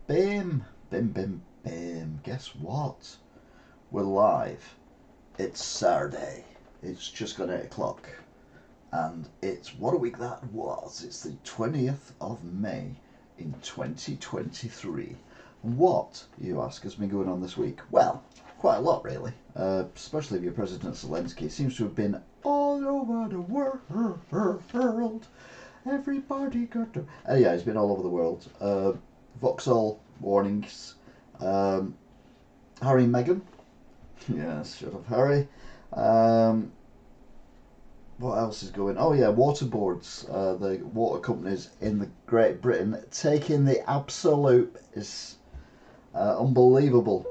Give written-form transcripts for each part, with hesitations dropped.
bim, bim, bim, bim. Guess what? We're live. It's Saturday. It's just gone 8 o'clock. And it's, what a week that was. It's the 20th of May in 2023. What, you ask, has been going on this week? Well, quite a lot really. Especially if you're President Zelensky. It seems to have been all over the world. Everybody got to... yeah, he's been all over the world. Vauxhall warnings. Harry and Meghan. Yes, shut up, Harry. What else is going? Oh yeah, water boards. The water companies in the Great Britain taking the absolute is unbelievable.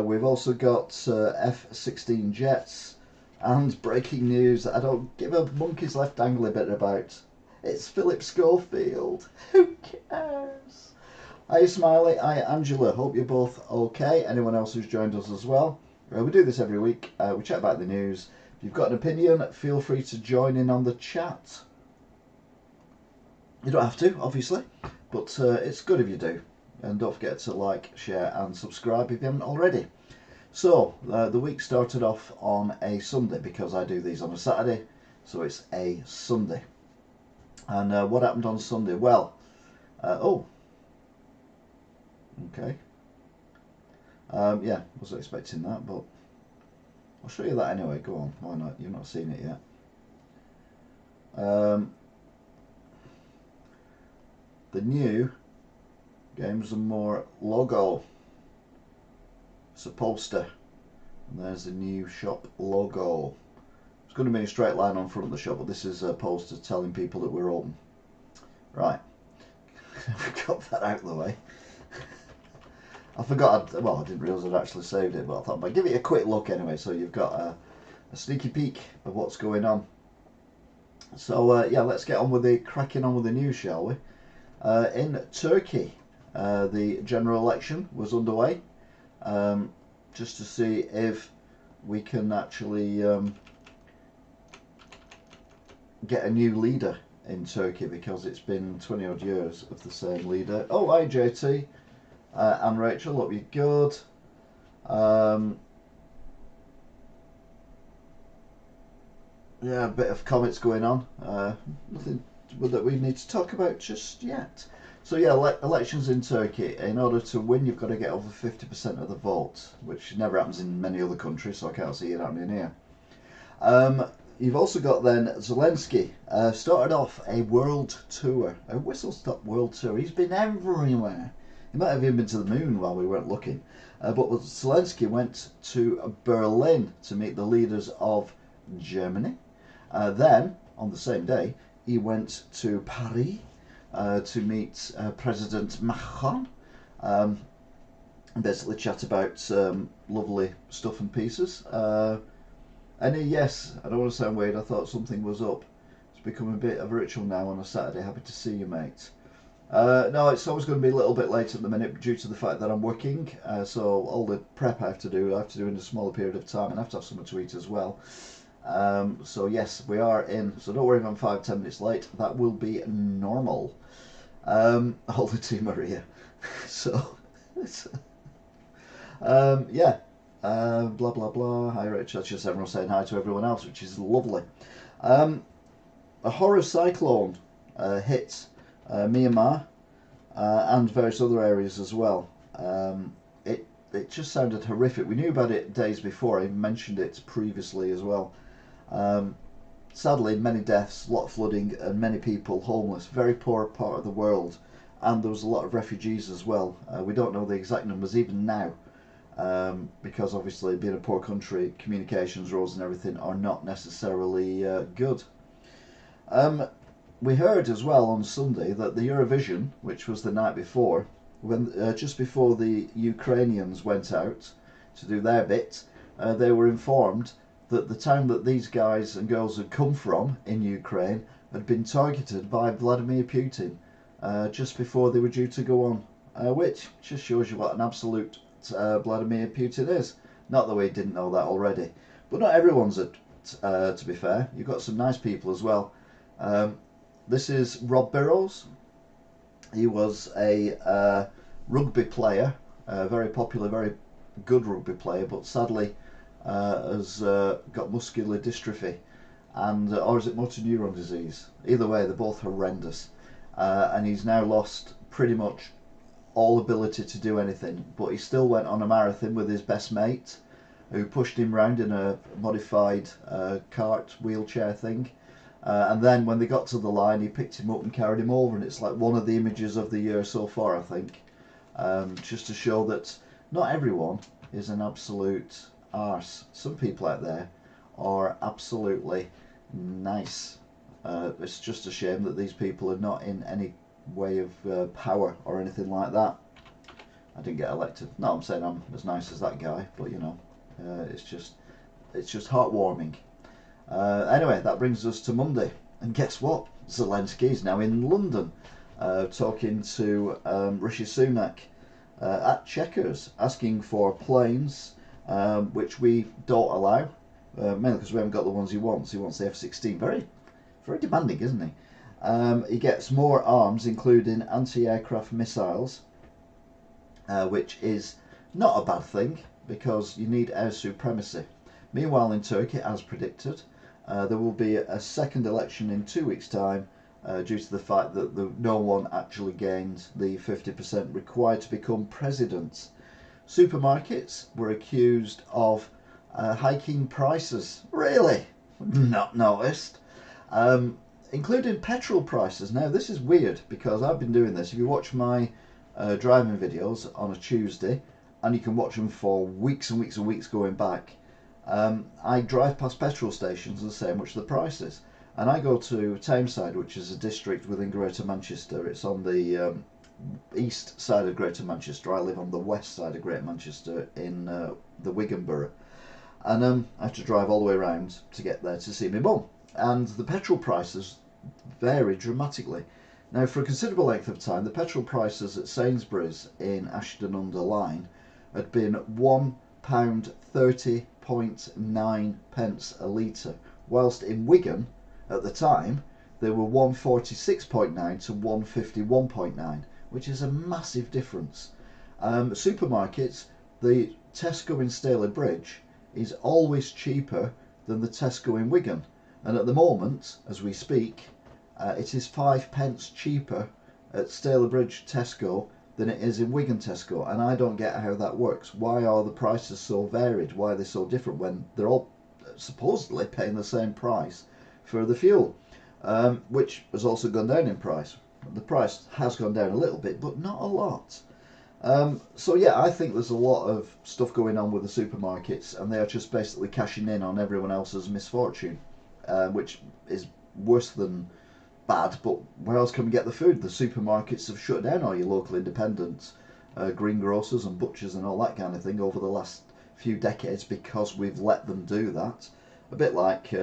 We've also got F-16 jets and breaking news that I don't give a monkey's left dangly bit about. It's Philip Schofield. Who cares? Hi Smiley, hi Angela. Hope you're both okay. Anyone else who's joined us as well. We do this every week. We chat about the news. If you've got an opinion, feel free to join in on the chat. You don't have to, obviously, but it's good if you do. And don't forget to like, share and subscribe if you haven't already. So, the week started off on a Sunday because I do these on a Saturday, so it's a Sunday. And what happened on Sunday? Well, oh, okay. Yeah, wasn't expecting that, but I'll show you that anyway. Go on, why not? You've not seen it yet. The new Games and More logo. It's a poster. And there's the new shop logo. It's going to be a straight line on front of the shop, but this is a poster telling people that we're open. Right. We got that out of the way. I forgot, well, I didn't realise I'd actually saved it, but I thought I'd give it a quick look anyway, so you've got a sneaky peek of what's going on. So, yeah, let's get on with cracking on with the news, shall we? In Turkey, the general election was underway, just to see if we can actually get a new leader in Turkey, because it's been 20 odd years of the same leader. Oh, hi JT. And Rachel, hope you're good. Yeah, a bit of comments going on. Nothing that we need to talk about just yet. So yeah, elections in Turkey. In order to win, you've got to get over 50% of the vote, which never happens in many other countries, so I can't see it happening here. You've also got then Zelensky. Started off a world tour, a whistle-stop world tour. He's been everywhere. He might have even been to the moon while we weren't looking. But Zelensky went to Berlin to meet the leaders of Germany. Then, on the same day, he went to Paris to meet President Macron. And basically chat about lovely stuff and pieces. And yes, I don't want to sound weird, I thought something was up. It's become a bit of a ritual now on a Saturday. Happy to see you, mate. No, it's always going to be a little bit late at the minute due to the fact that I'm working. So all the prep I have to do in a smaller period of time, and I have to have something to eat as well. So yes, we are in. So don't worry if I'm 5-10 minutes late. That will be normal. All the team are here. So, yeah. Blah blah blah. Hi Rich. That's just everyone saying hi to everyone else, which is lovely. A horror cyclone hit Myanmar and various other areas as well. It just sounded horrific. We knew about it days before. I mentioned it previously as well. Sadly, many deaths, a lot of flooding, and many people homeless. Very poor part of the world, and there was a lot of refugees as well. We don't know the exact numbers even now. Because obviously being a poor country, communications roads and everything are not necessarily good. We heard as well on Sunday that the Eurovision, which was the night before, when just before the Ukrainians went out to do their bit, they were informed that the town that these guys and girls had come from in Ukraine had been targeted by Vladimir Putin just before they were due to go on, which just shows you what an absolute Vladimir Putin is. Not that we didn't know that already, but not everyone's to be fair. You've got some nice people as well. This is Rob Burrows. He was a rugby player, very popular, very good rugby player, but sadly has got muscular dystrophy, and or is it motor neuron disease? Either way, they're both horrendous, and he's now lost pretty much all ability to do anything. But he still went on a marathon with his best mate, who pushed him round in a modified cart wheelchair thing. And then when they got to the line, he picked him up and carried him over, and it's like one of the images of the year so far, I think. Just to show that not everyone is an absolute arse. Some people out there are absolutely nice. It's just a shame that these people are not in any way of power or anything like that. I didn't get elected. No, I'm saying I'm as nice as that guy, but you know, it's just heartwarming. Anyway, that brings us to Monday, and guess what? Zelensky is now in London, talking to Rishi Sunak at Chequers, asking for planes, which we don't allow, mainly because we haven't got the ones he wants. He wants the F-16. Very, very demanding, isn't he? He gets more arms, including anti-aircraft missiles, which is not a bad thing because you need air supremacy. Meanwhile, in Turkey, as predicted, there will be a second election in 2 weeks' time due to the fact that no one actually gained the 50% required to become president. Supermarkets were accused of hiking prices. Really? Not noticed. Including petrol prices. Now, this is weird because I've been doing this. If you watch my driving videos on a Tuesday, and you can watch them for weeks and weeks and weeks going back, I drive past petrol stations and say how much the price is. And I go to Tameside, which is a district within Greater Manchester. It's on the east side of Greater Manchester. I live on the west side of Greater Manchester in the Wigan Borough. And I have to drive all the way around to get there to see my mum. And the petrol prices vary dramatically. Now, for a considerable length of time, the petrol prices at Sainsbury's in Ashton-under-Lyne had been £1.30.9 a litre, whilst in Wigan at the time they were 146.9 to 151.9, which is a massive difference. Supermarkets, the Tesco in Staley Bridge is always cheaper than the Tesco in Wigan, and at the moment, as we speak, it is 5 pence cheaper at Staley Bridge Tesco than it is in Wigan Tesco, and I don't get how that works. Why are the prices so varied? Why are they so different when they're all supposedly paying the same price for the fuel, which has also gone down in price. The price has gone down a little bit, but not a lot. So yeah, I think there's a lot of stuff going on with the supermarkets, and they are just basically cashing in on everyone else's misfortune, which is worse than bad. But where else can we get the food? The supermarkets have shut down all your local independents, greengrocers and butchers and all that kind of thing over the last few decades because we've let them do that. A bit like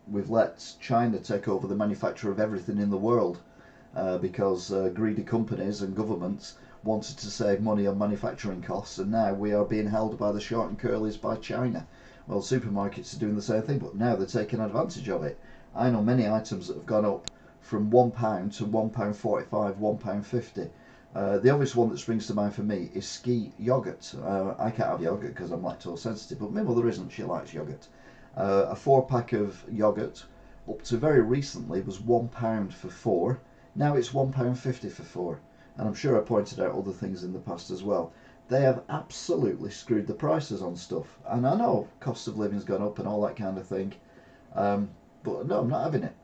we've let China take over the manufacture of everything in the world because greedy companies and governments wanted to save money on manufacturing costs, and now we are being held by the short and curlies by China. Well, supermarkets are doing the same thing, but now they're taking advantage of it. I know many items that have gone up from £1 to £1.45, £1.50. The obvious one that springs to mind for me is ski yoghurt. I can't have yoghurt because I'm lactose sensitive, but my mother isn't. She likes yoghurt. A 4-pack of yoghurt up to very recently was £1 for 4. Now it's £1.50 for 4. And I'm sure I pointed out other things in the past as well. They have absolutely screwed the prices on stuff. And I know cost of living's gone up and all that kind of thing. But no, I'm not having it.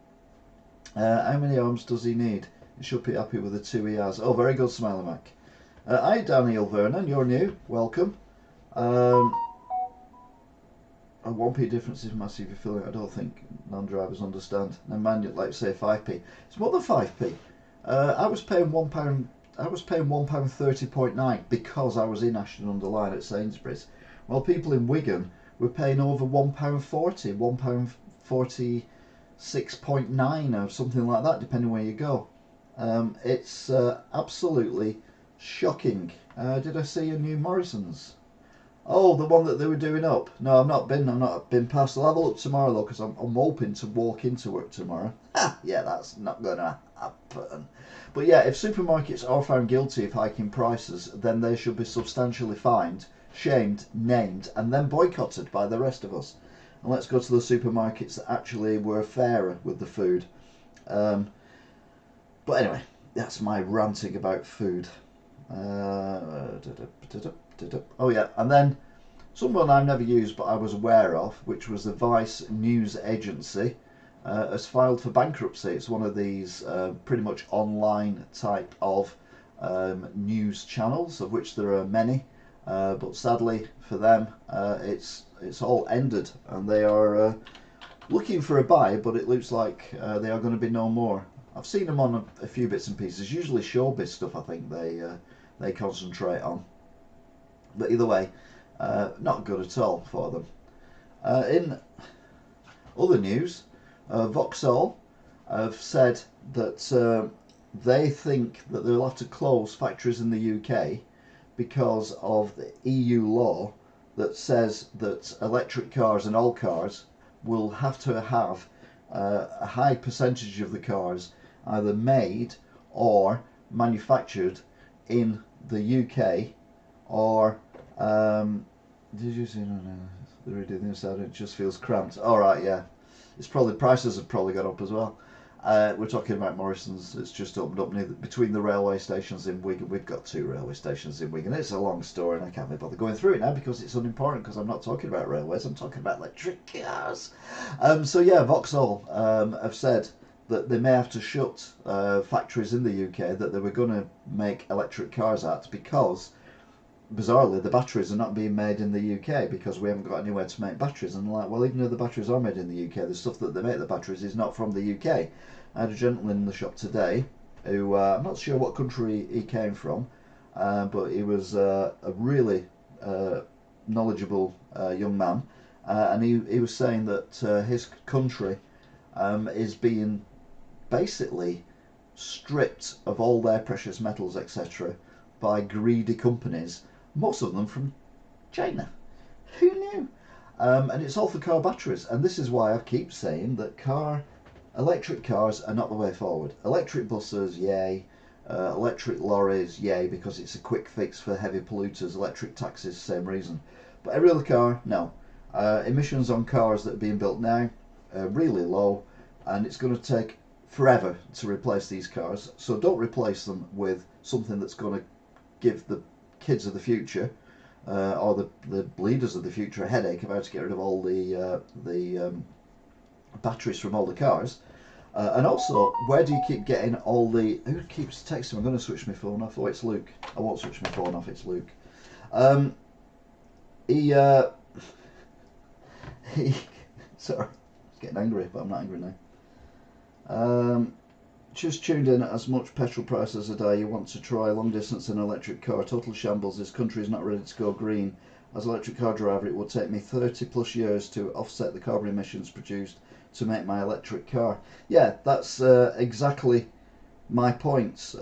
How many arms does he need? He should be happy with the 2 he has. Oh, very good, Smiley Mac. Hi, Daniel Vernon. You're new. Welcome. A 1p difference is massive. You're feeling. I don't think non-drivers understand. Now, mind it, like say 5p. It's more than 5p. I was paying £1. I was paying £1.30.9 because I was in Ashton-under-Lyne at Sainsbury's. While people in Wigan were paying over £1.40, £1.46.9 or something like that, depending where you go. It's absolutely shocking. Did I see a new Morrison's? Oh, the one that they were doing up. No, I've not been past. I'll have a look tomorrow though, because I'm hoping to walk into work tomorrow. Ha! Yeah, that's not gonna happen. But yeah, if supermarkets are found guilty of hiking prices, then they should be substantially fined, shamed, named, and then boycotted by the rest of us. And let's go to the supermarkets that actually were fairer with the food. Um, but anyway, that's my ranting about food. Oh yeah, and then someone I've never used but I was aware of, which was the Vice News Agency, has filed for bankruptcy. It's one of these pretty much online type of news channels, of which there are many. But sadly for them, it's all ended, and they are looking for a buy. But it looks like they are going to be no more. I've seen them on a few bits and pieces. Usually showbiz stuff, I think they concentrate on. But either way, not good at all for them. In other news, Vauxhall have said that they think that they'll have to close factories in the UK because of the EU law that says that electric cars and all cars will have to have a high percentage of the cars either made or manufactured in the UK, or did you see? No, the reading the inside it just feels cramped. All right, yeah, it's probably prices have probably gone up as well. We're talking about Morrison's. It's just opened up between the railway stations in Wigan. We've got 2 railway stations in Wigan. It's a long story, and I can't be bothered going through it now because it's unimportant. Because I'm not talking about railways. I'm talking about electric cars. So yeah, Vauxhall have said that they may have to shut factories in the UK that they were going to make electric cars at, because bizarrely the batteries are not being made in the UK because we haven't got anywhere to make batteries. And like, well, even though the batteries are made in the UK, the stuff that they make the batteries is not from the UK. I had a gentleman in the shop today who I'm not sure what country he came from, but he was a really knowledgeable young man, and he was saying that his country is being basically stripped of all their precious metals, etc., by greedy companies, most of them from China. Who knew? And it's all for car batteries, and this is why I keep saying that electric cars are not the way forward. Electric buses, yay. Electric lorries, yay, because it's a quick fix for heavy polluters. Electric taxis, same reason. But every other car, no. Emissions on cars that are being built now are really low, and it's going to take forever to replace these cars. So don't replace them with something that's going to give the kids of the future or the leaders of the future a headache about to get rid of all the batteries from all the cars. And also, where do you keep getting all the... Who keeps texting me? I'm going to switch my phone off. Oh, it's Luke. I won't switch my phone off, it's Luke. He sorry, he's getting angry, but I'm not angry now. Just tuned in at as much petrol prices a day. You want to try long distance in an electric car. Total shambles. This country is not ready to go green. As an electric car driver, it will take me 30 plus years to offset the carbon emissions produced to make my electric car. Yeah, that's exactly my point.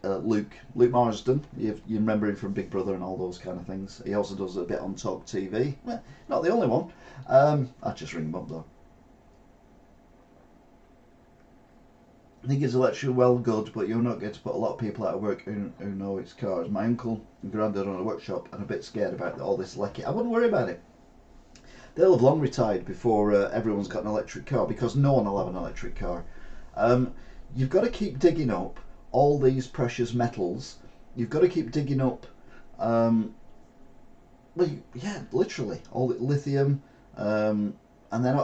Luke Marsden, you remember him from Big Brother and all those kind of things. He also does a bit on Talk TV. Well, not the only one. I'll just ring him up though. I think it's electric well good, but you're not going to put a lot of people out of work who know it's cars. My uncle and granddad own a workshop and a bit scared about all this lecky. I wouldn't worry about it. They'll have long retired before everyone's got an electric car, because no one will have an electric car. You've got to keep digging up all these precious metals. You've got to keep digging up, well, yeah, literally all the lithium, and then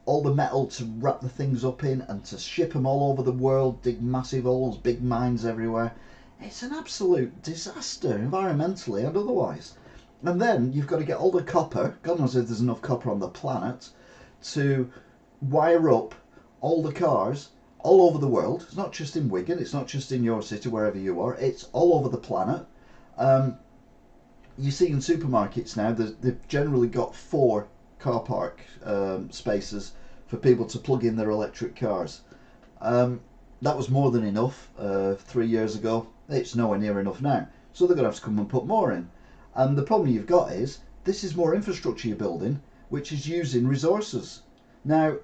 all the metal to wrap the things up in and to ship them all over the world, dig massive holes, big mines everywhere. It's an absolute disaster, environmentally and otherwise. And then you've got to get all the copper, God knows if there's enough copper on the planet, to wire up all the cars all over the world. It's not just in Wigan, it's not just in your city, wherever you are, it's all over the planet. You see in supermarkets now, they've generally got 4 car park spaces for people to plug in their electric cars. That was more than enough 3 years ago. It's nowhere near enough now, so they're going to have to come and put more in. And the problem you've got is this is more infrastructure you're building, which is using resources. Now,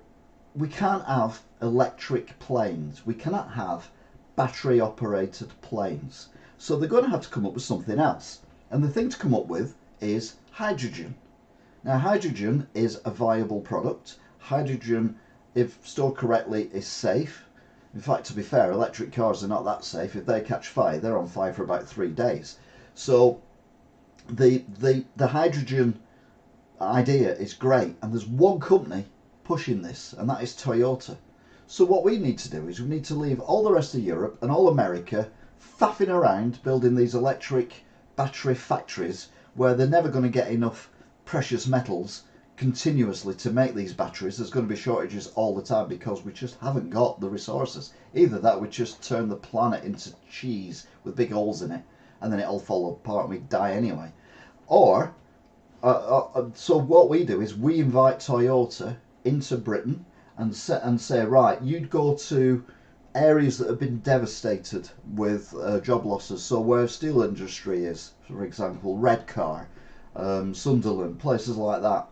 we can't have electric planes. We cannot have battery operated planes. So they're going to have to come up with something else. And the thing to come up with is hydrogen. Now, hydrogen is a viable product. Hydrogen, if stored correctly, is safe. In fact, to be fair, electric cars are not that safe. If they catch fire, they're on fire for about 3 days. So the hydrogen idea is great, and there's one company pushing this, and that is Toyota. So what we need to do is we need to leave all the rest of Europe and all America faffing around building these electric battery factories where they're never going to get enough precious metals continuously to make these batteries. There's going to be shortages all the time because we just haven't got the resources. Either that, we just turn the planet into cheese with big holes in it, and then it'll fall apart and we die anyway. Or so what we do is we invite Toyota into Britain and say, right, you'd go to areas that have been devastated with job losses. So where steel industry is, for example, Redcar, Sunderland, places like that.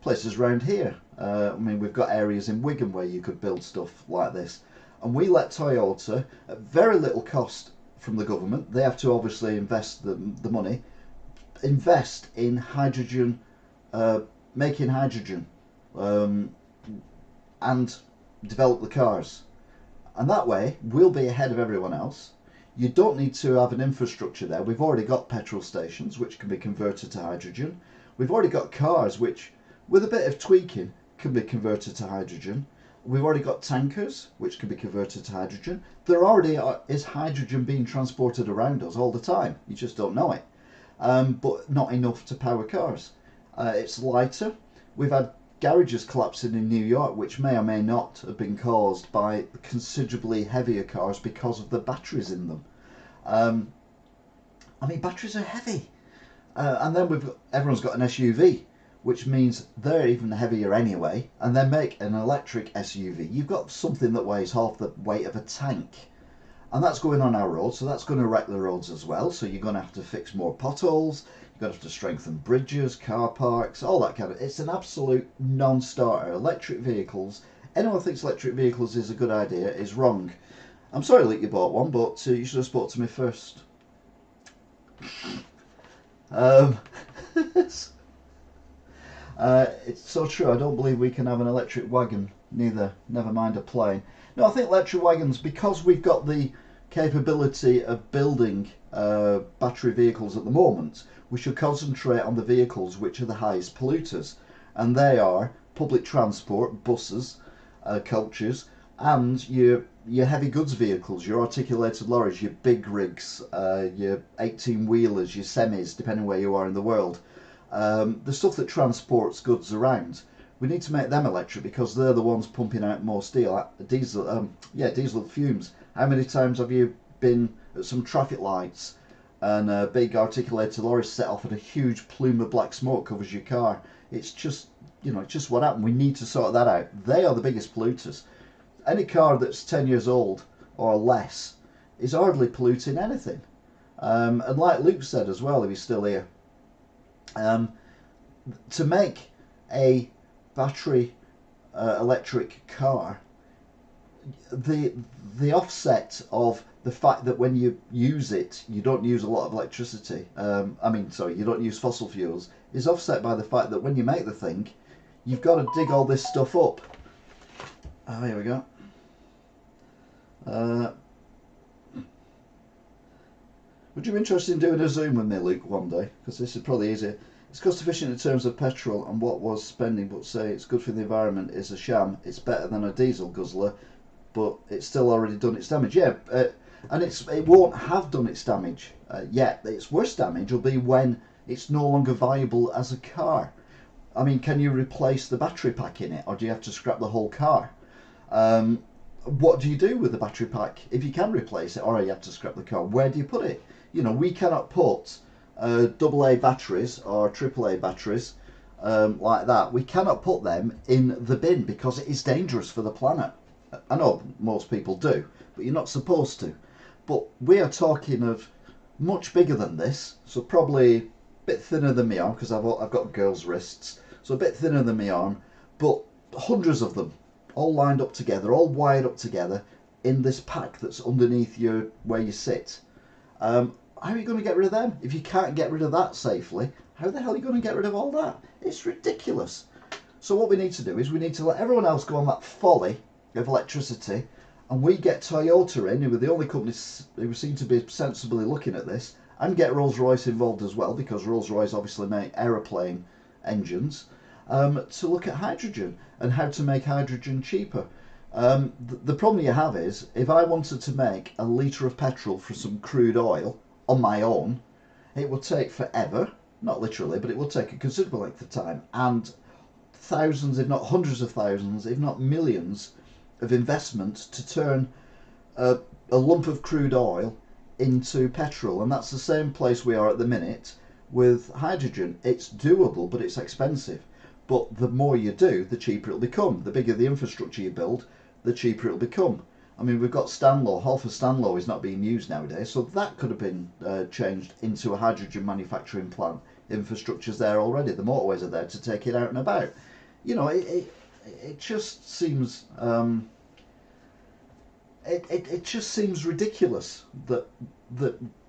Places around here. I mean, we've got areas in Wigan where you could build stuff like this. And we let Toyota, at very little cost from the government, they have to obviously invest the money, invest in hydrogen, making hydrogen, and develop the cars. And that way, we'll be ahead of everyone else. You don't need to have an infrastructure there. We've already got petrol stations which can be converted to hydrogen. We've already got cars which, with a bit of tweaking, can be converted to hydrogen. We've already got tankers which can be converted to hydrogen. There already is hydrogen being transported around us all the time. You just don't know it. But not enough to power cars. It's lighter. We've had garages collapsing in New York, which may or may not have been caused by considerably heavier cars because of the batteries in them. I mean, batteries are heavy. And then everyone's got an SUV, which means they're even heavier anyway, and then make an electric SUV. You've got something that weighs half the weight of a tank. And that's going on our roads, so that's going to wreck the roads as well. So you're going to have to fix more potholes, you're going to have to strengthen bridges, car parks, all that kind of... It's an absolute non-starter. Electric vehicles, anyone who thinks electric vehicles is a good idea is wrong. I'm sorry, Luke, you bought one, but you should have spoke to me first. It's so true. I don't believe we can have an electric wagon, never mind a plane. No, I think electric wagons, because we've got the capability of building battery vehicles at the moment, we should concentrate on the vehicles which are the highest polluters, and they are public transport, buses, coaches, and your heavy goods vehicles, your articulated lorries, your big rigs, your 18-wheelers, your semis, depending where you are in the world. The stuff that transports goods around, we need to make them electric because they're the ones pumping out more diesel fumes. How many times have you been at some traffic lights and a big articulated lorry set off and a huge plume of black smoke covers your car? It's just, it's just what happened. We need to sort that out. They are the biggest polluters. Any car that's 10 years old or less is hardly polluting anything. And like Luke said as well, if he's still here, to make a battery electric car, the offset of the fact that when you use it, you don't use a lot of electricity. You don't use fossil fuels, is offset by the fact that when you make the thing, you've got to dig all this stuff up. Oh, here we go. Would you be interested in doing a Zoom with me, Luke, one day? Because this is probably easier. It's cost efficient in terms of petrol and what was spending, but say it's good for the environment is a sham. It's better than a diesel guzzler, but it's still already done its damage. Yeah, and it won't have done its damage yet. Its worst damage will be when it's no longer viable as a car. I mean, can you replace the battery pack in it, or do you have to scrap the whole car? What do you do with the battery pack if you can replace it, or you have to scrap the car? Where do you put it? We cannot put AA batteries or AAA batteries like that. We cannot put them in the bin because it is dangerous for the planet. I know most people do, but you're not supposed to. But we are talking of much bigger than this, so probably a bit thinner than my arm, because I've got girls' wrists, so a bit thinner than my arm, but hundreds of them, all lined up together, all wired up together in this pack that's underneath where you sit. How are you going to get rid of them? If you can't get rid of that safely, how the hell are you going to get rid of all that? It's ridiculous. So what we need to do is we need to let everyone else go on that folly of electricity, and we get Toyota in, who are the only companies who seem to be sensibly looking at this, and get Rolls-Royce involved as well, because Rolls-Royce obviously make aeroplane engines, to look at hydrogen and how to make hydrogen cheaper. The problem you have is, if I wanted to make a litre of petrol for some crude oil on my own, it would take forever, not literally, but it would take a considerable length of time, and thousands, if not hundreds of thousands, if not millions of investment to turn a lump of crude oil into petrol. And that's the same place we are at the minute with hydrogen. It's doable, but it's expensive. But the more you do, the cheaper it'll become. The bigger the infrastructure you build, the cheaper it'll become. I mean, we've got Stanlow. Half of Stanlow is not being used nowadays, so that could have been changed into a hydrogen manufacturing plant. Infrastructure's there already. The motorways are there to take it out and about. You know, it just seems it just seems ridiculous that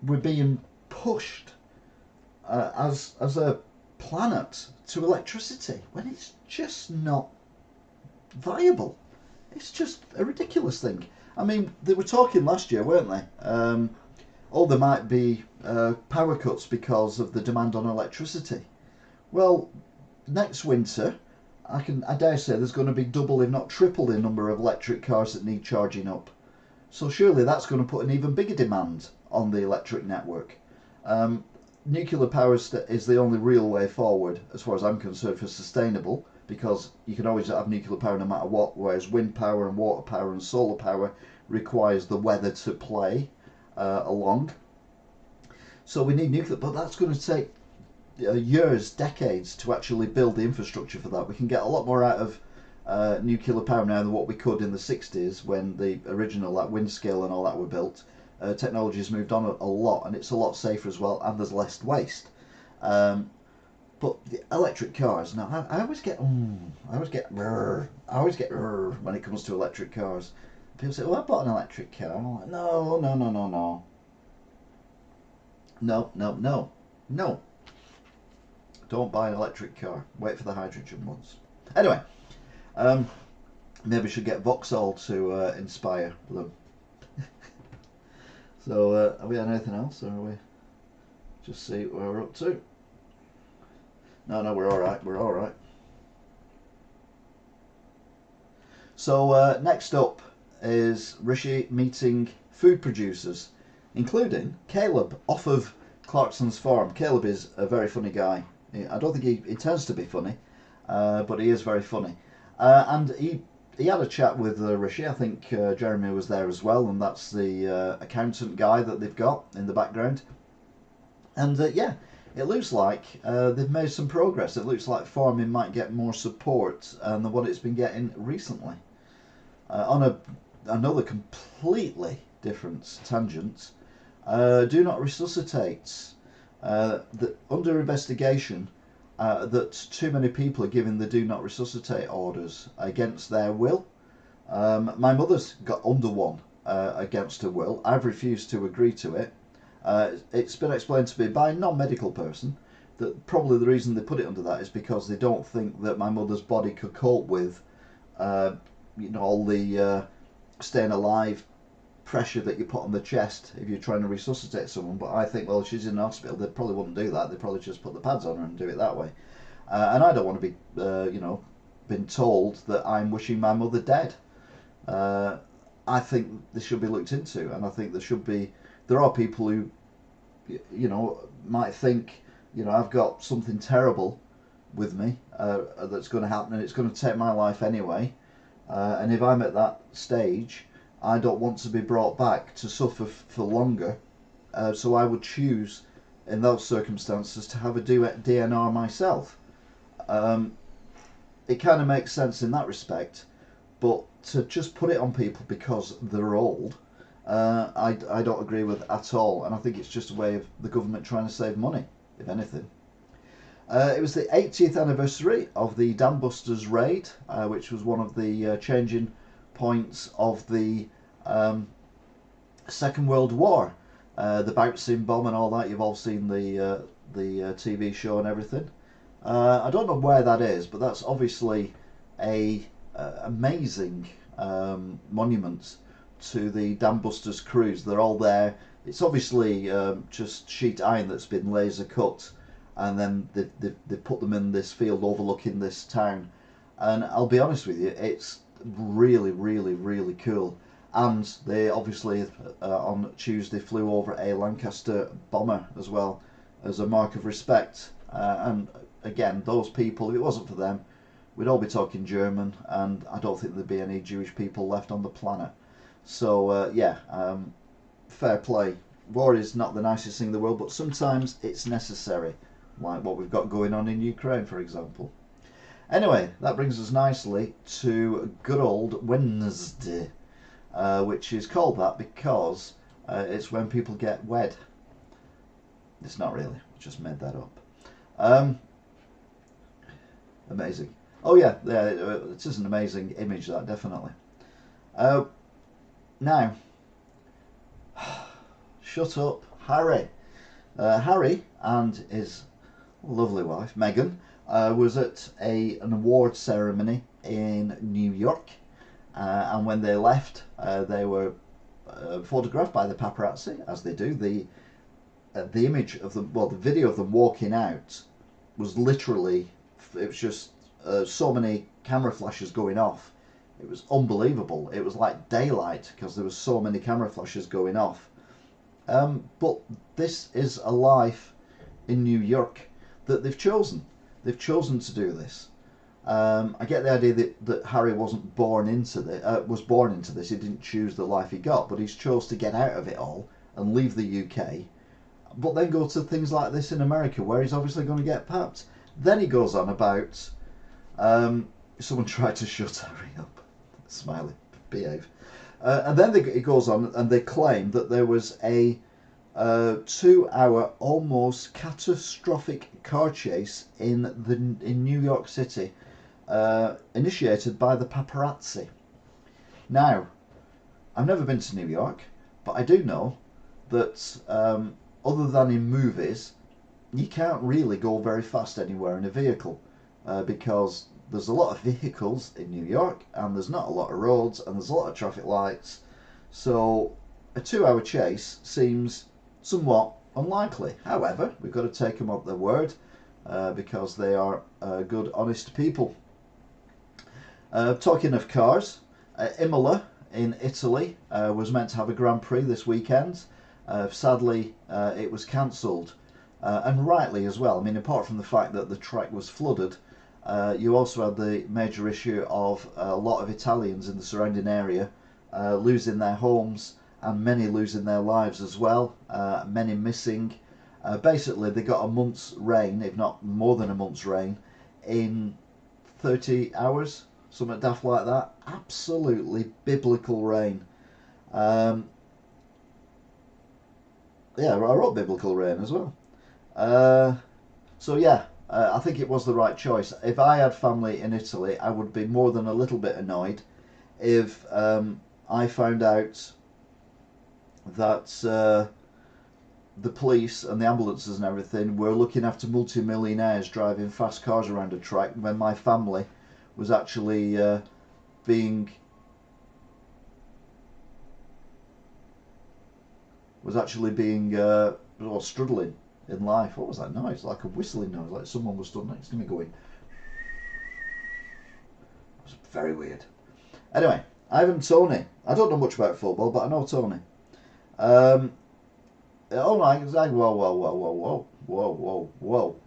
we're being pushed as a planet to electricity when it's just not viable. It's just a ridiculous thing. I mean, they were talking last year, weren't they? Oh, there might be power cuts because of the demand on electricity. Well, next winter, I dare say there's going to be double, if not triple, the number of electric cars that need charging up. So surely that's going to put an even bigger demand on the electric network. Nuclear power is the only real way forward, as far as I'm concerned, for sustainable, because you can always have nuclear power no matter what, whereas wind power and water power and solar power requires the weather to play along. So we need nuclear, but that's going to take years, decades to actually build the infrastructure for that. We can get a lot more out of nuclear power now than what we could in the 60s when the original wind scale and all that were built. Technology has moved on a lot, and it's a lot safer as well, and there's less waste. But the electric cars, now I always get when it comes to electric cars. People say, "Oh, I bought an electric car." I'm like, no, no, no, no, no, no, no, no, no. Don't buy an electric car. Wait for the hydrogen ones. Anyway, maybe we should get Vauxhall to inspire them. So, have we had anything else, or are we just see where we're up to? No, we're all right. We're all right. So next up is Rishi meeting food producers, including Caleb off of Clarkson's farm. Caleb is a very funny guy. I don't think he tends to be funny, but he is very funny. And he had a chat with Rishi. I think Jeremy was there as well, and that's the accountant guy that they've got in the background. And yeah, it looks like they've made some progress. It looks like farming might get more support than what it's been getting recently. On another completely different tangent, Do Not Resuscitate. Under investigation, that too many people are giving the Do Not Resuscitate orders against their will. My mother's got under one against her will. I've refused to agree to it. It's been explained to me by a non-medical person that probably the reason they put it under that is because they don't think that my mother's body could cope with all the staying alive pressure that you put on the chest if you're trying to resuscitate someone. But I think, well, she's in the hospital, they probably wouldn't do that. They'd probably just put the pads on her and do it that way. And I don't want to be been told that I'm wishing my mother dead. I think this should be looked into, and I think there are people who might think I've got something terrible with me that's going to happen, and it's going to take my life anyway, and if I'm at that stage, I don't want to be brought back to suffer for longer, so I would choose in those circumstances to have a DNR myself. It kind of makes sense in that respect, but to just put it on people because they're old I don't agree with at all, and I think it's just a way of the government trying to save money, if anything. It was the 80th anniversary of the Dam Busters raid, which was one of the changing points of the Second World War. The bouncing bomb and all that, you've all seen the TV show and everything. I don't know where that is, but that's obviously a amazing monument to the Dam Busters crews. They're all there. It's obviously just sheet iron that's been laser cut, and then they put them in this field overlooking this town. And I'll be honest with you, it's really, really, really cool. And they obviously on Tuesday flew over a Lancaster bomber as well as a mark of respect. And again, those people, if it wasn't for them, we'd all be talking German, and I don't think there'd be any Jewish people left on the planet. So yeah, fair play. War is not the nicest thing in the world, but sometimes it's necessary, like what we've got going on in Ukraine, for example. Anyway, that brings us nicely to good old Wednesday, which is called that because it's when people get wed. It's not really, I just made that up. Amazing. Oh yeah, it is an amazing image, that, definitely. Now, shut up, Harry. Harry and his lovely wife, Meghan, was at an award ceremony in New York. And when they left, they were photographed by the paparazzi, as they do. The image of them, well, the video of them walking out was literally, it was just so many camera flashes going off. It was unbelievable. It was like daylight because there was so many camera flashes going off. But this is a life in New York that they've chosen. They've chosen to do this. I get the idea that Harry wasn't born into this. Was born into this. He didn't choose the life he got, but he's chose to get out of it all and leave the UK. But then go to things like this in America, where he's obviously going to get papped. Then he goes on about someone tried to shut Harry up. Smiley, behave. And then it goes on, and they claim that there was a 2-hour almost catastrophic car chase in New York City, initiated by the paparazzi. Now, I've never been to New York, but I do know that other than in movies, you can't really go very fast anywhere in a vehicle because there's a lot of vehicles in New York, and there's not a lot of roads, and there's a lot of traffic lights. So a 2-hour chase seems somewhat unlikely. However, we've got to take them at their word because they are good, honest people. Talking of cars, Imola in Italy was meant to have a Grand Prix this weekend. Sadly, it was cancelled, and rightly as well. I mean, apart from the fact that the track was flooded, you also had the major issue of a lot of Italians in the surrounding area losing their homes, and many losing their lives as well, many missing. Basically, they got a month's rain, if not more than a month's rain, in 30 hours, something daft like that. Absolutely biblical rain. Yeah, I wrote biblical rain as well. So yeah, I think it was the right choice. If I had family in Italy, I would be more than a little bit annoyed if I found out that the police and the ambulances and everything were looking after multi-millionaires driving fast cars around a track when my family was actually being struggling in life. What was that noise? Like a whistling noise, like someone was stood next to me going. It was very weird. Anyway, Ivan Toney. I don't know much about football, but I know Tony. Oh my! Whoa!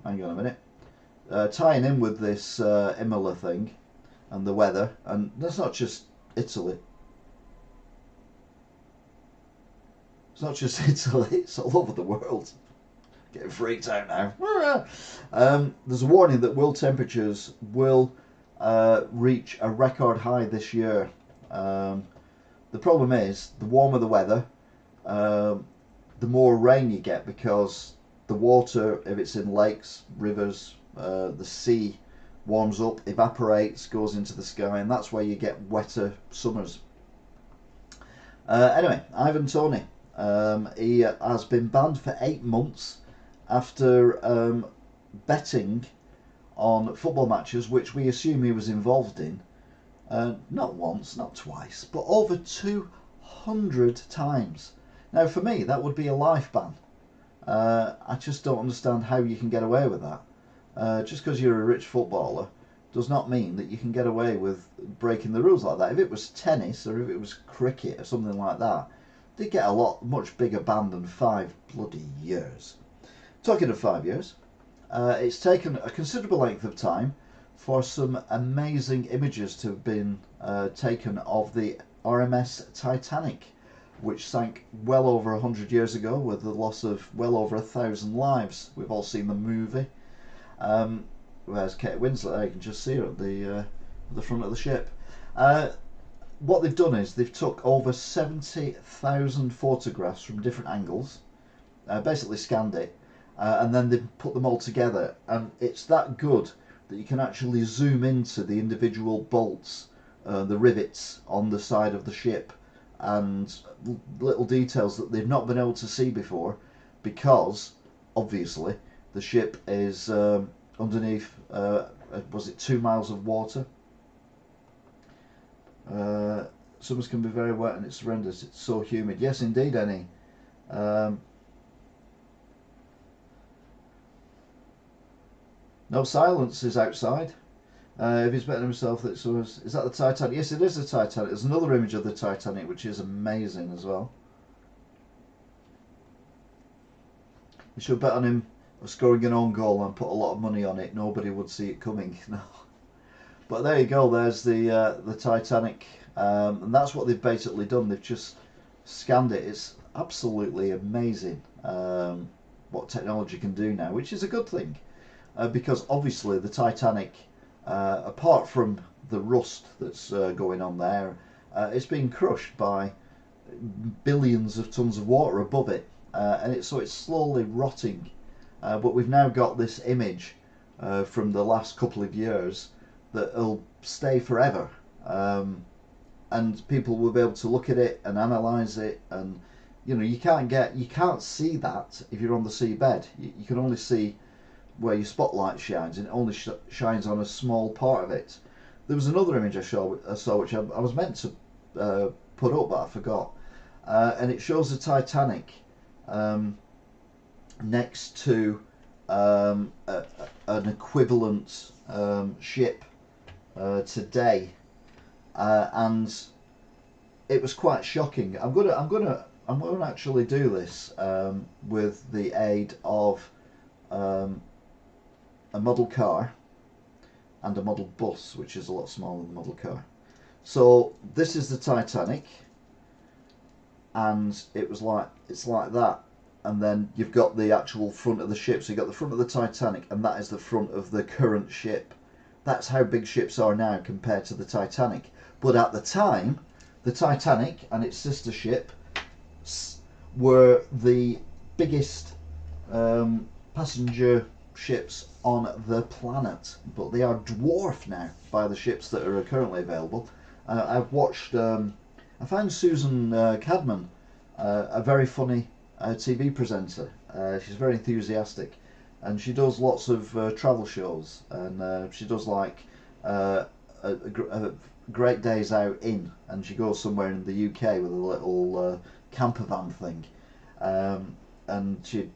Hang on a minute. Tying in with this Imola thing and the weather, and that's not just Italy. It's not just Italy. It's all over the world. Getting freaked out now. There's a warning that world temperatures will reach a record high this year. The the problem is, the warmer the weather, the more rain you get, because the water, if it's in lakes, rivers, the sea warms up, evaporates, goes into the sky, and that's where you get wetter summers. Anyway, Ivan Toney, he has been banned for 8 months after betting on football matches, which we assume he was involved in, not once, not twice, but over 200 times. Now, for me, that would be a life ban. I just don't understand how you can get away with that. Just because you're a rich footballer does not mean that you can get away with breaking the rules like that. If it was tennis or if it was cricket or something like that, they'd get a much bigger ban than 5 bloody years. Talking of 5 years, it's taken a considerable length of time for some amazing images to have been taken of the RMS Titanic, which sank well over 100 years ago with the loss of well over 1,000 lives. We've all seen the movie. There's Kate Winslet. You can just see her at the front of the ship. What they've done is they've took over 70,000 photographs from different angles, basically scanned it, and then they've put them all together, and it's that good that you can actually zoom into the individual bolts, the rivets on the side of the ship, and little details that they've not been able to see before, because obviously the ship is underneath, was it 2 miles of water? Summers can be very wet and it's horrendous. It's so humid. Yes, indeed, Annie. No silence is outside. If he's betting himself that is that the Titanic? Yes, it is the Titanic. There's another image of the Titanic which is amazing as well. You should bet on him scoring an own goal and put a lot of money on it. Nobody would see it coming. No. But there you go. There's the Titanic, and that's what they've basically done. They've just scanned it. It's absolutely amazing what technology can do now, which is a good thing, because obviously the Titanic, apart from the rust that's going on there, it's being crushed by billions of tons of water above it, and it's slowly rotting. But we've now got this image from the last couple of years that'll stay forever, and people will be able to look at it and analyze it, and you can't see that if you're on the seabed. You can only see where your spotlight shines, and it only shines on a small part of it. There was another image I saw which I was meant to put up, but I forgot, and it shows the Titanic next to an equivalent ship today, and it was quite shocking. I'm gonna actually do this with the aid of a model car and a model bus, which is a lot smaller than the model car. So this is the Titanic, and it's like that, and then you've got the actual front of the ship. So you've got the front of the Titanic, and that is the front of the current ship. That's how big ships are now compared to the Titanic. But at the time, the Titanic and its sister ship were the biggest passenger ships on the planet, but they are dwarfed now by the ships that are currently available. I've watched, I found Susan Cadman a very funny TV presenter. She's very enthusiastic, and she does lots of travel shows, and she does like great days out in, and she goes somewhere in the UK with a little camper van thing, and she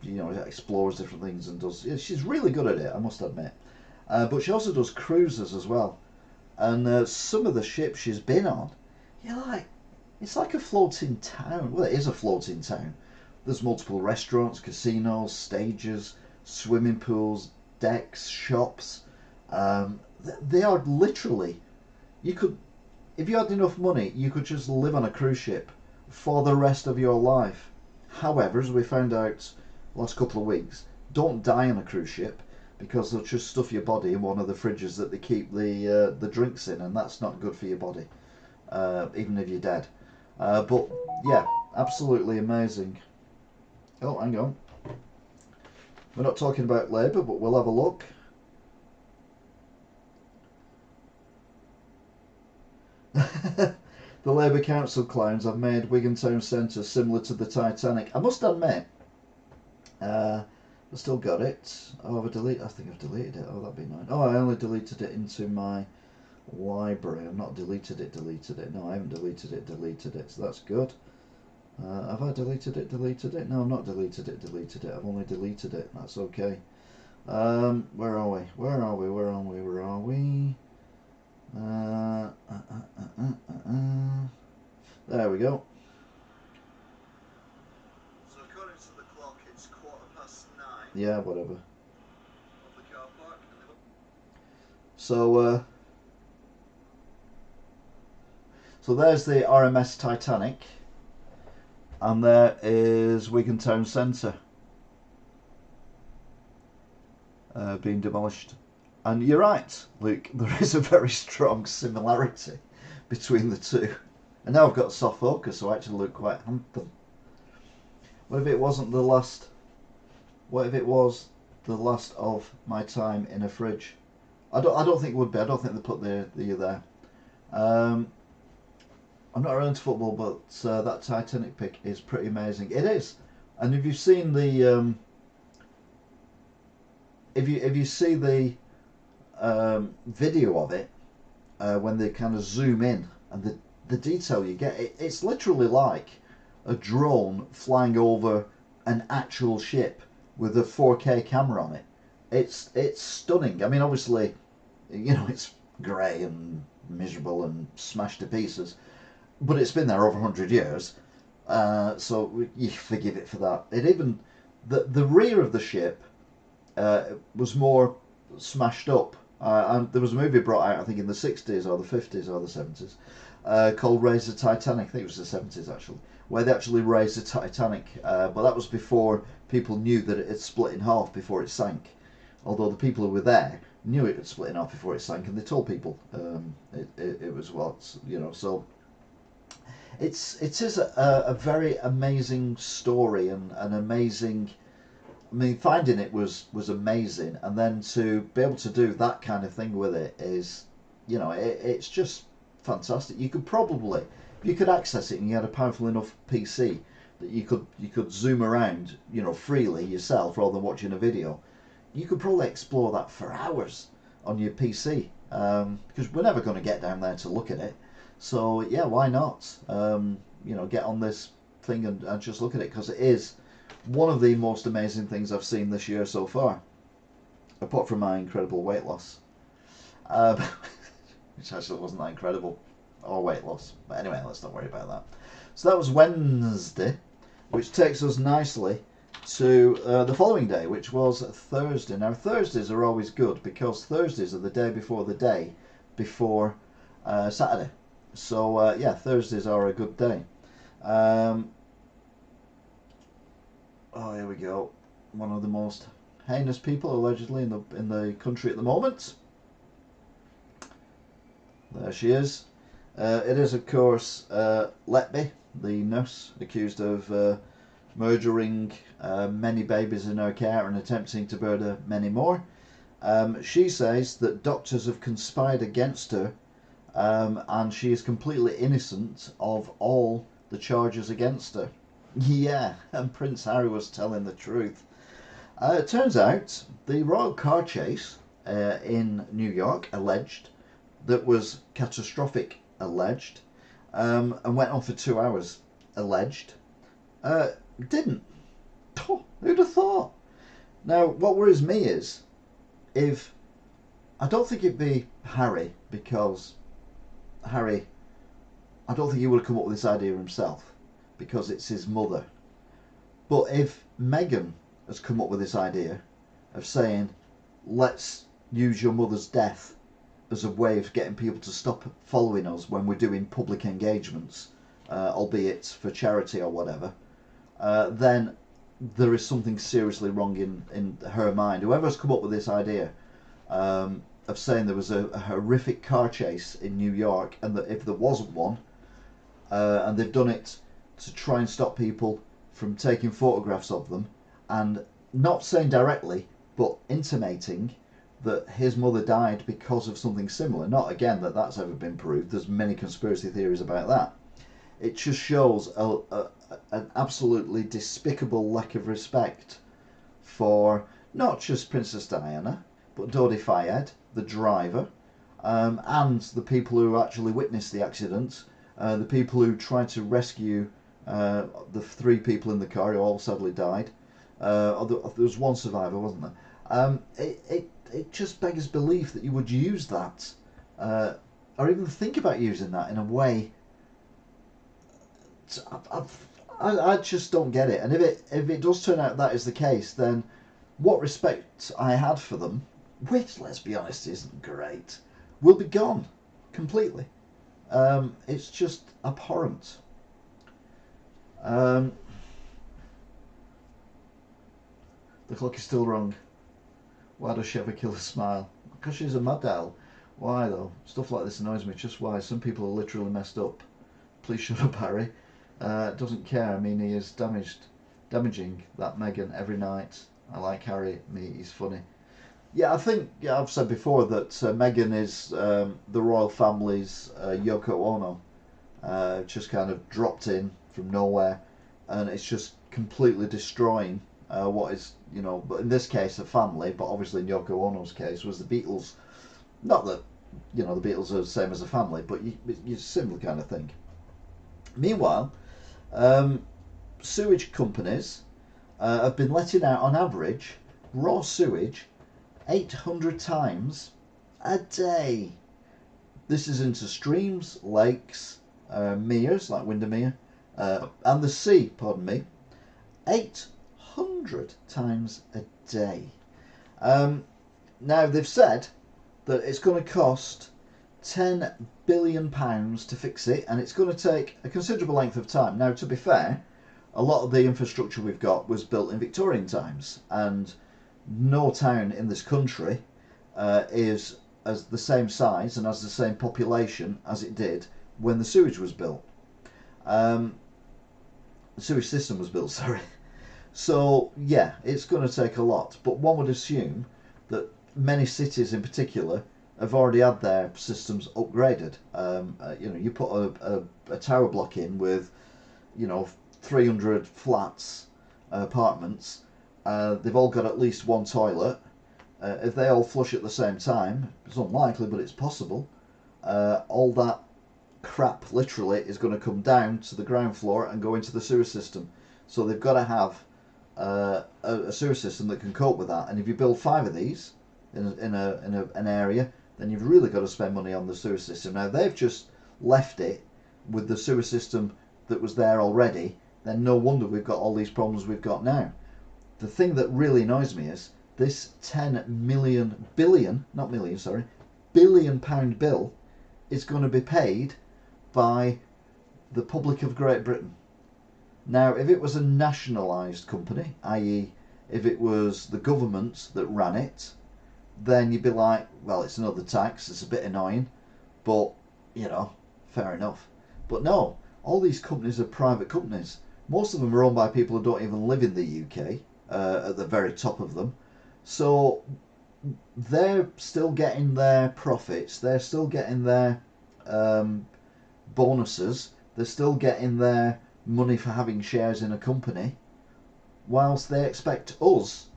explores different things and does. She's really good at it, I must admit. But she also does cruises as well, and some of the ships she's been on, it's like a floating town. Well, it is a floating town. There's multiple restaurants, casinos, stages, swimming pools, decks, shops. They are literally, you could, if you had enough money, you could just live on a cruise ship for the rest of your life. However, as we found out the last couple of weeks, don't die on a cruise ship, because they'll just stuff your body in one of the fridges that they keep the drinks in, and that's not good for your body, even if you're dead. But yeah, absolutely amazing. Oh, hang on. We're not talking about Labour, but we'll have a look. The Labour Council clowns have made Wigan Town Centre similar to the Titanic. I must admit, I still got it. Oh, have I think I've deleted it. Oh, that'd be nice. Oh, I only deleted it into my library. I've not deleted it. No, I haven't deleted it. So that's good. Have I deleted it? No, I've not deleted it. I've only deleted it. That's okay. Where are we? There we go. So according to the clock, it's 9:15. Yeah, whatever. Of the car park. So there's the RMS Titanic, and there is Wigan Town Centre being demolished. And you're right, Luke, there is a very strong similarity between the two. And now I've got soft focus, so I actually look quite handsome. What if it wasn't the last? What if it was the last of my time in a fridge? I don't think it would be. I don't think they put the there. I'm not around to football, but that Titanic pic is pretty amazing. It is, and if you've seen the if you see the video of it, when they kind of zoom in and the detail you get, it's literally like a drone flying over an actual ship with a 4K camera on it. It's stunning. I mean, obviously, you know, it's grey and miserable and smashed to pieces, but it's been there over 100 years, so you forgive it for that. It even the rear of the ship was more smashed up. And there was a movie brought out, I think, in the 60s or the 50s or the 70s, called Raise the Titanic. I think it was the 70s actually, where they actually raised the Titanic. But that was before people knew that it had split in half before it sank. Although the people who were there knew it had split in half before it sank, and they told people it was what, you know. So it is a very amazing story and an amazing. I mean, finding it was amazing, and then to be able to do that kind of thing with it is, you know, it's just fantastic. You could probably, if you could access it and you had a powerful enough PC that you could zoom around, you know, freely yourself rather than watching a video, you could probably explore that for hours on your PC, because we're never going to get down there to look at it. So yeah, why not? You know, get on this thing and just look at it, because it is one of the most amazing things I've seen this year so far, apart from my incredible weight loss, which actually wasn't that incredible, or weight loss. But anyway, let's not worry about that. So that was Wednesday, which takes us nicely to the following day, which was Thursday. Now, Thursdays are always good because Thursdays are the day before Saturday. So yeah, Thursdays are a good day. Oh, here we go. One of the most heinous people allegedly in the country at the moment. There she is. It is, of course, Letby, the nurse accused of murdering many babies in her care and attempting to murder many more. She says that doctors have conspired against her, and she is completely innocent of all the charges against her. Yeah, and Prince Harry was telling the truth. It turns out the royal car chase in New York, alleged, that was catastrophic, alleged, and went on for 2 hours, alleged, didn't. Oh, who'd have thought? Now, what worries me is, if I don't think it'd be Harry, because Harry, I don't think he would have come up with this idea himself, because it's his mother. But if Meghan has come up with this idea of saying, let's use your mother's death as a way of getting people to stop following us when we're doing public engagements, albeit for charity or whatever, then there is something seriously wrong in her mind. Whoever's come up with this idea of saying there was a horrific car chase in New York, and that if there wasn't one, and they've done it to try and stop people from taking photographs of them, and not saying directly, but intimating that his mother died because of something similar. Not again that that's ever been proved. There's many conspiracy theories about that. It just shows an absolutely despicable lack of respect for not just Princess Diana, but Dodi Fayed, the driver, and the people who actually witnessed the accident, the people who tried to rescue the 3 people in the car who all sadly died. There was 1 survivor, wasn't there? It just beggars belief that you would use that, or even think about using that in a way. I just don't get it. And if it does turn out that is the case, then what respect I had for them, which, let's be honest, isn't great, will be gone completely. It's just abhorrent. The clock is still wrong. Why does she ever kill a smile? Because she's a mad doll. Why though? Stuff like this annoys me. Just why? Some people are literally messed up. Please shut up, Harry. Doesn't care. I mean, he is damaging that Meghan every night. I like Harry. He's funny. Yeah, I think I've said before that Meghan is the royal family's Yoko Ono. Just kind of dropped in from nowhere, and it's just completely destroying what is, but in this case a family, but obviously in Yoko Ono's case was the Beatles. Not that, the Beatles are the same as a family, but you similar kind of thing. Meanwhile, sewage companies have been letting out on average raw sewage 800 times a day. This is into streams, lakes, meres like Windermere, and the sea, pardon me, 800 times a day. Now they've said that it's going to cost £10 billion to fix it, and it's going to take a considerable length of time. Now, to be fair, a lot of the infrastructure we've got was built in Victorian times, and no town in this country is as the same size and has the same population as it did when the sewage was built. The sewage system was built, sorry. So yeah, it's going to take a lot, but one would assume that many cities in particular have already had their systems upgraded. You put a tower block in with 300 flats, apartments. They've all got at least 1 toilet. If they all flush at the same time, it's unlikely, but it's possible. All that crap literally is going to come down to the ground floor and go into the sewer system. So they've got to have a sewer system that can cope with that. And if you build 5 of these in an area, then you've really got to spend money on the sewer system. Now they've just left it with the sewer system that was there already. Then no wonder we've got all these problems we've got now. The thing that really annoys me is this billion pound bill is going to be paid by the public of Great Britain. Now, if it was a nationalised company, i.e. if it was the government that ran it, then you'd be like, well, it's another tax, it's a bit annoying, but, fair enough. But no, all these companies are private companies. Most of them are owned by people who don't even live in the UK, at the very top of them. So they're still getting their profits, they're still getting their bonuses, they're still getting their money for having shares in a company, whilst they expect us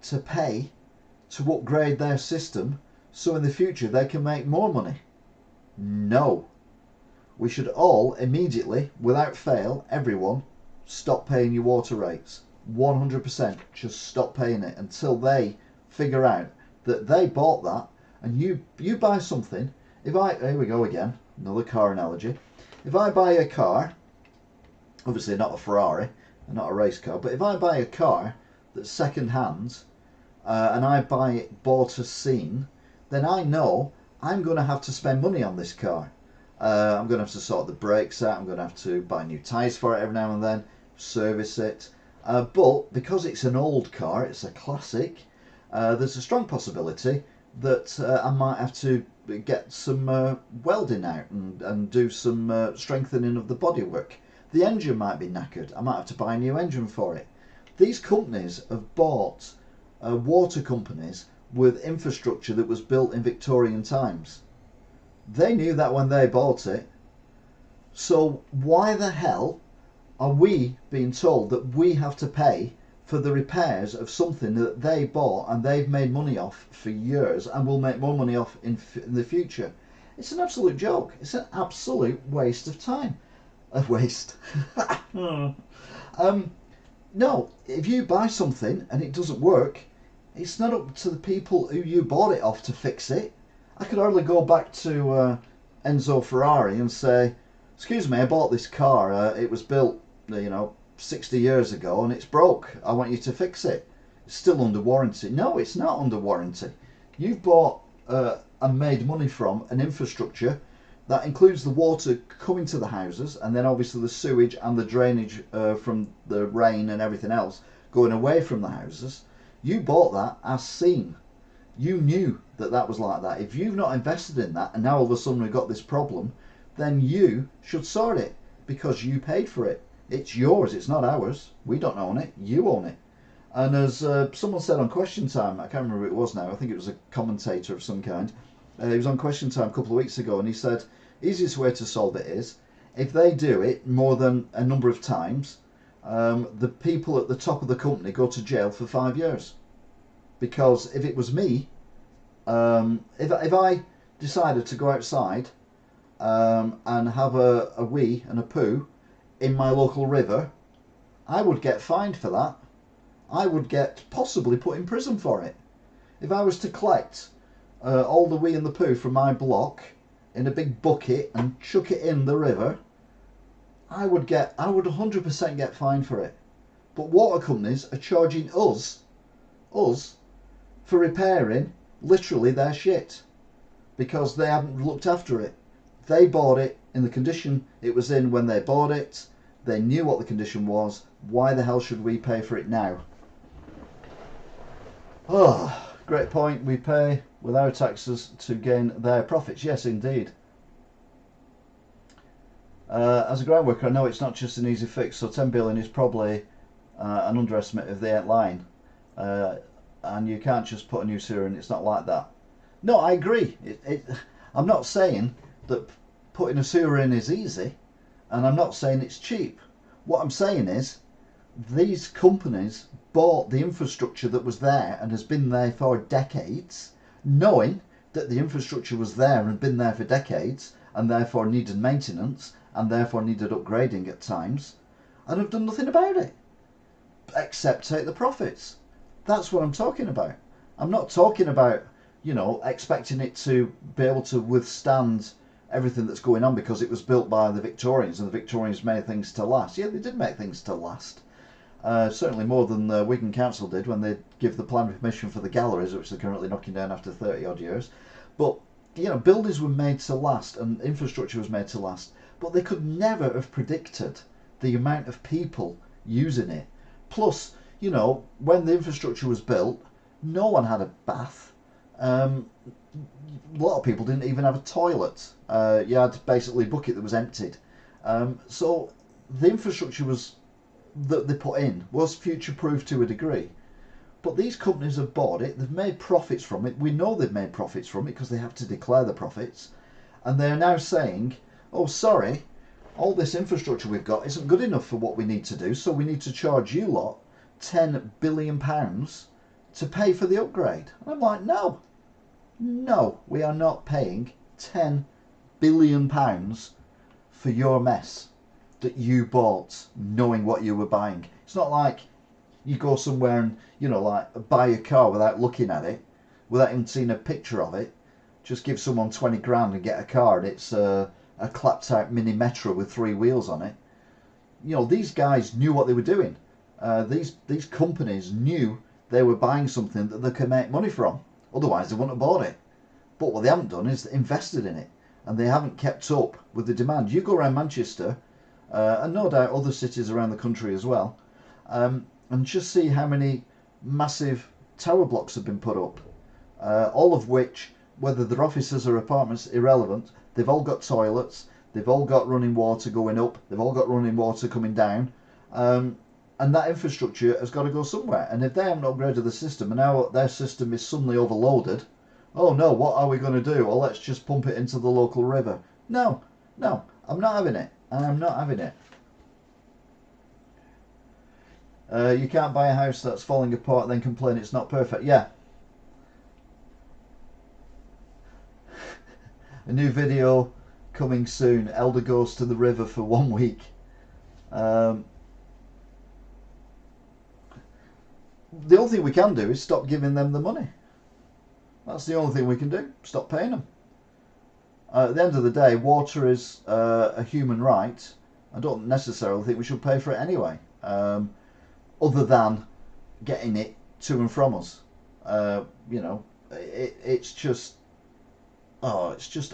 to pay to upgrade their system so in the future they can make more money. No. We should all immediately, without fail, everyone, stop paying your water rates. 100%. Just stop paying it until they figure out that they bought that. And you buy something. Here we go again, another car analogy. If I buy a car, obviously not a Ferrari, not a race car, but if I buy a car that's second hand, and I buy it bought as seen, then I know I'm going to have to spend money on this car. I'm going to have to sort the brakes out, I'm going to have to buy new tyres for it every now and then, service it. But because it's an old car, it's a classic, there's a strong possibility that I might have to get some welding out and do some strengthening of the bodywork. The engine might be knackered. I might have to buy a new engine for it. These companies have bought water companies with infrastructure that was built in Victorian times. They knew that when they bought it. So why the hell are we being told that we have to pay for the repairs of something that they bought and they've made money off for years and will make more money off in the future? It's an absolute joke. It's an absolute waste of time. A waste. No, if you buy something and it doesn't work, it's not up to the people who you bought it off to fix it. I could hardly go back to Enzo Ferrari and say, excuse me, I bought this car, it was built, 60 years ago and it's broke. I want you to fix it. It's still under warranty. No, it's not under warranty. You've bought and made money from an infrastructure that includes the water coming to the houses and then obviously the sewage and the drainage from the rain and everything else going away from the houses. You bought that as seen. You knew that that was like that. If you've not invested in that and now all of a sudden we've got this problem, then you should sort it because you paid for it. It's yours, it's not ours. We don't own it, you own it. And as someone said on Question Time, I can't remember who it was now, I think it was a commentator of some kind. He was on Question Time a couple of weeks ago and he said, easiest way to solve it is, if they do it more than a number of times, the people at the top of the company go to jail for 5 years. Because if it was me, if I decided to go outside and have a wee and a poo in my local river, I would get fined for that. I would get possibly put in prison for it. If I was to collect all the wee and the poo from my block in a big bucket and chuck it in the river, I would 100% get fined for it. But water companies are charging us for repairing literally their shit because they haven't looked after it. They bought it in the condition it was in when they bought it. They knew what the condition was. Why the hell should we pay for it now? Oh, great point. We pay with our taxes to gain their profits. Yes, indeed. As a ground worker, I know it's not just an easy fix, so 10 billion is probably an underestimate if they ain't lying. And you can't just put a new sewer in, it's not like that. No, I agree. I'm not saying that putting a sewer in is easy, and I'm not saying it's cheap. What I'm saying is, these companies bought the infrastructure that was there and has been there for decades, knowing that the infrastructure was there and been there for decades, and therefore needed maintenance, and therefore needed upgrading at times, and have done nothing about it, except take the profits. That's what I'm talking about. I'm not talking about, expecting it to be able to withstand everything that's going on because it was built by the Victorians and the Victorians made things to last. Yeah, they did make things to last. Certainly more than the Wigan Council did when they give the planning permission for the galleries, which they're currently knocking down after 30 odd years. But, buildings were made to last and infrastructure was made to last. But they could never have predicted the amount of people using it. Plus, when the infrastructure was built, no one had a bath. A lot of people didn't even have a toilet. You had basically a bucket that was emptied. So the infrastructure that they put in was future-proof to a degree. But these companies have bought it, they've made profits from it. We know they've made profits from it because they have to declare the profits. And they're now saying, oh, sorry, all this infrastructure we've got isn't good enough for what we need to do, so we need to charge you lot £10 billion to pay for the upgrade. And I'm like, no, we are not paying £10 billion for your mess that you bought knowing what you were buying. It's not like you go somewhere and, buy a car without looking at it, without even seeing a picture of it. Just give someone 20 grand and get a car and it's a clapped out mini Metro with 3 wheels on it. These guys knew what they were doing. These companies knew they were buying something that they could make money from. Otherwise they wouldn't have bought it. But what they haven't done is invested in it. And they haven't kept up with the demand. You go around Manchester, and no doubt other cities around the country as well, and just see how many massive tower blocks have been put up. all of which, whether they're offices or apartments, irrelevant. They've all got toilets. They've all got running water going up. They've all got running water coming down. And that infrastructure has got to go somewhere. And if they haven't upgraded the system and now their system is suddenly overloaded, oh no, what are we going to do? Well, let's just pump it into the local river. No, no, I'm not having it. I'm not having it. You can't buy a house that's falling apart and then complain it's not perfect. Yeah. A new video coming soon. Elder goes to the river for 1 week. The only thing we can do is stop giving them the money. That's the only thing we can do. Stop paying them. At the end of the day, water is a human right. I don't necessarily think we should pay for it anyway, other than getting it to and from us. You know, it's just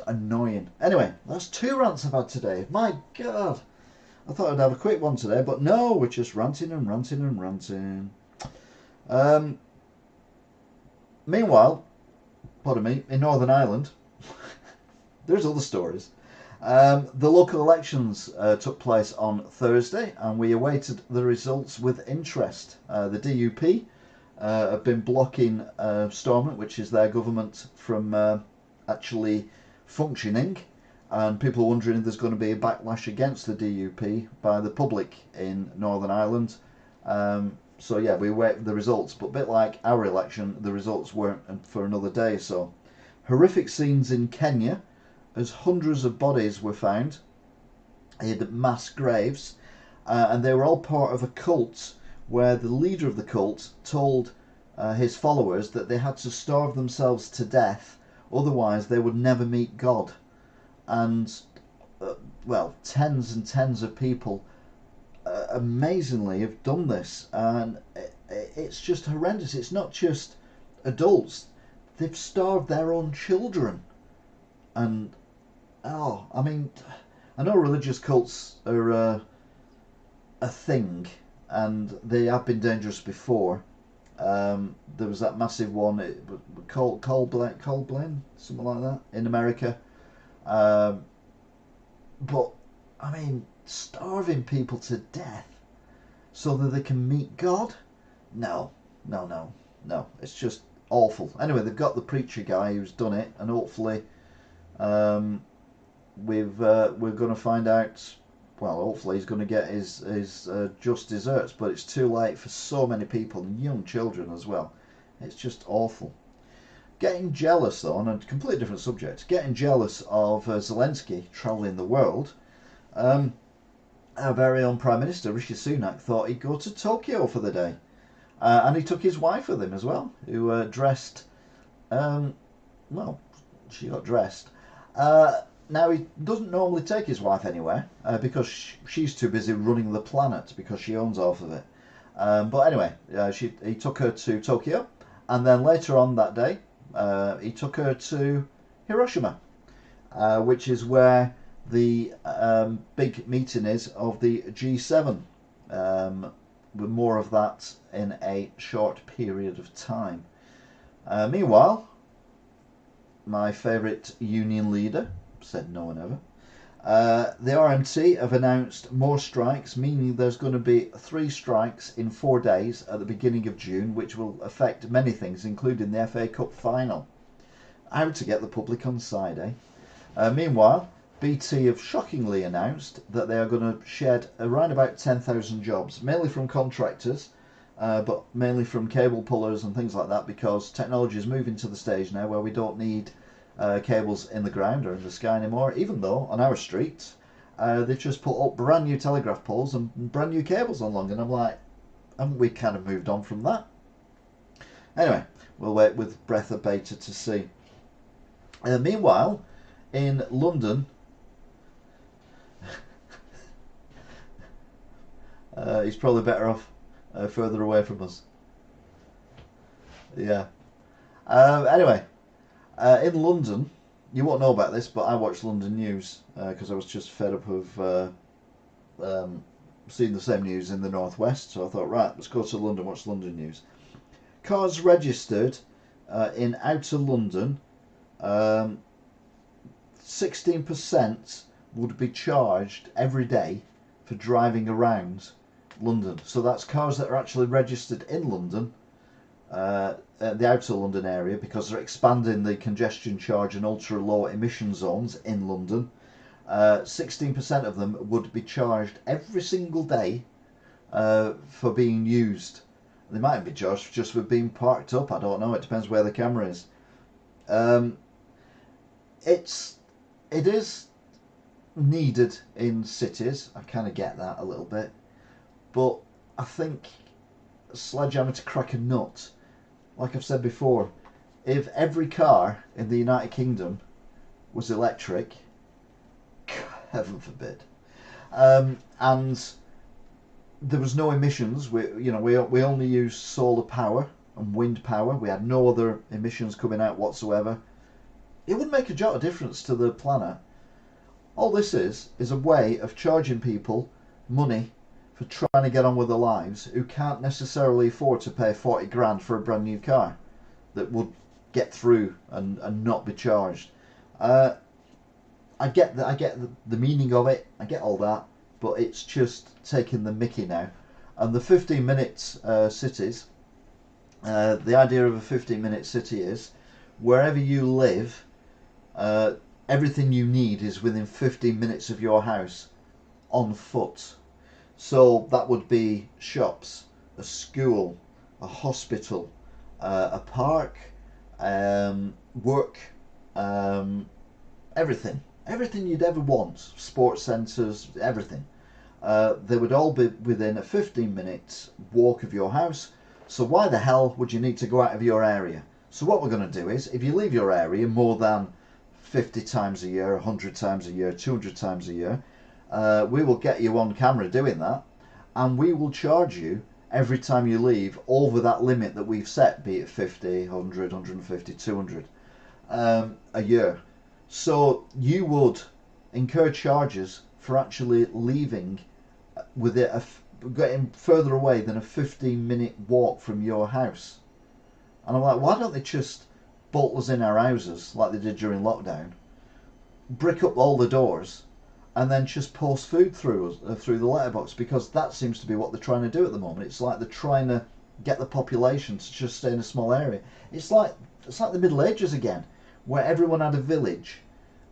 annoying. Anyway, that's 2 rants I've had today. My God, I thought I'd have a quick one today, but no, we're just ranting and ranting and ranting. Meanwhile, pardon me, in Northern Ireland, there's other stories. The local elections took place on Thursday, and we awaited the results with interest. The DUP have been blocking Stormont, which is their government, from actually functioning, and people are wondering if there's going to be a backlash against the DUP by the public in Northern Ireland. So yeah, we wait the results, but a bit like our election, the results weren't for another day. So horrific scenes in Kenya as hundreds of bodies were found in mass graves, and they were all part of a cult where the leader of the cult told his followers that they had to starve themselves to death, otherwise they would never meet God. And well, tens and tens of people amazingly have done this, and it's just horrendous. It's not just adults, they've starved their own children. And I mean, I know religious cults are a thing, and they have been dangerous before. There was that massive one, Coldblane, something like that, in America. But I mean, starving people to death so that they can meet God? No. It's just awful. Anyway, they've got the preacher guy who's done it, and hopefully we're going to find out. Well, hopefully he's going to get his just desserts, but it's too late for so many people, and young children as well. It's just awful. Getting jealous, though, on a completely different subject, getting jealous of Zelensky travelling the world. Our very own Prime Minister, Rishi Sunak, thought he'd go to Tokyo for the day. And he took his wife with him as well, who dressed, well, she got dressed. Now, he doesn't normally take his wife anywhere because she's too busy running the planet because she owns half of it. But anyway, he took her to Tokyo, and then later on that day, he took her to Hiroshima, which is where the big meeting is of the G7. With more of that in a short period of time. Meanwhile, my favourite union leader, said no one ever, the RMT have announced more strikes, meaning there's going to be 3 strikes in 4 days at the beginning of June, which will affect many things, including the FA Cup final. How to get the public on side, eh? Meanwhile, BT have shockingly announced that they are going to shed around about 10,000 jobs, mainly from contractors, but mainly from cable pullers and things like that, because technology is moving to the stage now where we don't need cables in the ground or in the sky anymore, even though on our street they've just put up brand new telegraph poles and brand new cables along, and I'm like, haven't we kind of moved on from that? Anyway, we'll wait with breath of beta to see. Meanwhile, in London, he's probably better off further away from us. Yeah. Anyway, in London, you won't know about this, but I watch London news because I was just fed up of seeing the same news in the northwest. So I thought, right, let's go to London, watch London news. Cars registered in outer London, 16% would be charged every day for driving around London. So that's cars that are actually registered in London, the outer London area, because they're expanding the congestion charge and ultra low emission zones in London. 16% of them would be charged every single day for being used. They might be charged just for being parked up. I don't know. It depends where the camera is. It is needed in cities. I kind of get that a little bit, but I think a sledgehammer to crack a nut. Like I've said before, if every car in the United Kingdom was electric, heaven forbid, and there was no emissions. We only used solar power and wind power. We had no other emissions coming out whatsoever. It would make a jot of difference to the planet. All this is a way of charging people money for trying to get on with their lives who can't necessarily afford to pay 40 grand for a brand new car that would get through and not be charged. I get the meaning of it. I get all that. But it's just taking the mickey now. And the 15-minute cities, the idea of a 15-minute city is wherever you live, everything you need is within 15 minutes of your house on foot. So that would be shops, a school, a hospital, a park, work, everything. Everything you'd ever want, sports centres, everything. They would all be within a 15-minute walk of your house. So why the hell would you need to go out of your area? So what we're going to do is, if you leave your area more than 50 times a year, 100 times a year, 200 times a year, we will get you on camera doing that, and we will charge you every time you leave over that limit that we've set, be it 50, 100, 150, 200 a year. So you would incur charges for actually leaving with it getting further away than a 15-minute walk from your house. And I'm like, why don't they just bolt us in our houses like they did during lockdown, brick up all the doors, and then just post food through the letterbox? Because that seems to be what they're trying to do at the moment. It's like they're trying to get the population to just stay in a small area. It's like the Middle Ages again, where everyone had a village,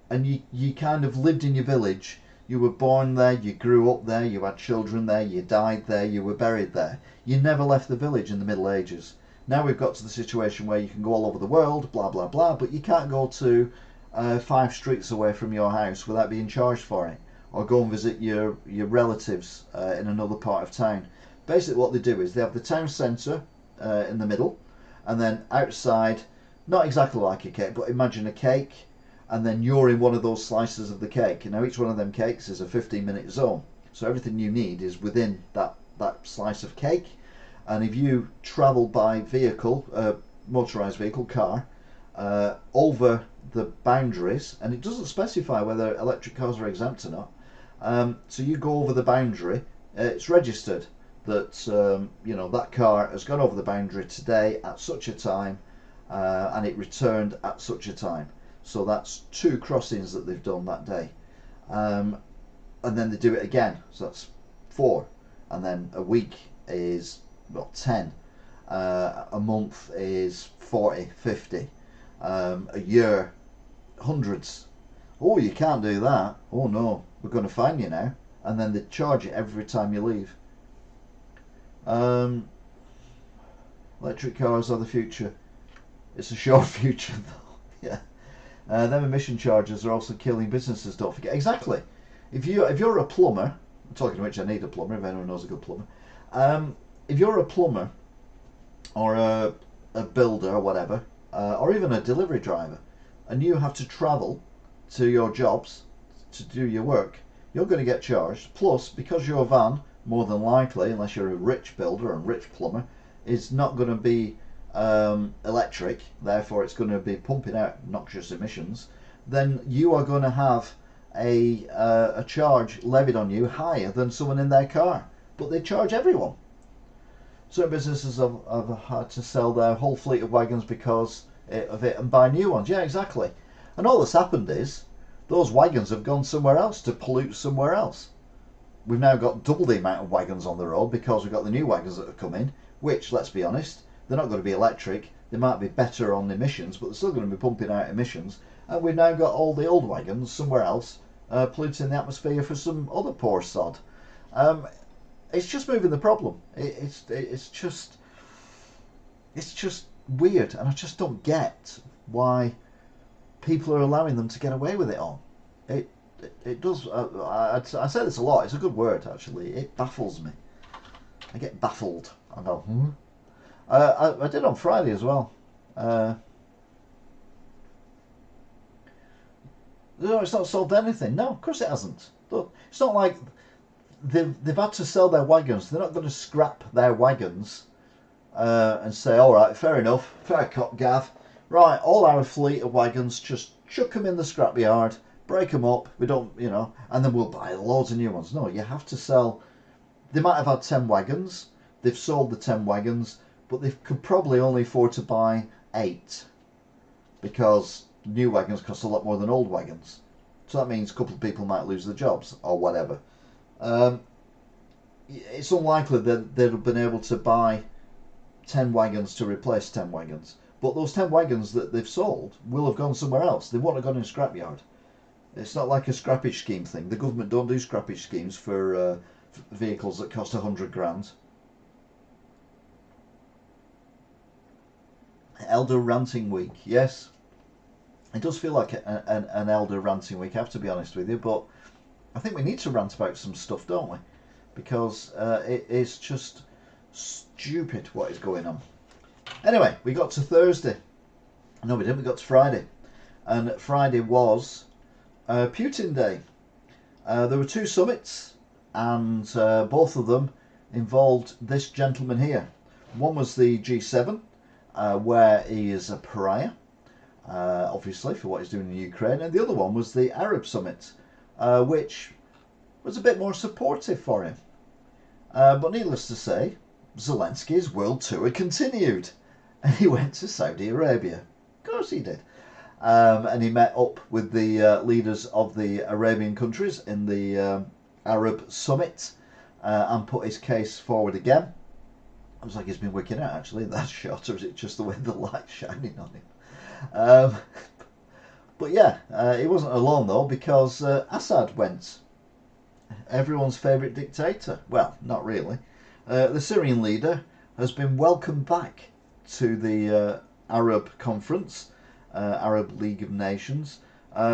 and you kind of lived in your village. You were born there, you grew up there, you had children there, you died there, you were buried there. You never left the village in the Middle Ages. Now we've got to the situation where you can go all over the world, blah blah blah, but you can't go to 5 streets away from your house without being charged for it, or go and visit your relatives in another part of town. Basically what they do is they have the town centre in the middle, and then outside, not exactly like a cake, but imagine a cake, and then you're in one of those slices of the cake. And now each one of them cakes is a 15-minute zone, so everything you need is within that slice of cake. And if you travel by vehicle, motorised vehicle, car, over the boundaries, and it doesn't specify whether electric cars are exempt or not, so you go over the boundary, it's registered that that car has gone over the boundary today at such a time, and it returned at such a time. So that's 2 crossings that they've done that day, and then they do it again, so that's 4, and then a week is 10, a month is 40, 50, a year hundreds. Oh, you can't do that. Oh no, we're going to fine you now. And then they charge you every time you leave. Electric cars are the future. It's a short future though. Yeah. Them emission charges are also killing businesses, don't forget. Exactly. If you're a plumber, talking of which, I need a plumber if anyone knows a good plumber. If you're a plumber or a builder or whatever, or even a delivery driver, and you have to travel to your jobs to do your work, you're going to get charged. Plus, because your van, more than likely, unless you're a rich builder and rich plumber, is not going to be electric, therefore it's going to be pumping out noxious emissions, then you are going to have a charge levied on you higher than someone in their car. But they charge everyone. Certain businesses have had to sell their whole fleet of wagons because of it and buy new ones. Yeah, exactly. And all that's happened is those wagons have gone somewhere else to pollute somewhere else. We've now got double the amount of wagons on the road because we've got the new wagons that have come in, which, let's be honest, they're not going to be electric. They might be better on emissions, but they're still going to be pumping out emissions. And we've now got all the old wagons somewhere else polluting the atmosphere for some other poor sod. It's just moving the problem. It's just weird, and I just don't get why people are allowing them to get away with it all. It does. I say this a lot. It's a good word, actually. It baffles me. I get baffled. I go, I did on Friday as well. No, it's not solved anything. No, of course it hasn't. It's not like they've had to sell their wagons. They're not going to scrap their wagons and say, all right, fair enough, fair cop, Gav. Right, all our fleet of wagons, just chuck them in the scrapyard, break them up. We don't, and then we'll buy loads of new ones. No, you have to sell. They might have had 10 wagons. They've sold the 10 wagons, but they could probably only afford to buy 8 because new wagons cost a lot more than old wagons. So that means a couple of people might lose their jobs or whatever. It's unlikely that they'd have been able to buy 10 wagons to replace 10 wagons. But those 10 wagons that they've sold will have gone somewhere else. They won't have gone in a scrapyard. It's not like a scrappage scheme thing. The government don't do scrappage schemes for vehicles that cost 100 grand. Elder ranting week, yes. It does feel like an elder ranting week, I have to be honest with you, but I think we need to rant about some stuff, don't we? Because it is just stupid what is going on. Anyway, we got to Thursday. No, we didn't. We got to Friday. And Friday was Putin Day. There were 2 summits, and both of them involved this gentleman here. One was the G7, where he is a pariah, obviously, for what he's doing in Ukraine. And the other one was the Arab Summit, which was a bit more supportive for him. But needless to say, Zelensky's World Tour continued. And he went to Saudi Arabia. Of course he did. And he met up with the leaders of the Arabian countries in the Arab Summit and put his case forward again. It was like he's been wicked out, actually, in that shot, or is it just the way the light's shining on him? But yeah, he wasn't alone, though, because Assad went. Everyone's favourite dictator. Well, not really. The Syrian leader has been welcomed back to the Arab Conference, Arab League of Nations,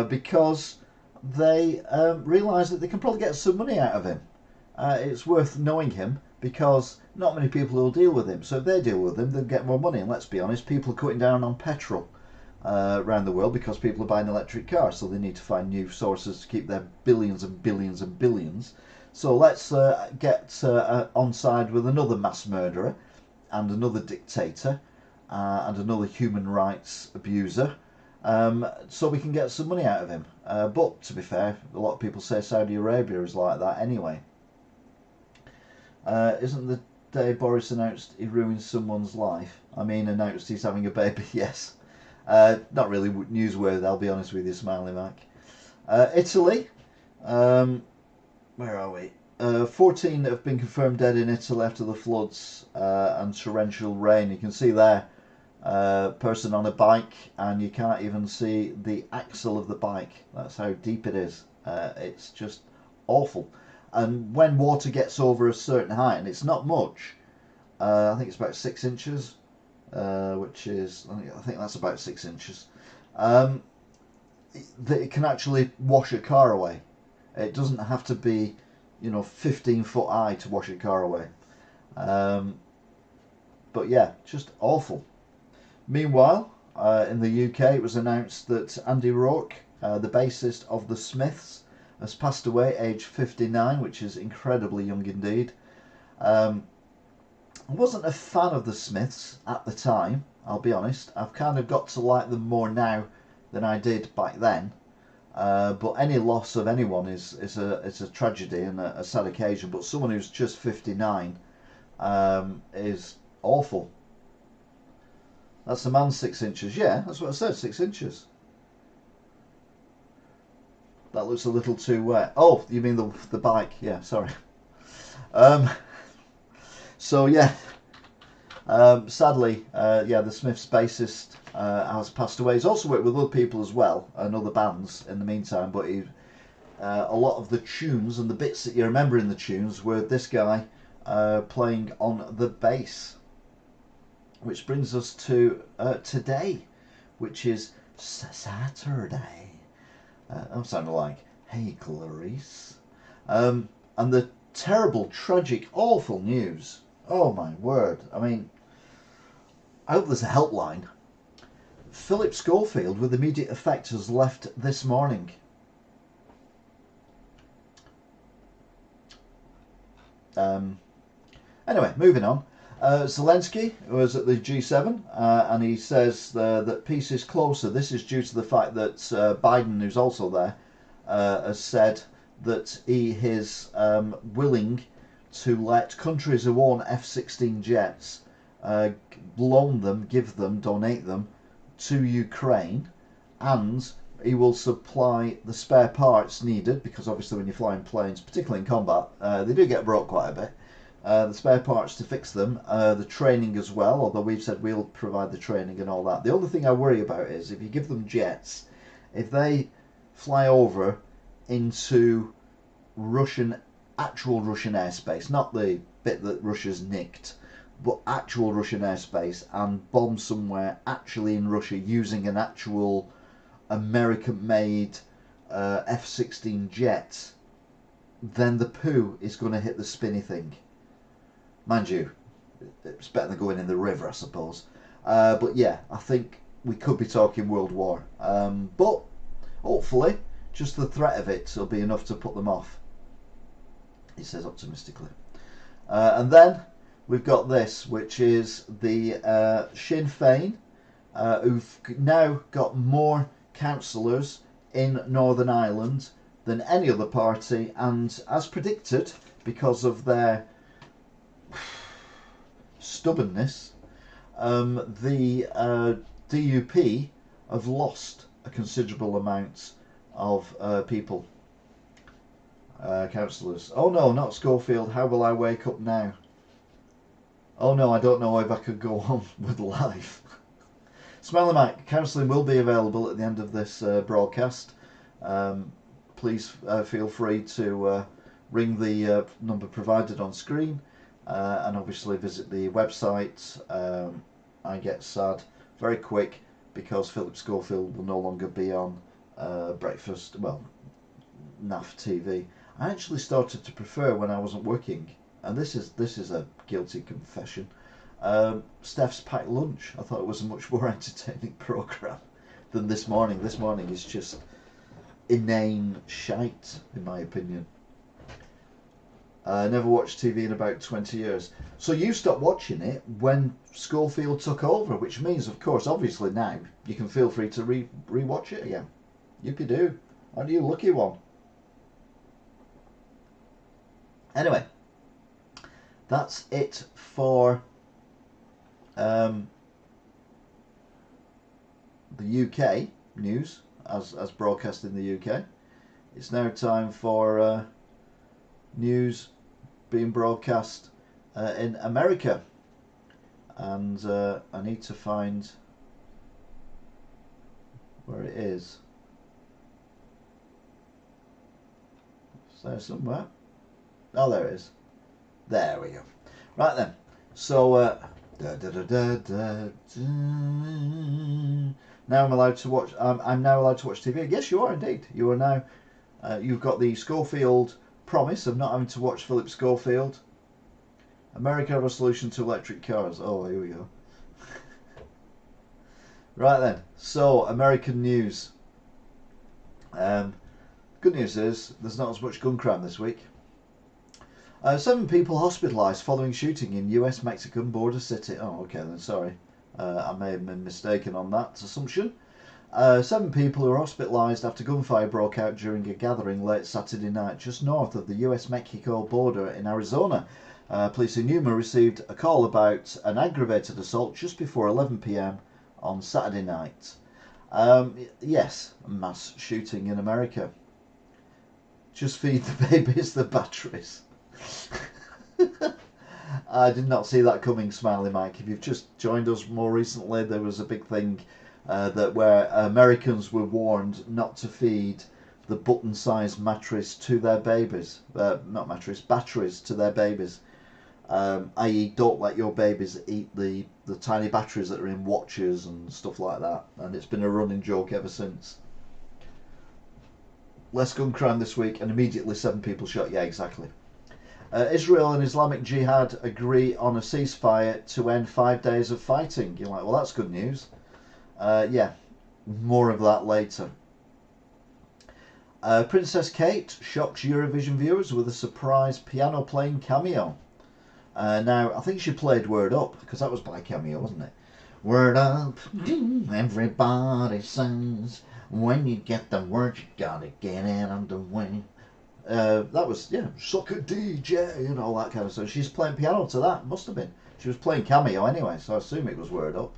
because they realise that they can probably get some money out of him. It's worth knowing him because not many people will deal with him. So if they deal with him, they'll get more money. And let's be honest, people are cutting down on petrol around the world because people are buying electric cars. So they need to find new sources to keep their billions and billions and billions. So let's get on side with another mass murderer and another dictator and another human rights abuser, so we can get some money out of him. But to be fair, a lot of people say Saudi Arabia is like that anyway. Isn't the day Boris announced he ruined someone's life? I mean, announced he's having a baby, yes. Not really newsworthy, I'll be honest with you, Smiley Mac. Italy, where are we? 14 have been confirmed dead in Italy after the floods and torrential rain. You can see there, person on a bike, and you can't even see the axle of the bike. That's how deep it is. It's just awful. And when water gets over a certain height, and it's not much, I think it's about 6 inches, which is, I think that's about 6 inches, it can actually wash a car away. It doesn't have to be 15 foot high to wash a car away. But yeah, just awful. Meanwhile, in the UK, it was announced that Andy Rourke, the bassist of the Smiths, has passed away, aged 59, which is incredibly young indeed. I wasn't a fan of the Smiths at the time, I'll be honest. I've kind of got to like them more now than I did back then. But any loss of anyone is a tragedy and a sad occasion. But someone who's just 59 is awful. That's the man 6 inches. Yeah, that's what I said, 6 inches. That looks a little too wet. Oh, you mean the bike? Yeah, sorry. Um, so yeah, sadly, yeah, the Smiths bassist has passed away. He's also worked with other people as well and other bands in the meantime. But a lot of the tunes and the bits that you remember in the tunes were this guy playing on the bass. Which brings us to today, which is Saturday. I'm sounding like, hey Clarice. And the terrible, tragic, awful news. Oh my word. I mean, I hope there's a helpline. Philip Schofield, with immediate effect, has left this morning. Anyway, moving on. Zelensky was at the G7 and he says that peace is closer. This is due to the fact that Biden, who's also there, has said that he is willing to let countries who own F-16 jets loan them, give them, donate them to Ukraine, and he will supply the spare parts needed, because obviously when you're flying planes, particularly in combat, they do get broke quite a bit. The spare parts to fix them, the training as well, although we've said we'll provide the training and all that. The only thing I worry about is if you give them jets, if they fly over into actual Russian airspace, not the bit that Russia's nicked, but actual Russian airspace, and bomb somewhere actually in Russia using an actual American-made F-16 jet, then the poo is going to hit the spinny thing. Mind you, it's better than going in the river, I suppose. But yeah, I think we could be talking World War. But hopefully, just the threat of it will be enough to put them off, he says optimistically. And then we've got this, which is the Sinn Féin, who've now got more councillors in Northern Ireland than any other party, and as predicted, because of their stubbornness, the DUP have lost a considerable amount of people, councillors. Oh no, not Schofield. How will I wake up now? Oh no, I don't know if I could go on with life. Smiley Mike, counselling will be available at the end of this broadcast. Please feel free to ring the number provided on screen. And obviously visit the website. I get sad very quick because Philip Schofield will no longer be on breakfast, well, NAF TV. I actually started to prefer, when I wasn't working, and this is a guilty confession, Steph's Packed Lunch. I thought it was a much more entertaining programme than this morning. This morning is just inane shite, in my opinion. Never watched TV in about 20 years. So you stopped watching it when Schofield took over, which means, of course, obviously now you can feel free to re-watch it again. Yippee do. Aren't you a lucky one? Anyway, that's it for the UK news as broadcast in the UK. It's now time for news being broadcast in America, and I need to find where it is. Is there somewhere? Oh, there it is. There we go. Right then. So now I'm allowed to watch. I'm now allowed to watch TV. Yes, you are indeed. You are now. You've got the Schofield promise of not having to watch Philip Schofield. America have a solution to electric cars. Oh, here we go. Right then. So American news. Good news is there's not as much gun crime this week. 7 people hospitalised following shooting in US-Mexican border city. Oh, okay then, sorry. I may have been mistaken on that assumption. 7 people were hospitalised after gunfire broke out during a gathering late Saturday night just north of the US-Mexico border in Arizona. Police in Newman received a call about an aggravated assault just before 11 p.m. on Saturday night. Yes, mass shooting in America. Just feed the babies the batteries. I did not see that coming, Smiley Mike. If you've just joined us more recently, there was a big thing where Americans were warned not to feed the button-sized mattress to their babies. Not mattress, batteries to their babies. I.e. don't let your babies eat the tiny batteries that are in watches and stuff like that. And it's been a running joke ever since. Less gun crime this week and immediately 7 people shot. Yeah, exactly. Israel and Islamic Jihad agree on a ceasefire to end 5 days of fighting. You're like, well, that's good news. Yeah, more of that later. Princess Kate shocks Eurovision viewers with a surprise piano playing cameo. Now, I think she played Word Up, because that was by Cameo, wasn't it? Word up, everybody sings. When you get the word, you gotta get it underway. That was, yeah, suck a DJ and all that kind of stuff. She's playing piano to that, must have been. She was playing Cameo anyway, so I assume it was Word Up.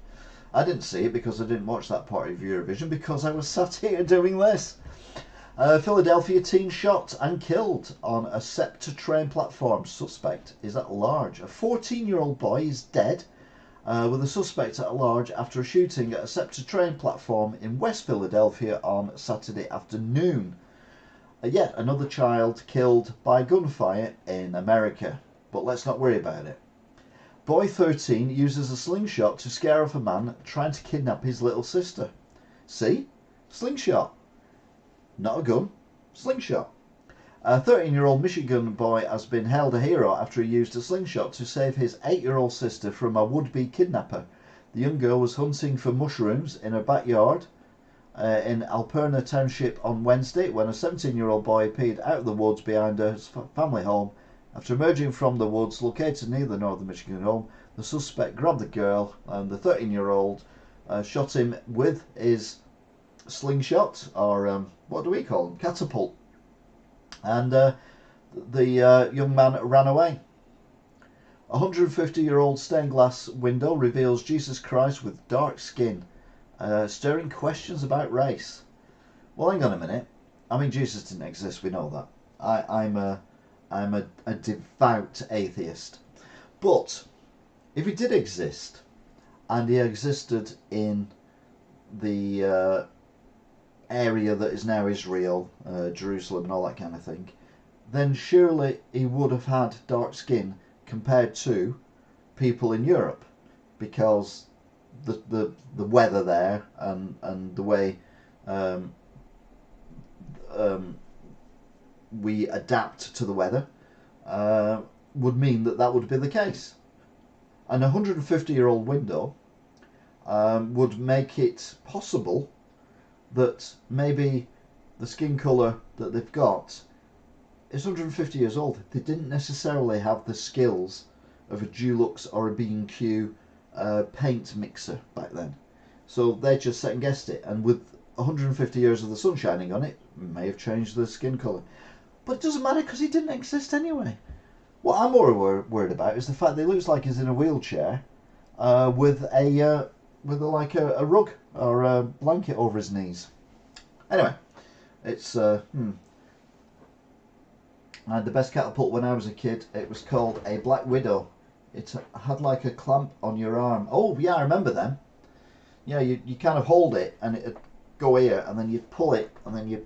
I didn't see it because I didn't watch that part of Eurovision because I was sat here doing this. Philadelphia teen shot and killed on a SEPTA train platform. Suspect is at large. A 14-year-old boy is dead with a suspect at large after a shooting at a SEPTA train platform in West Philadelphia on Saturday afternoon. Yet another child killed by gunfire in America. But let's not worry about it. Boy 13 uses a slingshot to scare off a man trying to kidnap his little sister. See? Slingshot. Not a gun. Slingshot. A 13-year-old Michigan boy has been hailed a hero after he used a slingshot to save his 8-year-old sister from a would-be kidnapper. The young girl was hunting for mushrooms in her backyard in Alperna Township on Wednesday when a 17-year-old boy appeared out of the woods behind her family home. After emerging from the woods located near the northern Michigan home, the suspect grabbed the girl and the 13-year-old shot him with his slingshot, or what do we call them? Catapult. And the young man ran away. A 150-year-old stained glass window reveals Jesus Christ with dark skin, stirring questions about race. Well, hang on a minute. I mean, Jesus didn't exist. We know that. I'm a devout atheist. But if he did exist, and he existed in the area that is now Israel, Jerusalem and all that kind of thing, then surely he would have had dark skin compared to people in Europe, because the weather there and the way we adapt to the weather would mean that would be the case. An 150-year-old window would make it possible that maybe the skin colour that they've got is 150 years old. They didn't necessarily have the skills of a Dulux or a B&Q paint mixer back then. So they just second guessed it, and with 150 years of the sun shining on it, may have changed the skin colour. But it doesn't matter because he didn't exist anyway. What I'm more worried about is the fact that he looks like he's in a wheelchair with a rug or a blanket over his knees. Anyway, it's I had the best catapult when I was a kid. It was called a Black Widow. It had like a clamp on your arm. Oh yeah, I remember them. Yeah, you kind of hold it and it'd go here, and then you'd pull it, and then you.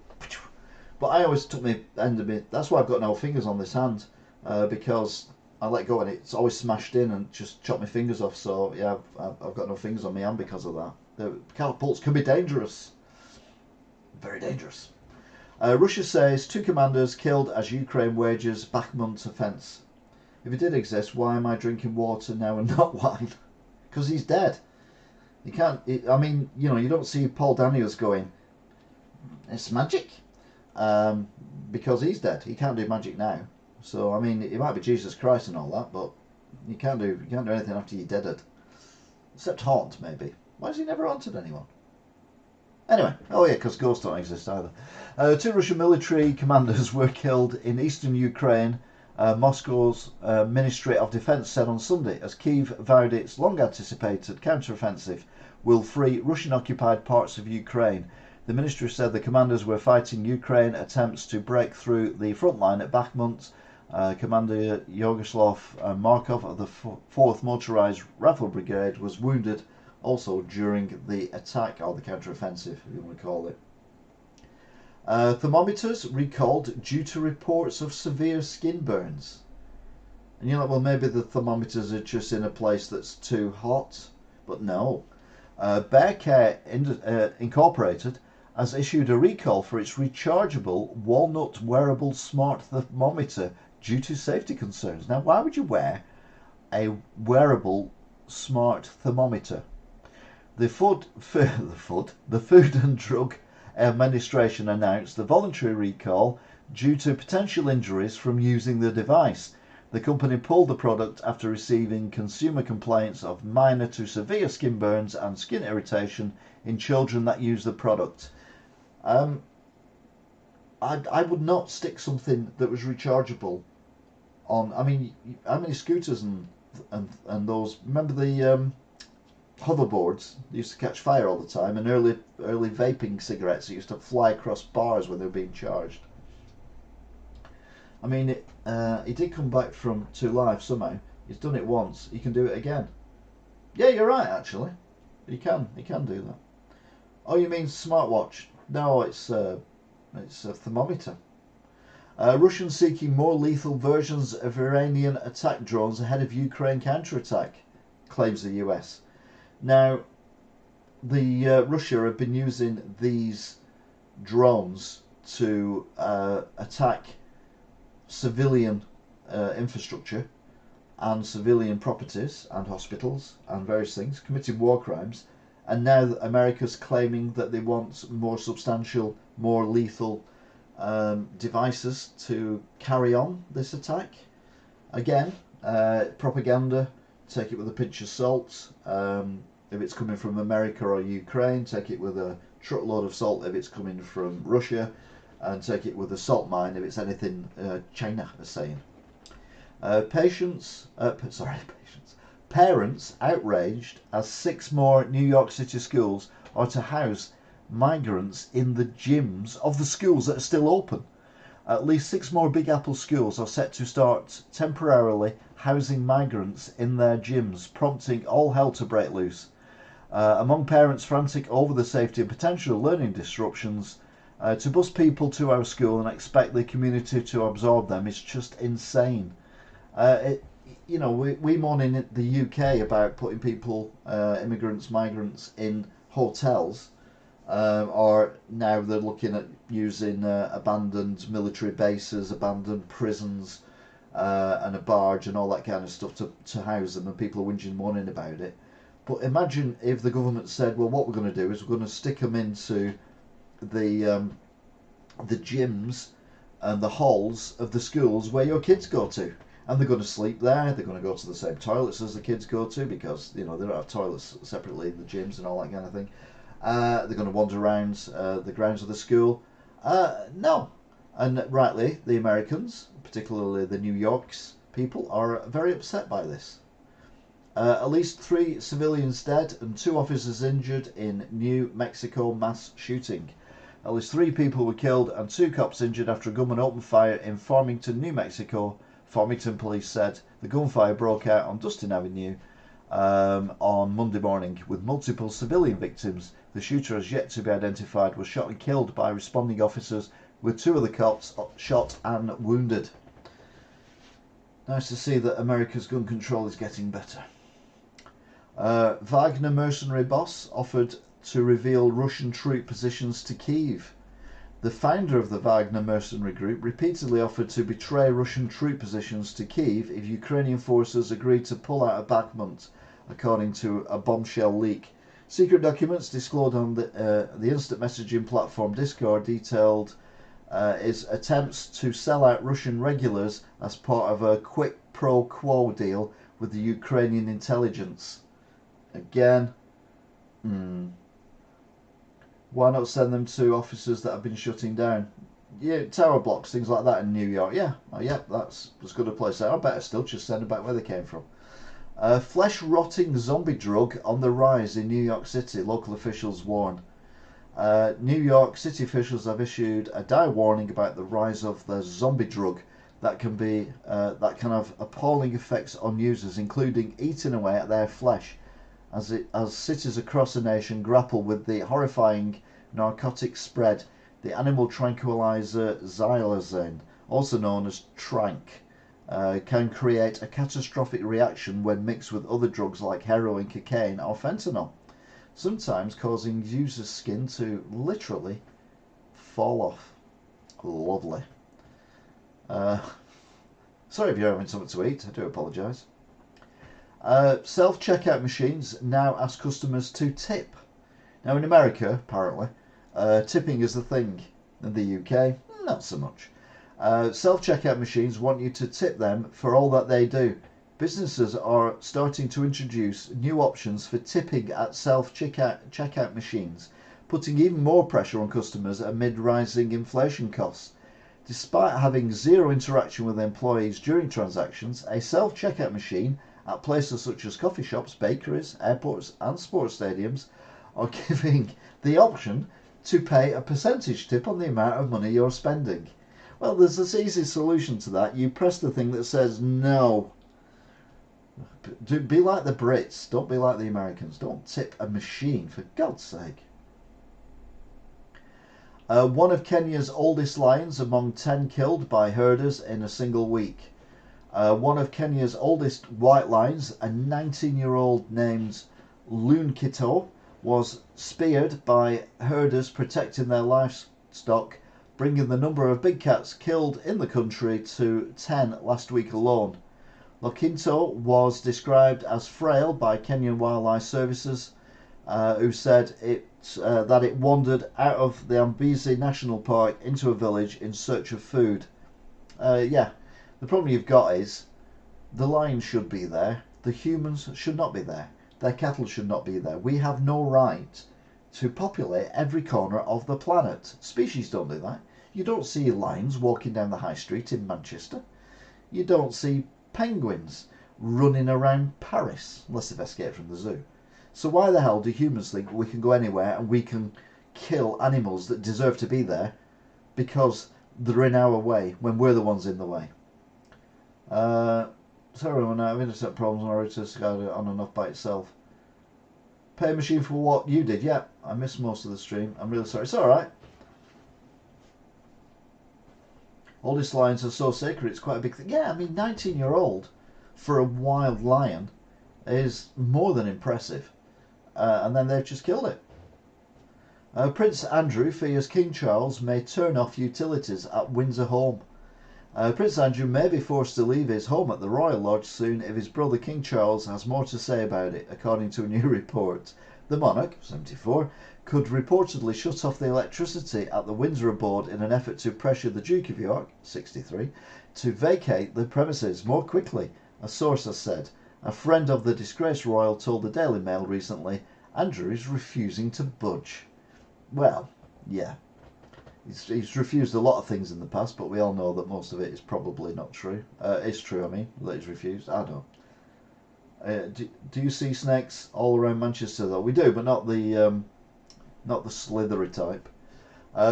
But I always took my end of it. That's why I've got no fingers on this hand, because I let go and it's always smashed in and just chopped my fingers off. So yeah, I've got no fingers on my hand because of that. The catapults can be dangerous. Very dangerous. Russia says 2 commanders killed as Ukraine wages Bakhmut offence. If he did exist, why am I drinking water now and not wine? Because he's dead. You can't. I mean, you know, you don't see Paul Daniels going, "It's magic," because he's dead. He can't do magic now. So I mean, it might be Jesus Christ and all that, but you can't do anything after you're dead. Except haunt, maybe. Why has he never haunted anyone? Anyway, oh yeah, because ghosts don't exist either. 2 Russian military commanders were killed in eastern Ukraine Moscow's Ministry of Defense said on Sunday, as Kyiv vowed its long-anticipated counter-offensive will free Russian-occupied parts of Ukraine. The ministry said the commanders were fighting Ukraine attempts to break through the front line at Bakhmut. Commander Yaroslav Markov of the 4th Motorized Rifle Brigade was wounded also during the attack, or the counter-offensive, if you want to call it. Thermometers recalled due to reports of severe skin burns. And you're like, well, maybe the thermometers are just in a place that's too hot. But no. Bear Care Incorporated has issued a recall for its rechargeable walnut wearable smart thermometer due to safety concerns. Now, why would you wear a wearable smart thermometer? The Food and Drug Administration announced the voluntary recall due to potential injuries from using the device. The company pulled the product after receiving consumer complaints of minor to severe skin burns and skin irritation in children that use the product. I would not stick something that was rechargeable on. I mean, how many scooters and those? Remember the hoverboards used to catch fire all the time, and early vaping cigarettes that used to fly across bars when they were being charged. I mean, he did come back to life somehow. He's done it once. He can do it again. Yeah, you're right. Actually, he can do that. Oh, you mean smartwatch? No, it's a thermometer. Russians seeking more lethal versions of Iranian attack drones ahead of Ukraine counterattack, claims the US. Now, Russia have been using these drones to attack civilian infrastructure and civilian properties and hospitals and various things, committing war crimes, and now America's claiming that they want more substantial, more lethal devices to carry on this attack. Again, propaganda, take it with a pinch of salt. If it's coming from America or Ukraine, take it with a truckload of salt if it's coming from Russia, and take it with a salt mine if it's anything China is saying. Parents outraged as 6 more New York City schools are to house migrants in the gyms of the schools that are still open. At least 6 more Big Apple schools are set to start temporarily housing migrants in their gyms, prompting all hell to break loose. Among parents frantic over the safety and potential learning disruptions, to bus people to our school and expect the community to absorb them is just insane. We mourn in the UK about putting people, migrants in hotels, or now they're looking at using abandoned military bases, abandoned prisons, and a barge and all that kind of stuff to house them, and people are whinging and moaning about it. But imagine if the government said, well, what we're going to do is we're going to stick them into the gyms and the halls of the schools where your kids go to, and they're going to sleep there. They're going to go to the same toilets as the kids go to, because they don't have toilets separately in the gyms and all that kind of thing. They're going to wander around the grounds of the school. No, and rightly, the Americans, particularly the New York's people, are very upset by this. At least 3 civilians dead and 2 officers injured in New Mexico mass shooting. At least 3 people were killed and 2 cops injured after a gunman opened fire in Farmington, New Mexico. Farmington police said the gunfire broke out on Dustin Avenue on Monday morning, with multiple civilian victims. The shooter, has yet to be identified, was shot and killed by responding officers, with 2 of the cops shot and wounded. Nice to see that America's gun control is getting better. Wagner mercenary boss offered to reveal Russian troop positions to Kyiv. The founder of the Wagner mercenary group repeatedly offered to betray Russian troop positions to Kyiv if Ukrainian forces agreed to pull out of Bakhmut, according to a bombshell leak. Secret documents disclosed on the instant messaging platform Discord detailed his attempts to sell out Russian regulars as part of a quid pro quo deal with the Ukrainian intelligence. Again, why not send them to officers that have been shutting down? Yeah, tower blocks, things like that in New York. Yeah, yeah, that's as good a place there. I better still just send them back where they came from. Flesh-rotting zombie drug on the rise in New York City, local officials warn. New York City officials have issued a dire warning about the rise of the zombie drug that can have appalling effects on users, including eating away at their flesh, as cities across the nation grapple with the horrifying narcotic spread. The animal tranquilizer xylazine, also known as tranq, can create a catastrophic reaction when mixed with other drugs like heroin, cocaine, or fentanyl, sometimes causing users' skin to literally fall off. Lovely. Uh, Sorry if you're having something to eat, I do apologise. Self-checkout machines now ask customers to tip. Now in America, apparently, tipping is the thing. In the UK, not so much. Self-checkout machines want you to tip them for all that they do. Businesses are starting to introduce new options for tipping at self-checkout machines, putting even more pressure on customers amid rising inflation costs. Despite having zero interaction with employees during transactions, a self-checkout machine at places such as coffee shops, bakeries, airports and sports stadiums are giving the option to pay a percentage tip on the amount of money you're spending. Well, there's this easy solution to that. You press the thing that says no. Be like the Brits, don't be like the Americans. Don't tip a machine, for God's sake. One of Kenya's oldest lions among 10 killed by herders in a single week. One of Kenya's oldest white lions, a 19-year-old named Lunkito, was speared by herders protecting their livestock, bringing the number of big cats killed in the country to 10 last week alone. Lunkito was described as frail by Kenyan Wildlife Services, who said that it wandered out of the Ambezi National Park into a village in search of food. Yeah, the problem you've got is the lions should be there, the humans should not be there, their cattle should not be there. We have no right to populate every corner of the planet. Species don't do that. You don't see lions walking down the high street in Manchester. You don't see penguins running around Paris, unless they've escaped from the zoo. So why the hell do humans think we can go anywhere and we can kill animals that deserve to be there because they're in our way when we're the ones in the way? Sorry, when I have internet problems, my router's got on and off by itself. Pay a machine for what you did. Yeah, I missed most of the stream. I'm really sorry. It's alright. Oldest lions are so sacred, it's quite a big thing. Yeah, I mean, 19-year-old for a wild lion is more than impressive. And then they've just killed it. Prince Andrew fears King Charles may turn off utilities at Windsor home. Prince Andrew may be forced to leave his home at the Royal Lodge soon if his brother King Charles has more to say about it, according to a new report. The monarch, 74, could reportedly shut off the electricity at the Windsor abode in an effort to pressure the Duke of York, 63, to vacate the premises more quickly, a source has said. A friend of the disgraced royal told the Daily Mail recently, Andrew is refusing to budge. Well, yeah. He's refused a lot of things in the past, but we all know that most of it is probably not true. It's true, I mean, that he's refused. I don't. Do you see snakes all around Manchester, though? We do, but not the slithery type.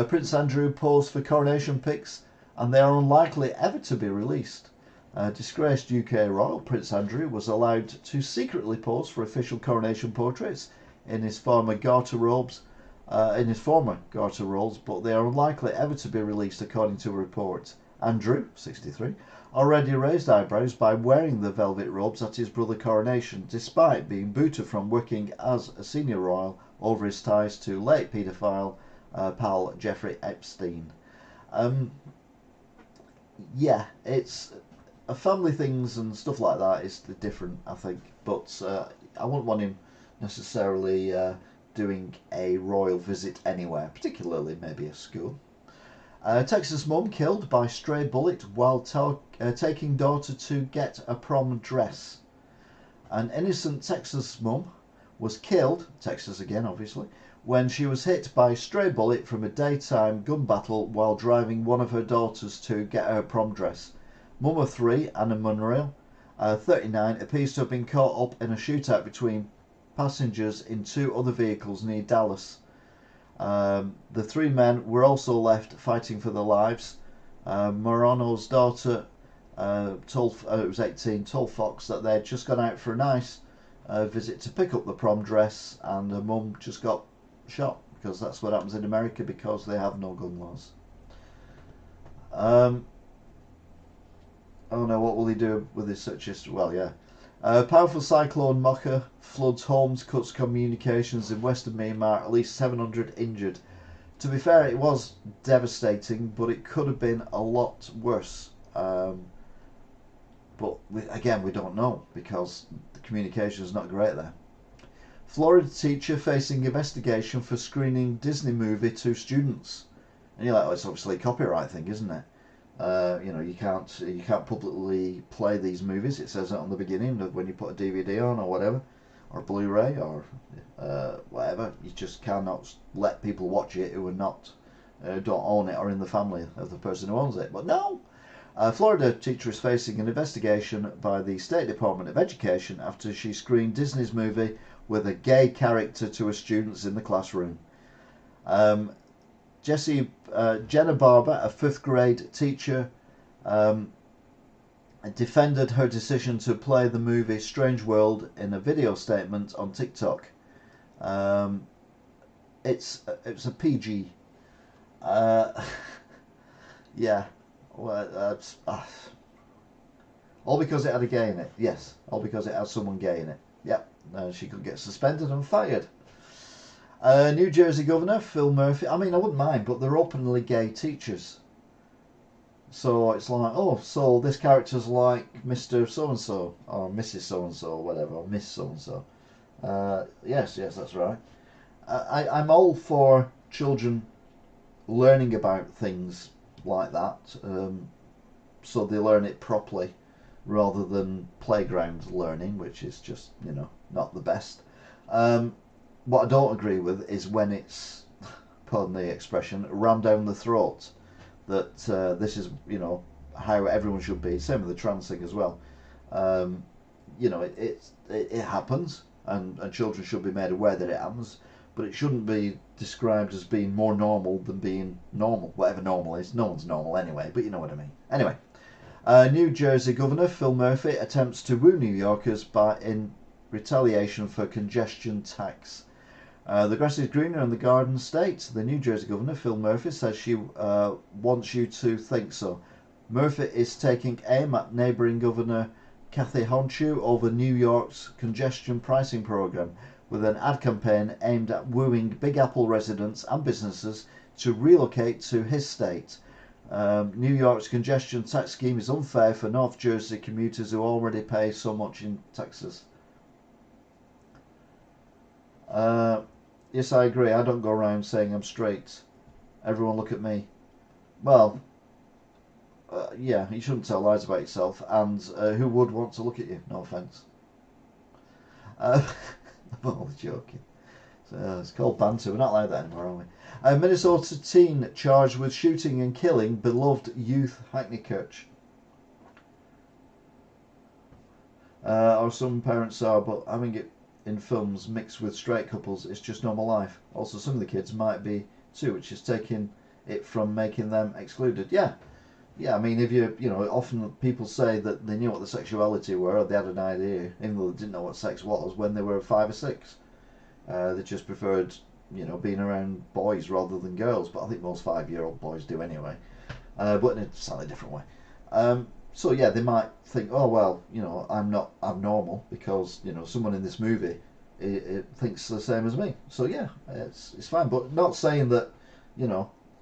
Prince Andrew posed for coronation pics, and they are unlikely ever to be released. Disgraced UK royal Prince Andrew was allowed to secretly pose for official coronation portraits in his former garter robes, but they are unlikely ever to be released, according to a report. Andrew, 63, already raised eyebrows by wearing the velvet robes at his brother's coronation, despite being booted from working as a senior royal over his ties to late paedophile pal Jeffrey Epstein. Yeah, it's family things and stuff like that is different, I think, but I wouldn't want him necessarily doing a royal visit anywhere, particularly maybe a school. Texas mum killed by stray bullet while taking daughter to get a prom dress. An innocent Texas mum was killed, Texas again obviously, when she was hit by a stray bullet from a daytime gun battle while driving one of her daughters to get her prom dress. Mum of 3, Anna Munreal, 39, appears to have been caught up in a shootout between passengers in 2 other vehicles near Dallas. The 3 men were also left fighting for their lives. Morano's daughter it was 18, told Fox that they'd just gone out for a nice visit to pick up the prom dress, and her mum just got shot, because that's what happens in America, because they have no gun laws. Oh no, what will he do with his such history? Well, yeah. Powerful cyclone Mocha floods homes, cuts communications in western Myanmar, at least 700 injured. To be fair, it was devastating, but it could have been a lot worse. But again, we don't know, because the communication is not great there. Florida teacher facing investigation for screening Disney movie to students. And you're like, oh, it's obviously a copyright thing, isn't it? You can't publicly play these movies. It says it on the beginning of when you put a DVD on or whatever, or Blu-ray or whatever. You just cannot let people watch it who are not don't own it or in the family of the person who owns it. But no, Florida teacher is facing an investigation by the State Department of Education after she screened Disney's movie with a gay character to her students in the classroom. Jenna Barber, a 5th grade teacher, defended her decision to play the movie Strange World in a video statement on TikTok. It's a PG. Yeah. Well, all because it had a gay in it. Yes, all because it had someone gay in it. Yep. She could get suspended and fired. New Jersey Governor Phil Murphy. I mean, I wouldn't mind, but they're openly gay teachers. So it's like, oh, so this character's like Mr. So-and-so, or Mrs. So-and-so, or whatever, or Miss So-and-so. Yes, that's right. I'm all for children learning about things like that, so they learn it properly, rather than playground learning, which is just, not the best. What I don't agree with is when it's, pardon the expression, rammed down the throat, that this is, how everyone should be. Same with the trans thing as well. It happens, and children should be made aware that it happens, but it shouldn't be described as being more normal than being normal. Whatever normal is, no one's normal anyway, but you know what I mean. Anyway, New Jersey Governor Phil Murphy attempts to woo New Yorkers in retaliation for congestion tax. The grass is greener in the Garden State. The New Jersey Governor Phil Murphy says she wants you to think so. Murphy is taking aim at neighbouring Governor Kathy Hochul over New York's congestion pricing program, with an ad campaign aimed at wooing Big Apple residents and businesses to relocate to his state. New York's congestion tax scheme is unfair for North Jersey commuters who already pay so much in taxes. Yes, I agree. I don't go around saying I'm straight. Everyone look at me. Well, yeah, you shouldn't tell lies about yourself, and who would want to look at you? No offence. I'm only joking. It's called banter. We're not like that anymore, are we? A Minnesota teen charged with shooting and killing beloved youth Hackney coach. Or some parents are, but having it in films mixed with straight couples is just normal life. Also, some of the kids might be too, which is taking it from making them excluded. Yeah, I mean, if often people say that they knew what the sexuality were, or they had an idea, even though they didn't know what sex was when they were 5 or 6. They just preferred, being around boys rather than girls. But I think most 5-year-old boys do anyway, but in a slightly different way. So yeah, they might think, oh well, I'm not abnormal because someone in this movie it thinks the same as me. So yeah, it's fine. But not saying that,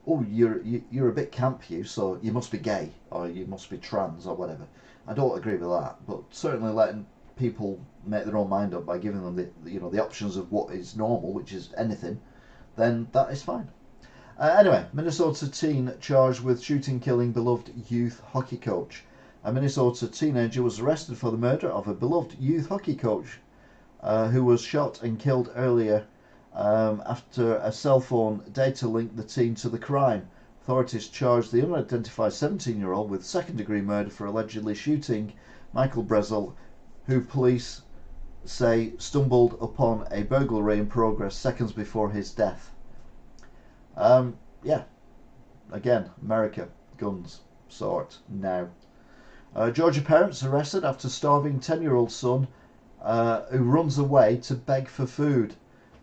oh, you're a bit camp, so you must be gay or you must be trans or whatever. I don't agree with that. But certainly letting people make their own mind up by giving them the options of what is normal, which is anything, then that is fine. Anyway, Minnesota teen charged with shooting, killing beloved youth hockey coach. A Minnesota teenager was arrested for the murder of a beloved youth hockey coach who was shot and killed earlier after a cell phone data linked the teen to the crime. Authorities charged the unidentified 17-year-old with second-degree murder for allegedly shooting Michael Brezel, who police say stumbled upon a burglary in progress seconds before his death. Yeah, again, America, guns, sort, now. Georgia parents arrested after starving 10-year-old son who runs away to beg for food.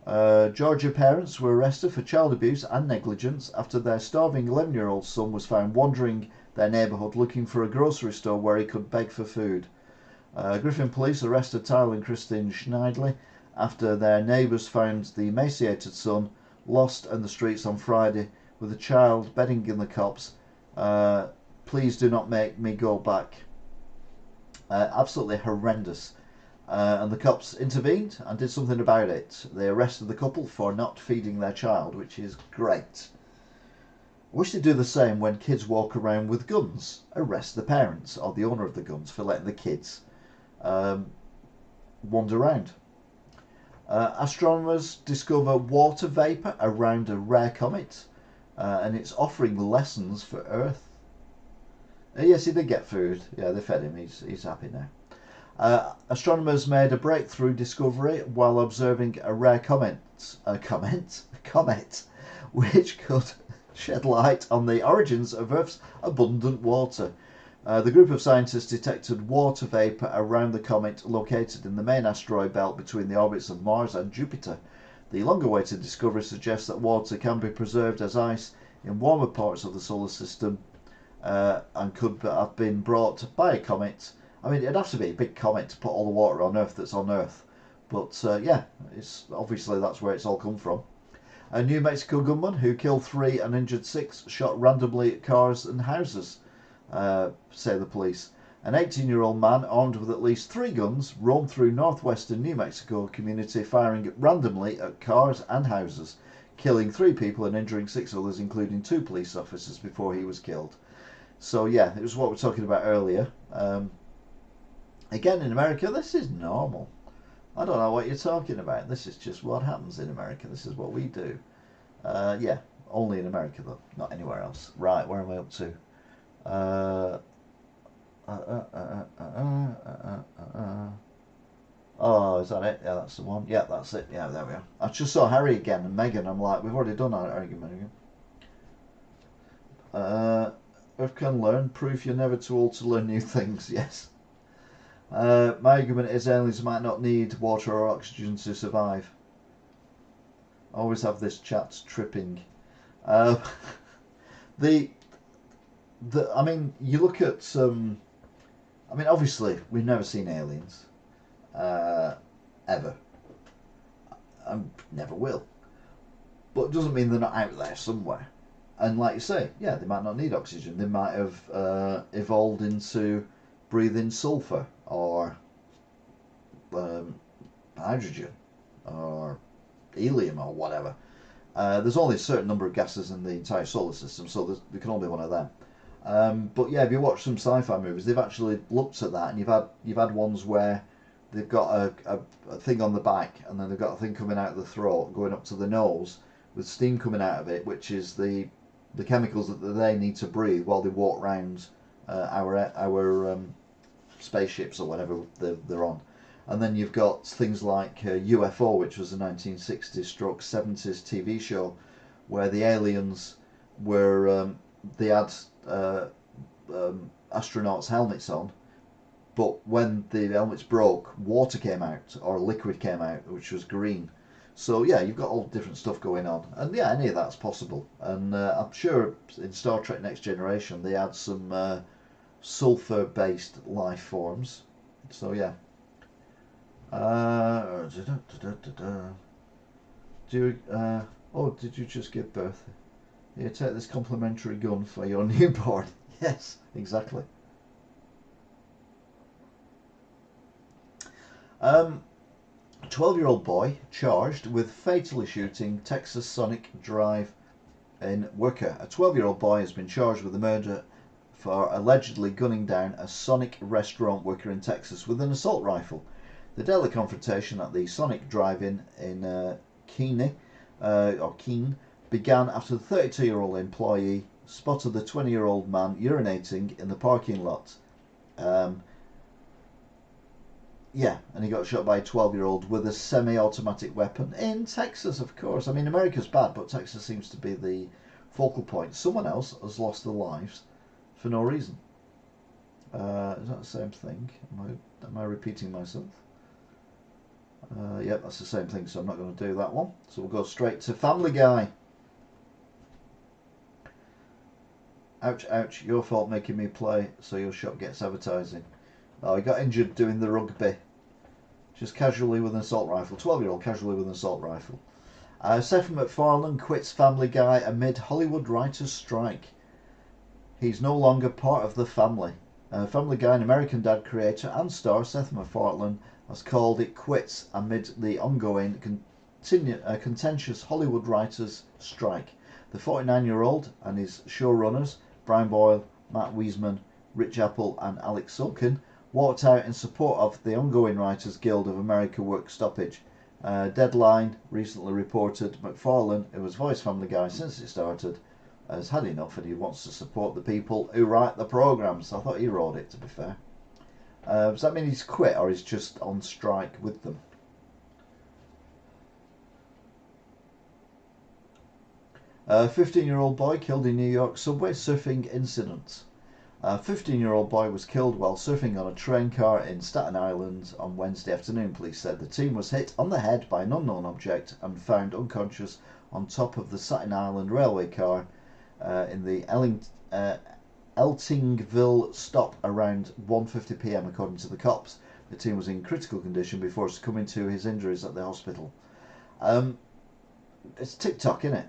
Georgia parents were arrested for child abuse and negligence after their starving 11-year-old son was found wandering their neighbourhood looking for a grocery store where he could beg for food. Griffin police arrested Tyler and Christine Schneidley after their neighbours found the emaciated son lost in the streets on Friday with a child begging in the cops, please do not make me go back. Absolutely horrendous. And the cops intervened and did something about it. They arrested the couple for not feeding their child, which is great. I wish they'd do the same when kids walk around with guns. Arrest the parents or the owner of the guns for letting the kids wander around. Astronomers discover water vapour around a rare comet, and it's offering lessons for Earth. Yes, he did get food. Yeah, they fed him. He's happy now. Astronomers made a breakthrough discovery while observing a rare comet, which could shed light on the origins of Earth's abundant water. The group of scientists detected water vapour around the comet located in the main asteroid belt between the orbits of Mars and Jupiter. The long-awaited discovery suggests that water can be preserved as ice in warmer parts of the solar system and could have been brought by a comet. I mean, it'd have to be a big comet to put all the water on Earth that's on Earth. But yeah, it's obviously that's where it's all come from. A New Mexico gunman who killed 3 and injured 6 shot randomly at cars and houses, say the police. An 18-year-old man armed with at least 3 guns roamed through northwestern New Mexico community firing randomly at cars and houses, killing 3 people and injuring 6 others, including 2 police officers, before he was killed. So yeah, it was what we were talking about earlier. Again, in America, this is normal. I don't know what you're talking about. This is just what happens in America. This is what we do. Yeah, only in America though, not anywhere else. Right, where am I up to? Oh, is that it? Yeah, that's the one. Yeah, that's it. Yeah, there we are. I just saw Harry again and Meghan. I'm like, we've already done our argument again. Earth can learn. Proof you're never too old to learn new things. Yes. My argument is aliens might not need water or oxygen to survive. I always have this chat tripping. I mean, you look at I mean, obviously, we've never seen aliens. Ever. And never will. But it doesn't mean they're not out there somewhere. And like you say, yeah, they might not need oxygen. They might have evolved into breathing sulfur or hydrogen or helium or whatever. There's only a certain number of gases in the entire solar system, so there can only be one of them. But yeah, if you watch some sci-fi movies, they've actually looked at that, and you've had ones where they've got a thing on the back, and then they've got a thing coming out of the throat, going up to the nose, with steam coming out of it, which is the chemicals that they need to breathe while they walk around our spaceships or whatever they're on. And then you've got things like UFO, which was a 1960s/70s TV show, where the aliens were they had astronauts' helmets on, but when the helmets broke, water came out, or liquid came out, which was green. So yeah, you've got all different stuff going on, and yeah, any of that's possible. And I'm sure in Star Trek Next Generation they had some sulfur-based life forms. So yeah. Did you just give birth? Here, take this complimentary gun for your newborn. Yes, exactly. 12-year-old boy charged with fatally shooting Texas Sonic Drive in worker. A 12-year-old boy has been charged with the murder for allegedly gunning down a Sonic restaurant worker in Texas with an assault rifle. The deadly confrontation at the Sonic Drive-In in Keene began after the 32-year-old employee spotted the 20-year-old man urinating in the parking lot. Yeah, and he got shot by a 12-year-old with a semi-automatic weapon in Texas, of course. I mean, America's bad, but Texas seems to be the focal point. Someone else has lost their lives for no reason. Is that the same thing? Am I repeating myself? Yep, that's the same thing, so I'm not going to do that one. So we'll go straight to Family Guy. Ouch, ouch, your fault making me play, so your shop gets advertising. Oh, he got injured doing the rugby. Just casually with an assault rifle. 12-year-old casually with an assault rifle. Seth MacFarlane quits Family Guy amid Hollywood writers' strike. He's no longer part of the family. Family Guy and American Dad creator and star Seth MacFarlane has called it quits amid the ongoing contentious Hollywood writers' strike. The 49-year-old and his showrunners, Brian Boyle, Matt Wiseman, Rich Apple and Alex Sulkin, walked out in support of the ongoing Writers Guild of America work stoppage. Deadline recently reported MacFarlane, who has voiced Family Guy since it started, has had enough and he wants to support the people who write the programmes. I thought he wrote it, to be fair. Does that mean he's quit or he's just on strike with them? A 15-year-old boy killed in New York subway surfing incident. A 15-year-old boy was killed while surfing on a train car in Staten Island on Wednesday afternoon, police said. The teen was hit on the head by an unknown object and found unconscious on top of the Staten Island railway car in the Eltingville stop around 1:50 p.m. according to the cops. The teen was in critical condition before succumbing to his injuries at the hospital. It's TikTok, isn't it?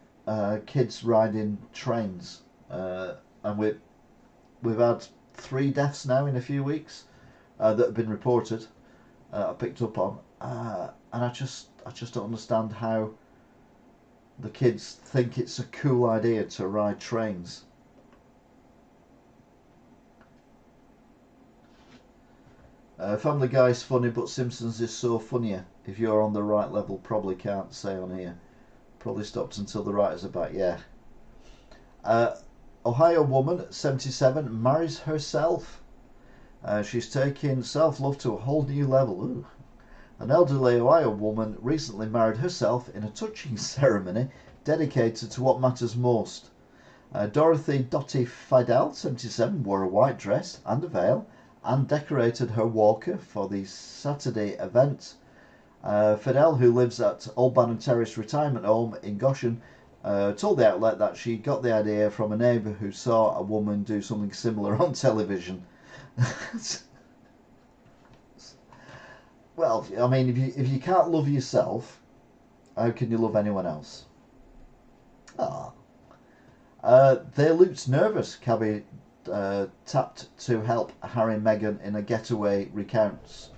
Kids riding trains, and we've had 3 deaths now in a few weeks that have been reported. I picked up on, and I just don't understand how the kids think it's a cool idea to ride trains. Family Guy's funny, but Simpsons is so funnier. If you're on the right level, probably can't say on here. Probably stopped until the writers are back. Yeah. Ohio woman, 77, marries herself. She's taking self-love to a whole new level. Ooh. An elderly Ohio woman recently married herself in a touching ceremony dedicated to what matters most. Dorothy Dottie Fidel, 77, wore a white dress and a veil and decorated her walker for the Saturday event. Fidel, who lives at Old Bannon Terrace Retirement Home in Goshen, told the outlet that she got the idea from a neighbour who saw a woman do something similar on television. Well, I mean, if you can't love yourself, how can you love anyone else? They looked nervous. Cabby tapped to help Harry and Meghan in a getaway recounts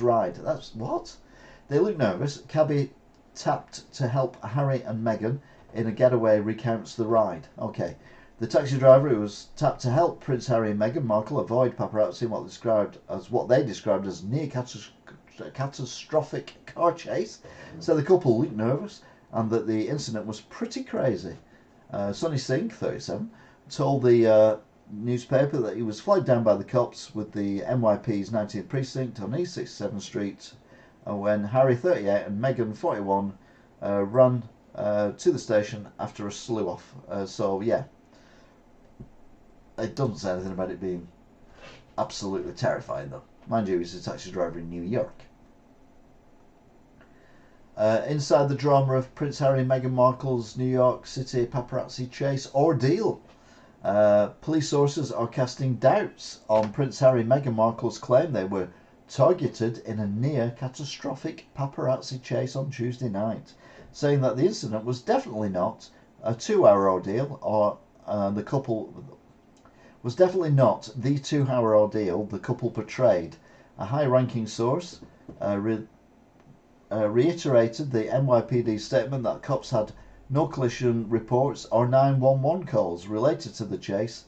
ride. That's what? They look nervous. Cabby tapped to help Harry and Meghan in a getaway recounts the ride. Okay. The taxi driver who was tapped to help Prince Harry and Meghan Markle avoid paparazzi in what they described as near catastrophic car chase, said the couple looked nervous and that the incident was pretty crazy. Sonny Singh, 37, told the newspaper that he was flagged down by the cops with the NYP's 19th precinct on East 67th Street when Harry, 38, and Meghan, 41, ran to the station after a slew off. So yeah, it doesn't say anything about it being absolutely terrifying though. Mind you, he's a taxi driver in New York. Inside the drama of Prince Harry and Meghan Markle's New York City paparazzi chase ordeal. Police sources are casting doubts on Prince Harry and Meghan Markle's claim they were targeted in a near catastrophic paparazzi chase on Tuesday night, saying that the incident was definitely not a 2-hour ordeal or the couple was definitely not the 2-hour ordeal the couple portrayed. A high-ranking source reiterated the NYPD statement that cops had no collision reports or 911 calls related to the chase.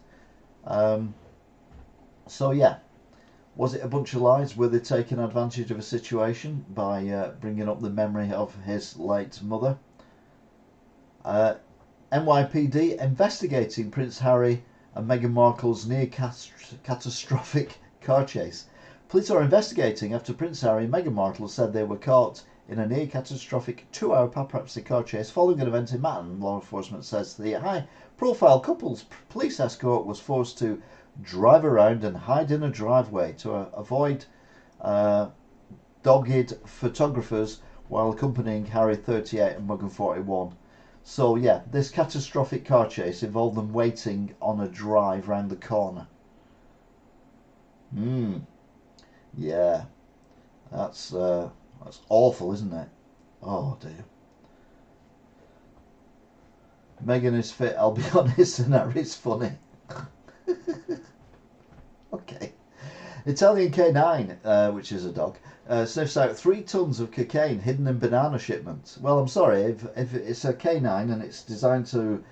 So yeah, Was it a bunch of lies? Were they taking advantage of a situation by bringing up the memory of his late mother? NYPD investigating Prince Harry and Meghan Markle's near catastrophic car chase. Police are investigating after Prince Harry and Meghan Markle said they were caught in a near catastrophic 2-hour paparazzi car chase following an event in Manhattan. Law enforcement says the high profile couple's police escort was forced to drive around and hide in a driveway to avoid dogged photographers while accompanying Harry 38 and Meghan 41. So yeah, this catastrophic car chase involved them waiting on a drive round the corner. Yeah, that's awful, isn't it? Oh dear. Meghan is fit, I'll be honest, and Harry's funny. Okay. Italian K9, which is a dog, sniffs out 3 tons of cocaine hidden in banana shipments. Well, I'm sorry, if it's a K9 and it's designed to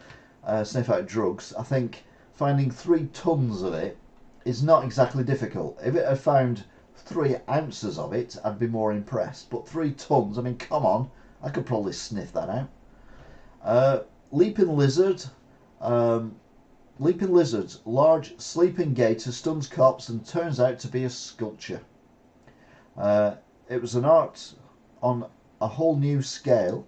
sniff out drugs, I think finding 3 tons of it is not exactly difficult. If it had found 3 ounces of it, I'd be more impressed. But 3 tons, I mean, come on, I could probably sniff that out. Leaping lizard's large sleeping gator stuns cops and turns out to be a sculpture. It was an art on a whole new scale.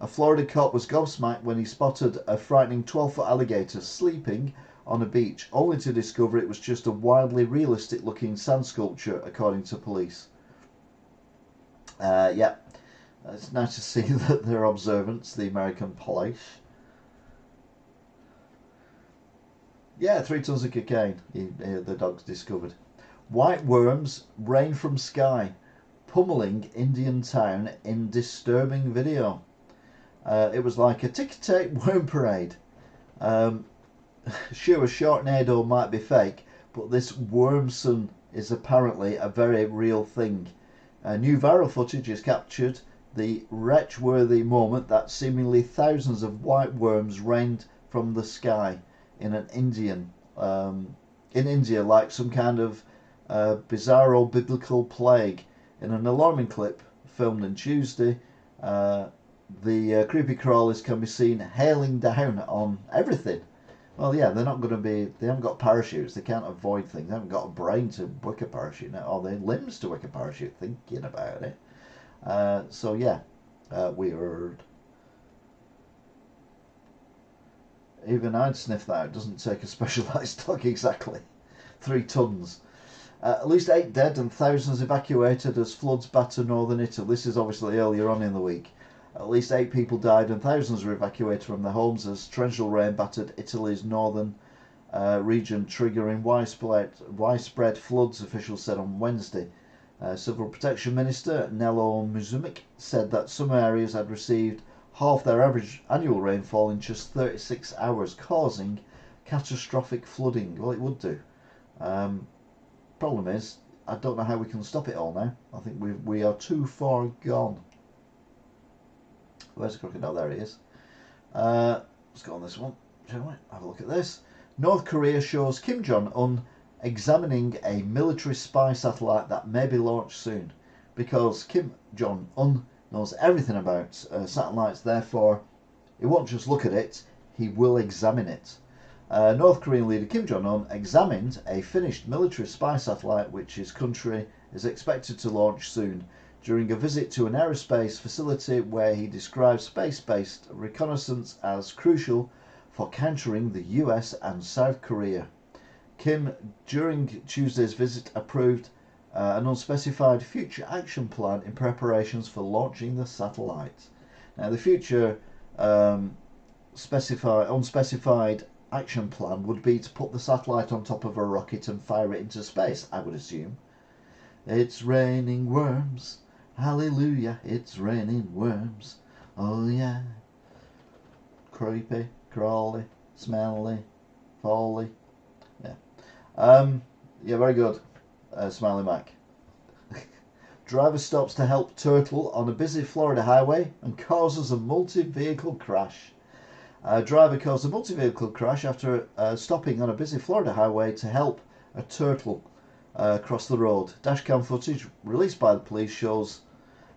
A Florida cop was gobsmacked when he spotted a frightening 12-foot alligator sleeping on a beach, only to discover it was just a wildly realistic looking sand sculpture, according to police. Yeah, it's nice to see that they're observant, the American police. Yeah, 3 tons of cocaine, the dogs discovered. White worms rain from sky, pummeling Indian town in disturbing video. It was like a ticker-tape worm parade. Sure, Sharknado might be fake, but this wormson is apparently a very real thing. New viral footage has captured the wretch-worthy moment that seemingly thousands of white worms rained from the sky in India, like some kind of bizarro biblical plague. In an alarming clip filmed on Tuesday, the creepy crawlers can be seen hailing down on everything. Well, yeah, they haven't got parachutes, they can't avoid things, they haven't got a brain to wick a parachute, or the limbs to wick a parachute, thinking about it. So yeah, weird. Even I'd sniff that. It doesn't take a specialised dog exactly. 3 tons. At least 8 dead and thousands evacuated as floods batter northern Italy. This is obviously earlier on in the week. At least 8 people died and thousands were evacuated from their homes as torrential rain battered Italy's northern region, triggering widespread floods, officials said on Wednesday. Civil Protection Minister Nello Muzumic said that some areas had received half their average annual rainfall in just 36 hours, causing catastrophic flooding. Well, it would do. Problem is, I don't know how we can stop it all now. I think we are too far gone. Where's the crocodile? There he is. Let's go on this one, shall we? Have a look at this. North Korea shows Kim Jong-un examining a military spy satellite that may be launched soon. Because Kim Jong-un knows everything about satellites, therefore he won't just look at it, he will examine it. North Korean leader Kim Jong-un examined a finished military spy satellite which his country is expected to launch soon, during a visit to an aerospace facility where he described space-based reconnaissance as crucial for countering the US and South Korea. Kim, during Tuesday's visit, approved an unspecified future action plan in preparations for launching the satellite. Now, the future unspecified action plan would be to put the satellite on top of a rocket and fire it into space, I would assume. It's raining worms, hallelujah, it's raining worms, oh yeah. Creepy, crawly, smelly, folly. Yeah. Yeah, very good. Smiley Mac. Driver stops to help turtle on a busy Florida highway and causes a multi-vehicle crash. A driver caused a multi-vehicle crash after stopping on a busy Florida highway to help a turtle across the road. Dashcam footage released by the police shows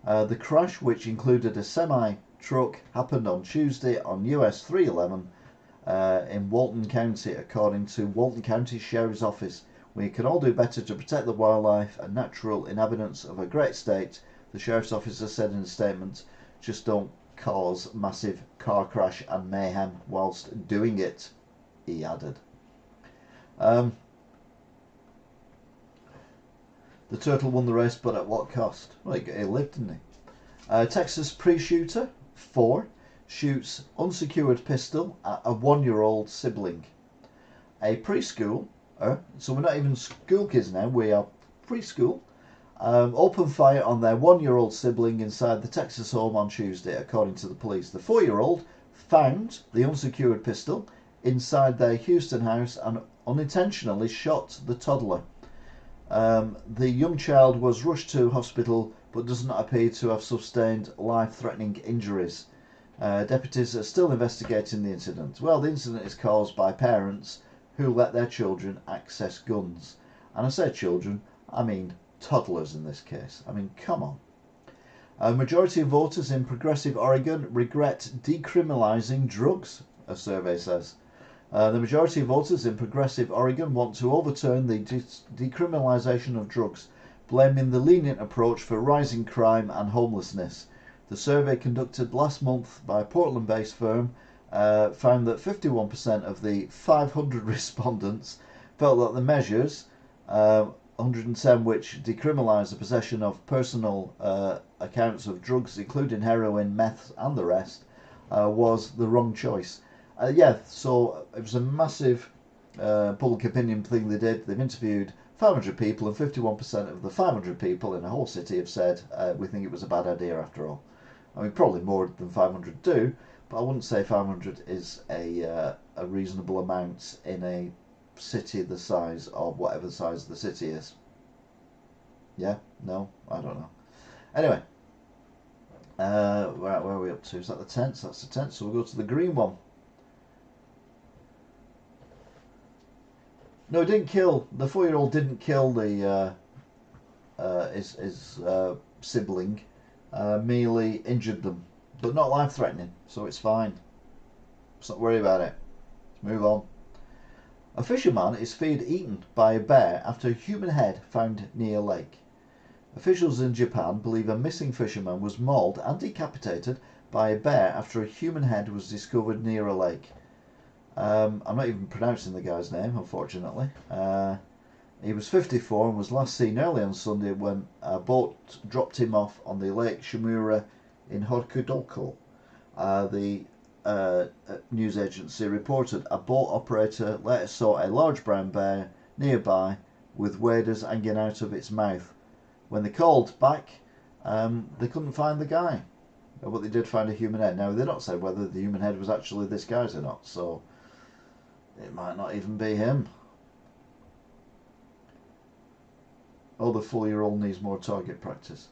the crash, which included a semi-truck, happened on Tuesday on US 311 in Walton County, according to Walton County Sheriff's Office. We can all do better to protect the wildlife and natural inhabitants of a great state, the Sheriff's Officer said in a statement. Just don't cause massive car crash and mayhem whilst doing it, he added. The turtle won the race, but at what cost? Well, he lived, didn't he? Texas pre-shooter 4 shoots unsecured pistol at a 1-year-old sibling. A preschool, so we're not even school kids now, we are preschool, opened fire on their 1-year-old sibling inside the Texas home on Tuesday, according to the police. The 4-year-old found the unsecured pistol inside their Houston house and unintentionally shot the toddler. The young child was rushed to hospital but does not appear to have sustained life-threatening injuries. Deputies are still investigating the incident. Well, the incident is caused by parents who let their children access guns. And I say children, I mean toddlers in this case. I mean, come on. A majority of voters in progressive Oregon regret decriminalizing drugs, a survey says. The majority of voters in progressive Oregon want to overturn the decriminalization of drugs, blaming the lenient approach for rising crime and homelessness. The survey conducted last month by a Portland-based firm found that 51% of the 500 respondents felt that the measures, 110 which decriminalise the possession of personal accounts of drugs, including heroin, meth and the rest, was the wrong choice. So it was a massive public opinion thing they did. They've interviewed 500 people and 51% of the 500 people in a whole city have said we think it was a bad idea after all. I mean, probably more than 500 do, but I wouldn't say 500 is a reasonable amount in a city the size of whatever the size of the city is. Yeah? No? I don't know. Anyway, where are we up to? Is that the tents? That's the tent. So we'll go to the green one. No, it didn't kill. The 4-year-old didn't kill the his sibling. Merely injured them, but not life-threatening, so it's fine. Let's not worry about it. Let's move on. A fisherman is feared eaten by a bear after a human head found near a lake. Officials in Japan believe a missing fisherman was mauled and decapitated by a bear after a human head was discovered near a lake. I'm not even pronouncing the guy's name, unfortunately. He was 54 and was last seen early on Sunday when a boat dropped him off on the Lake Shimura in Hokkaido. The news agency reported a boat operator later saw a large brown bear nearby with waders hanging out of its mouth. When they called back, they couldn't find the guy, but they did find a human head. Now, they don't say whether the human head was actually this guy's or not, so it might not even be him. Oh, the 4-year-old needs more target practice.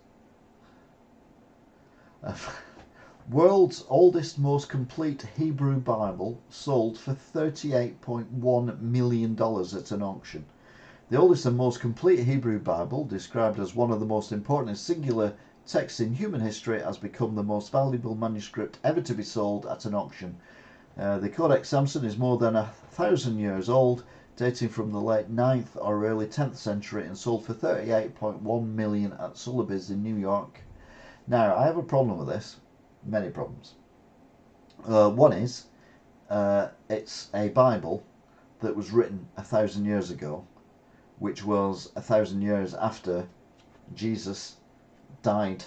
World's oldest, most complete Hebrew Bible sold for $38.1 million at an auction. The oldest and most complete Hebrew Bible, described as one of the most important and singular texts in human history, has become the most valuable manuscript ever to be sold at an auction. The Codex Samson is more than 1,000 years old, dating from the late 9th or early 10th century, and sold for $38.1 million at Sotheby's in New York. Now, I have a problem with this. Many problems. One is, it's a Bible that was written 1,000 years ago, which was 1,000 years after Jesus died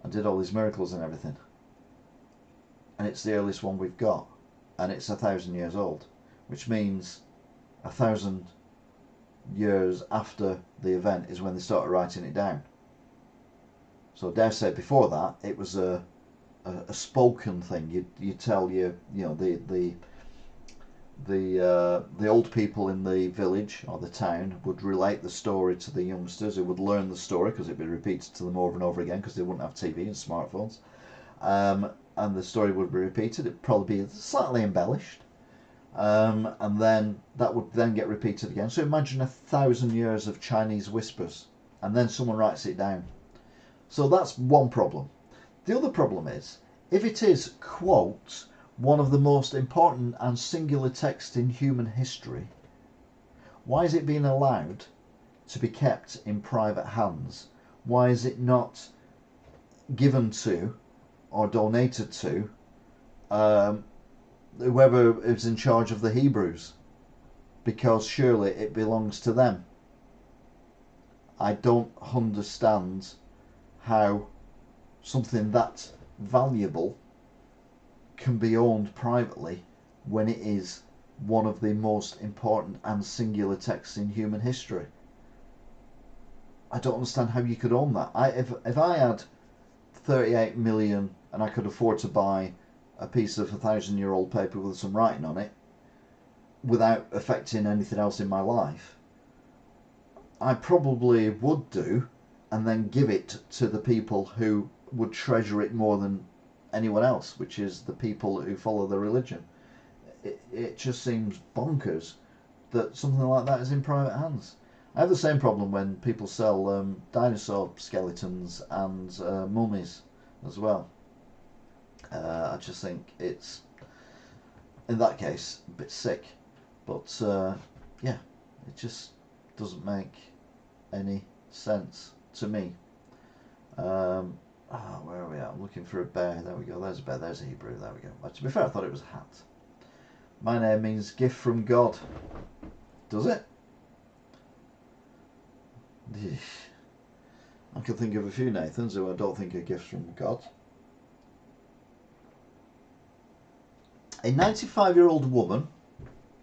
and did all these miracles and everything. And it's the earliest one we've got, and it's 1,000 years old, which means 1,000 years after the event is when they started writing it down. So dare say before that it was a spoken thing. You tell the old people in the village or the town would relate the story to the youngsters, who would learn the story because it'd be repeated to them over and over again because they wouldn't have TV and smartphones. And the story would be repeated. It'd probably be slightly embellished, and then that would then get repeated again. So imagine 1,000 years of Chinese whispers, and then someone writes it down. So that's one problem. The other problem is, if it is, quote, one of the most important and singular texts in human history, why is it being allowed to be kept in private hands? Why is it not given to or donated to whoever is in charge of the Hebrews? Because surely it belongs to them. I don't understand how something that valuable can be owned privately when it is one of the most important and singular texts in human history. I don't understand how you could own that. If I had 38 million and I could afford to buy a piece of 1,000-year-old paper with some writing on it without affecting anything else in my life, I probably would do, and then give it to the people who would treasure it more than anyone else, which is the people who follow the religion. It just seems bonkers that something like that is in private hands. I have the same problem when people sell dinosaur skeletons and mummies as well. I just think it's, in that case, a bit sick. But yeah, it just doesn't make any sense to me. Where are we at? I'm looking for a bear. There we go. There's a bear. There's a Hebrew. There we go. But to be fair, I thought it was a hat. My name means gift from God. Does it? I can think of a few Nathans who I don't think are gifts from God. A 95-year-old woman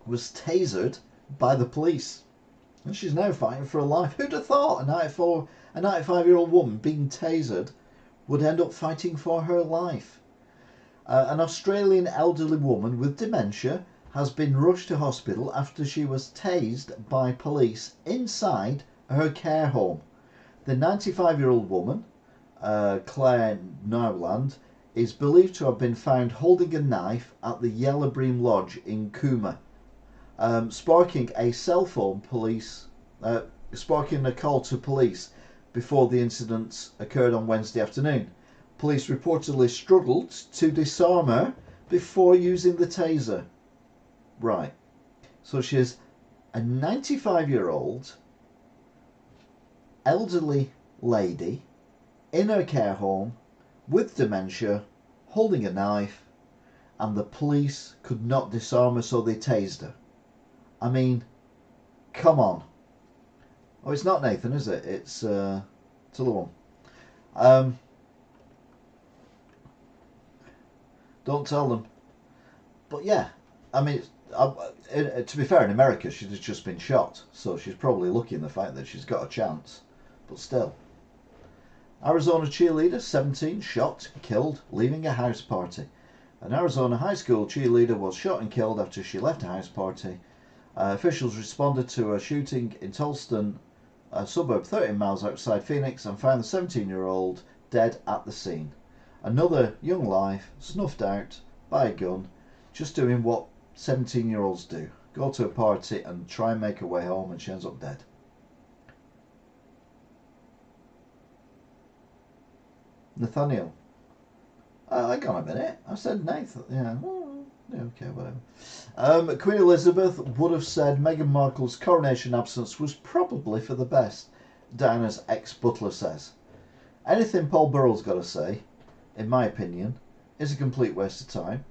was tasered by the police, and she's now fighting for her life. Who'd have thought a 95-year-old woman being tasered would end up fighting for her life? An Australian elderly woman with dementia has been rushed to hospital after she was tased by police inside her care home. The 95-year-old woman, Claire Nowland, is believed to have been found holding a knife at the Yellowbream Lodge in Cooma, sparking a call to police before the incident occurred on Wednesday afternoon. Police reportedly struggled to disarm her before using the taser. Right. So she's a 95-year-old elderly lady in her care home with dementia, holding a knife, and the police could not disarm her, so they tased her. I mean, come on. Oh, it's not Nathan, is it? It's the other one. Don't tell them. But yeah, I mean, to be fair, in America she's just been shot, so she's probably lucky in the fact that she's got a chance. But still. Arizona cheerleader, 17, shot, killed, leaving a house party. An Arizona high school cheerleader was shot and killed after she left a house party. Officials responded to a shooting in Tolston, a suburb 13 miles outside Phoenix, and found the 17-year-old dead at the scene. Another young life snuffed out by a gun, just doing what 17-year-olds do. Go to a party and try and make her way home, and she ends up dead. Nathaniel. Hang on a minute. I said Nathan. Yeah. Okay, whatever. Queen Elizabeth would have said Meghan Markle's coronation absence was probably for the best, Diana's ex-butler says. Anything Paul Burrell's got to say, in my opinion, is a complete waste of time.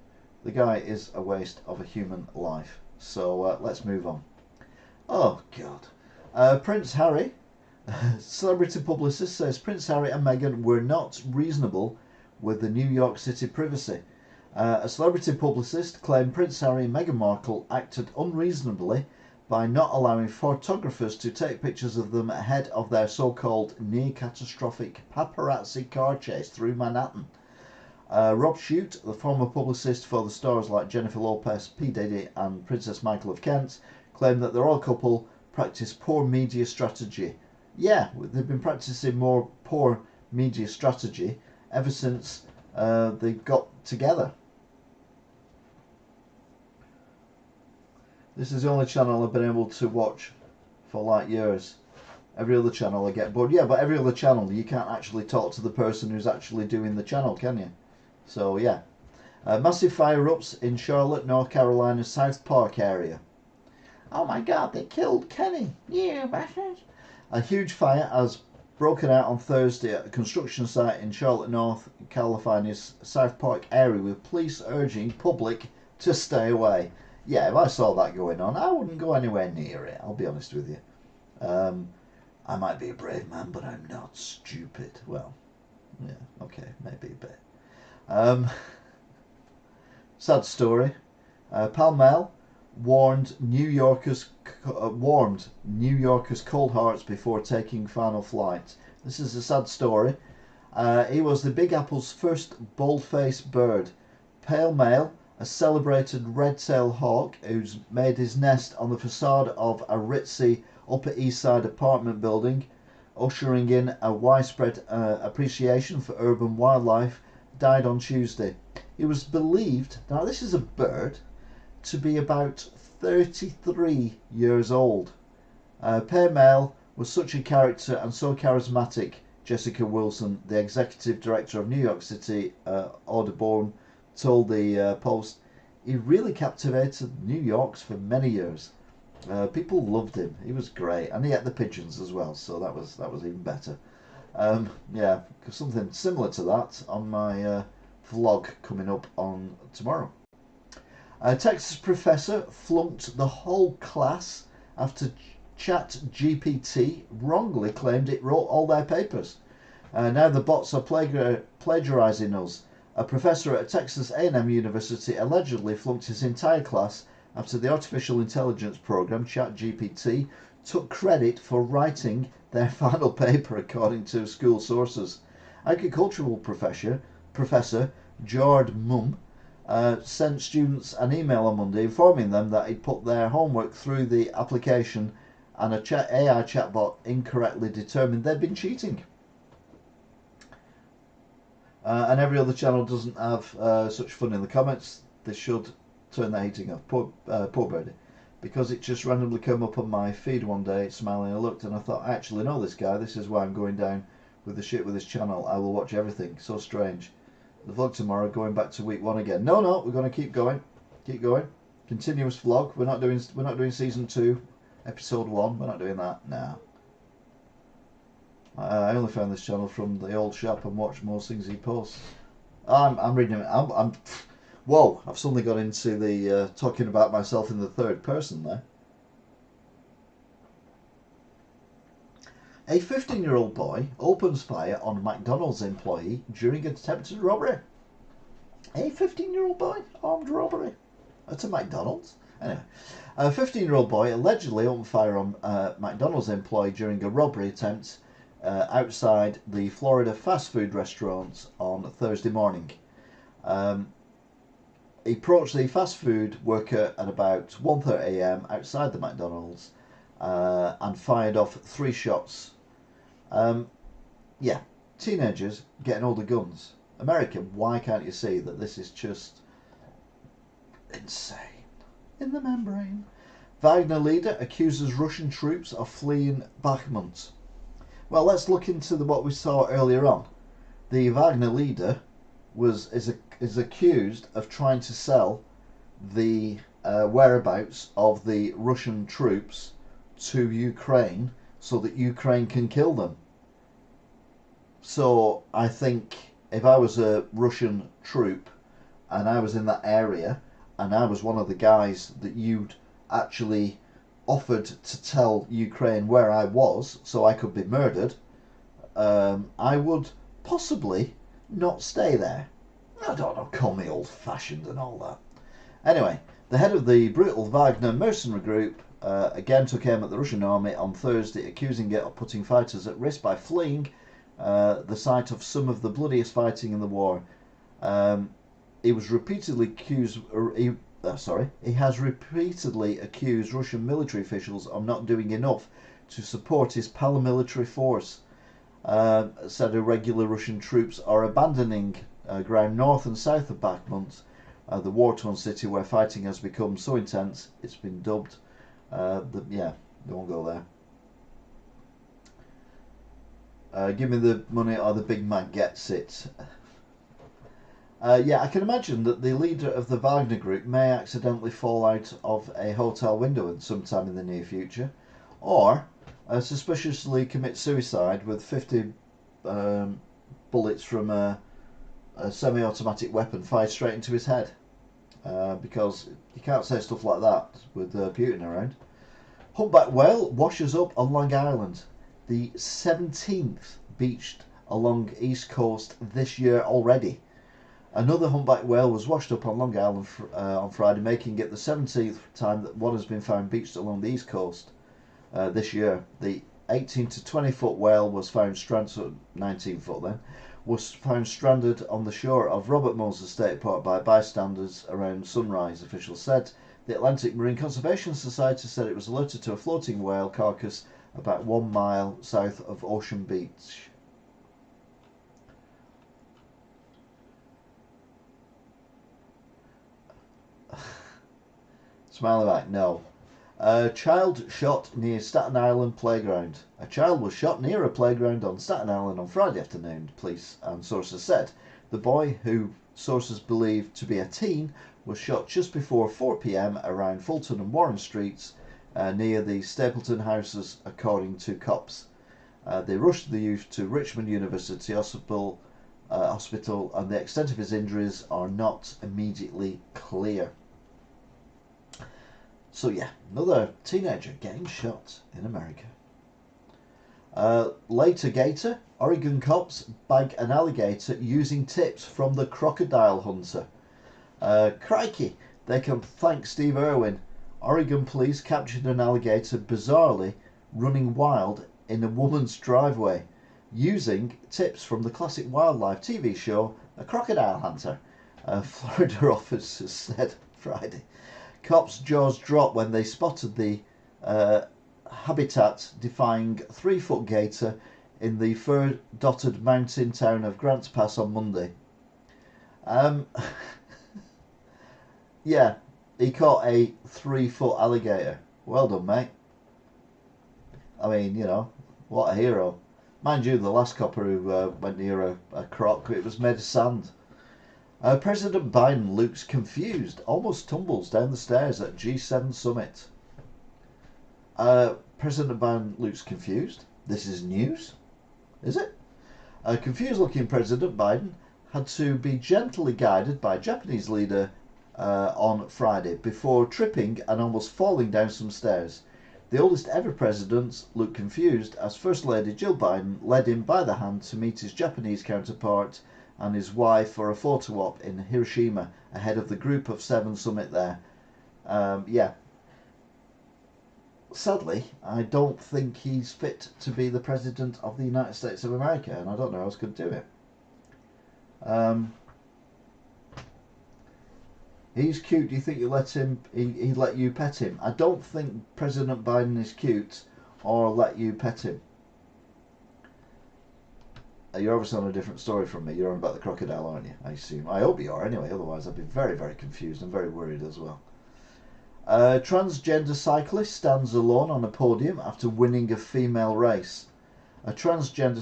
The guy is a waste of a human life. So let's move on. Oh, God. Prince Harry, celebrity publicist, says Prince Harry and Meghan were not reasonable with the New York City privacy. A celebrity publicist claimed Prince Harry and Meghan Markle acted unreasonably by not allowing photographers to take pictures of them ahead of their so-called near-catastrophic paparazzi car chase through Manhattan. Rob Shute, the former publicist for the stars like Jennifer Lopez, P. Diddy and Princess Michael of Kent, claimed that the royal couple practiced poor media strategy. Yeah, they've been practicing more poor media strategy ever since they got together. This is the only channel I've been able to watch for like years. Every other channel I get bored. Yeah, but every other channel you can't actually talk to the person who's actually doing the channel, can you? So yeah. Massive fire erupts in Charlotte, North Carolina's South Park area. Oh my God, they killed Kenny. You bastards. A huge fire has broken out on Thursday at a construction site in Charlotte, North Carolina's South Park area, with police urging public to stay away. Yeah, if I saw that going on, I wouldn't go anywhere near it, I'll be honest with you. I might be a brave man, but I'm not stupid. Well, yeah, okay, maybe a bit. Sad story. Pall Mall warned New Yorkers cold hearts before taking final flight. This is a sad story. He was the Big Apple's first bold-faced bird. Pall Mall, a celebrated red-tailed hawk who's made his nest on the facade of a ritzy Upper East Side apartment building, ushering in a widespread appreciation for urban wildlife, died on Tuesday. He was believed, now this is a bird, to be about 33 years old. Pall Mall was such a character and so charismatic, Jessica Wilson, the executive director of New York City Audubon, told the Post. He really captivated New Yorkers for many years. People loved him. He was great, and he ate the pigeons as well, so that was even better. Yeah, something similar to that on my vlog coming up on tomorrow. A Texas professor flunked the whole class after ChatGPT wrongly claimed it wrote all their papers. Now the bots are plagiarizing us. A professor at Texas A&M University allegedly flunked his entire class after the artificial intelligence program ChatGPT took credit for writing their final paper, according to school sources. Agricultural Professor Jard Mum sent students an email on Monday informing them that he'd put their homework through the application and a AI chatbot incorrectly determined they'd been cheating. And every other channel doesn't have such fun in the comments. They should turn their heating off. Poor birdie. Because it just randomly came up on my feed one day, smiling. I looked and I thought, I actually know this guy. This is why I'm going down with the shit with this channel. I will watch everything. So strange. The vlog tomorrow, going back to week 1 again. No, we're going to keep going. Keep going. Continuous vlog. We're not doing season 2, episode 1. We're not doing that. Nah. I only found this channel from the old shop and watch most things he posts. I'm reading it. Whoa! I've suddenly got into the talking about myself in the third person there. A 15-year-old boy opens fire on a McDonald's employee during an attempted robbery. A 15-year-old boy armed robbery at a McDonald's. Anyway, a 15-year-old boy allegedly opened fire on a McDonald's employee during a robbery attempt outside the Florida fast food restaurant on Thursday morning. He approached the fast food worker at about 1:30 a.m. outside the McDonald's and fired off 3 shots. Yeah, teenagers getting older guns. America, why can't you see that this is just insane? In the membrane. Wagner leader accuses Russian troops of fleeing Bakhmut. Well, let's look into what we saw earlier on. The Wagner leader is accused of trying to sell the whereabouts of the Russian troops to Ukraine so that Ukraine can kill them. So I think if I was a Russian troop and I was in that area and I was one of the guys that you'd actually offered to tell Ukraine where I was so I could be murdered, I would possibly not stay there. I don't know, call me old-fashioned and all that. Anyway, the head of the brutal Wagner mercenary group again took aim at the Russian army on Thursday, accusing it of putting fighters at risk by fleeing the site of some of the bloodiest fighting in the war. He has repeatedly accused Russian military officials of not doing enough to support his paramilitary force. Said irregular Russian troops are abandoning ground north and south of Bakhmut, the war-torn city where fighting has become so intense it's been dubbed. Yeah, they won't go there. Give me the money or the Big Mac gets it. Yeah, I can imagine that the leader of the Wagner Group may accidentally fall out of a hotel window sometime in the near future, or suspiciously commit suicide with 50 bullets from a semi-automatic weapon fired straight into his head. Because you can't say stuff like that with Putin around. Humpback whale washes up on Long Island. The 17th beached along East Coast this year already. Another humpback whale was washed up on Long Island on Friday, making it the 17th time that one has been found beached along the East Coast this year. The 18 to 20 foot whale was found stranded, 19 foot then, was found stranded on the shore of Robert Moses State Park by bystanders around sunrise, officials said. The Atlantic Marine Conservation Society said it was alerted to a floating whale carcass about 1 mile south of Ocean Beach. Smiley back, no. A child shot near Staten Island playground. A child was shot near a playground on Staten Island on Friday afternoon, police and sources said. The boy, who sources believe to be a teen, was shot just before 4 p.m. around Fulton and Warren Streets near the Stapleton houses, according to cops. They rushed the youth to Richmond University Hospital, and the extent of his injuries are not immediately clear. So yeah, another teenager getting shot in America. Later gator, Oregon cops bag an alligator using tips from the crocodile hunter. Crikey, they can thank Steve Irwin. Oregon police captured an alligator bizarrely running wild in a woman's driveway using tips from the classic wildlife TV show The Crocodile Hunter, Florida officers said Friday. Cops' jaws dropped when they spotted the habitat-defying 3-foot gator in the fur-dotted mountain town of Grants Pass on Monday. Yeah, he caught a 3-foot alligator. Well done, mate. I mean, you know, what a hero. Mind you, the last copper who went near a croc, it was made of sand. President Biden looks confused, almost tumbles down the stairs at G7 summit. President Biden looks confused. This is news, is it? A confused-looking President Biden had to be gently guided by Japanese leader on Friday before tripping and almost falling down some stairs. The oldest ever president looked confused as First Lady Jill Biden led him by the hand to meet his Japanese counterpart and his wife for a photo op in Hiroshima ahead of the Group of 7 summit there. Yeah. Sadly, I don't think he's fit to be the President of the United States of America, and I don't know how else could do it. He's cute. Do you think you let him? He'd let you pet him? I don't think President Biden is cute or let you pet him. You're obviously on a different story from me. You're on about the crocodile, aren't you? I assume. I hope you are anyway, otherwise I'd be very, very confused and very worried as well. Transgender cyclist stands alone on a podium after winning a female race. A transgender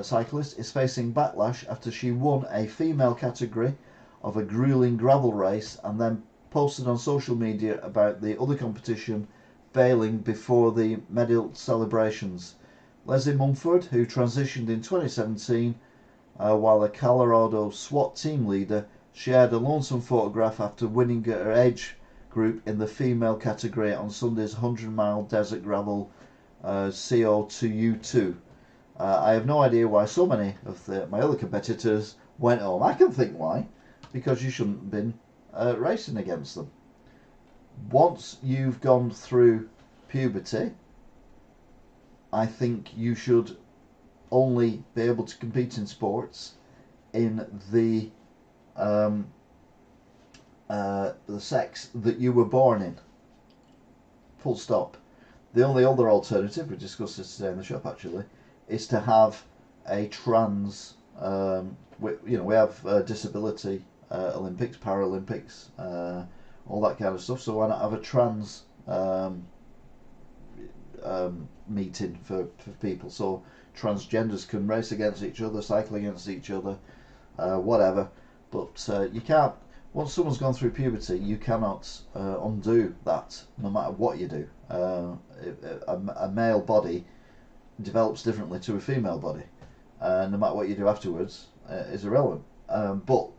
cyclist is facing backlash after she won a female category of a grueling gravel race and then posted on social media about the other competition failing before the medal celebrations. Leslie Mumford, who transitioned in 2017 while a Colorado SWAT team leader, shared a lonesome photograph after winning her age group in the female category on Sunday's 100-mile desert gravel CO2U2. I have no idea why so many of my other competitors went home. I can think why. Because you shouldn't have been racing against them. Once you've gone through puberty, I think you should only be able to compete in sports in the sex that you were born in. Full stop. The only other alternative, we discussed this today in the shop actually, is to have a trans. We have disability Olympics, Paralympics, all that kind of stuff. So why not have a trans meeting for people, so transgenders can race against each other, cycle against each other, whatever. But you can't, once someone's gone through puberty, you cannot undo that, no matter what you do. A male body develops differently to a female body, and no matter what you do afterwards is irrelevant. But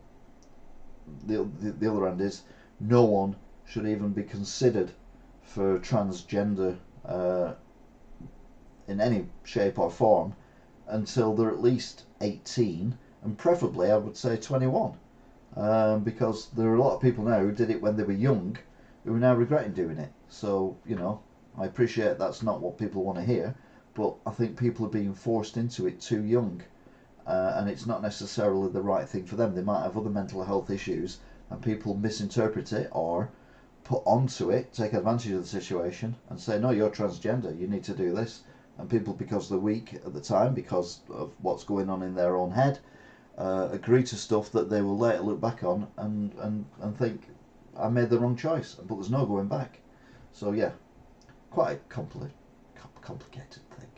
the other end is, no one should even be considered for transgender in any shape or form until they're at least 18, and preferably I would say 21, because there are a lot of people now who did it when they were young who are now regretting doing it. So, you know, I appreciate that's not what people want to hear, but I think people are being forced into it too young, and it's not necessarily the right thing for them. They might have other mental health issues, and people misinterpret it or put onto it, take advantage of the situation and say, no, you're transgender, you need to do this. And people, because they're weak at the time, because of what's going on in their own head, agree to stuff that they will later look back on and think, I made the wrong choice, but there's no going back. So yeah, quite a complicated thing.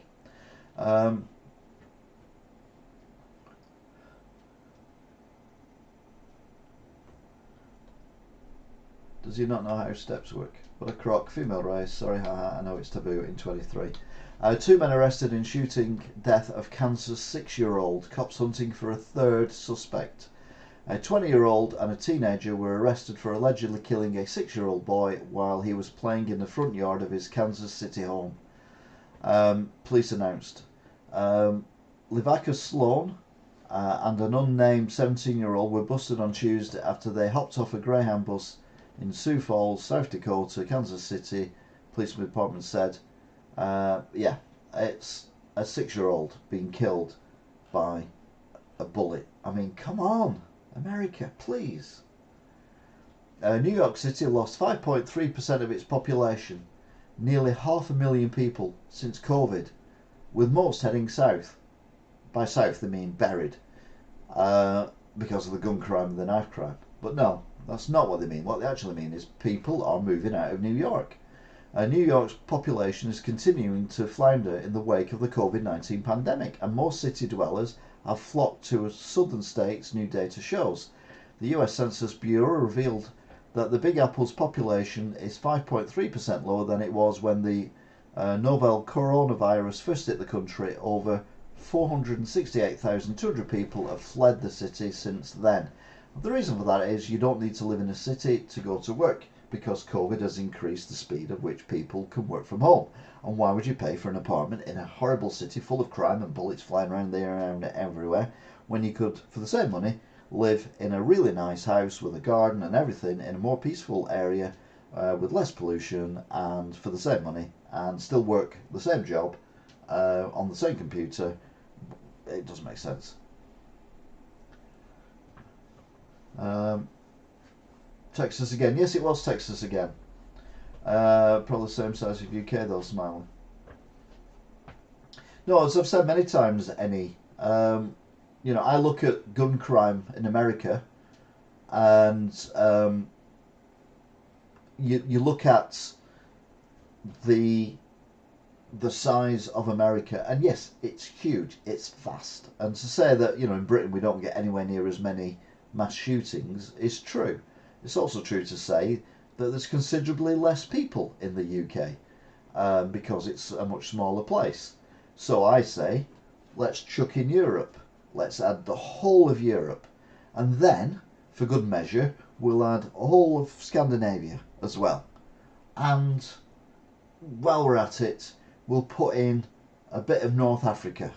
Does he not know how steps work? What a crock. Female race. Sorry, haha. I know it's taboo in 23. 2 men arrested in shooting death of Kansas 6-year-old. Cops hunting for a third suspect. A 20-year-old and a teenager were arrested for allegedly killing a 6-year-old boy while he was playing in the front yard of his Kansas City home. Police announced. Levaka Sloan and an unnamed 17-year-old were busted on Tuesday after they hopped off a Greyhound bus in Sioux Falls, South Dakota, Kansas City. Police department said, yeah, it's a 6-year-old being killed by a bullet. I mean, come on, America, please. New York City lost 5.3% of its population, nearly 500,000 people since COVID, with most heading south. By south they mean buried, because of the gun crime and the knife crime. But no, that's not what they mean. What they actually mean is people are moving out of New York. New York's population is continuing to flounder in the wake of the COVID-19 pandemic, and most city dwellers have flocked to southern states, new data shows. The US Census Bureau revealed that the Big Apple's population is 5.3% lower than it was when the novel coronavirus first hit the country. Over 468,200 people have fled the city since then. The reason for that is you don't need to live in a city to go to work, because COVID has increased the speed at which people can work from home. And why would you pay for an apartment in a horrible city full of crime and bullets flying around there and everywhere, when you could, for the same money, live in a really nice house with a garden and everything in a more peaceful area with less pollution, and for the same money, and still work the same job on the same computer? It doesn't make sense. Texas again. Yes, it was Texas again. Probably the same size as UK though, smiling. No, as I've said many times, Annie, you know, I look at gun crime in America, and you look at the size of America, and yes, it's huge, it's vast. And to say that, you know, in Britain we don't get anywhere near as many mass shootings is true. It's also true to say that there's considerably less people in the UK, because it's a much smaller place. So I say, let's chuck in Europe. Let's add the whole of Europe. And then, for good measure, we'll add all of Scandinavia as well. And while we're at it, we'll put in a bit of North Africa.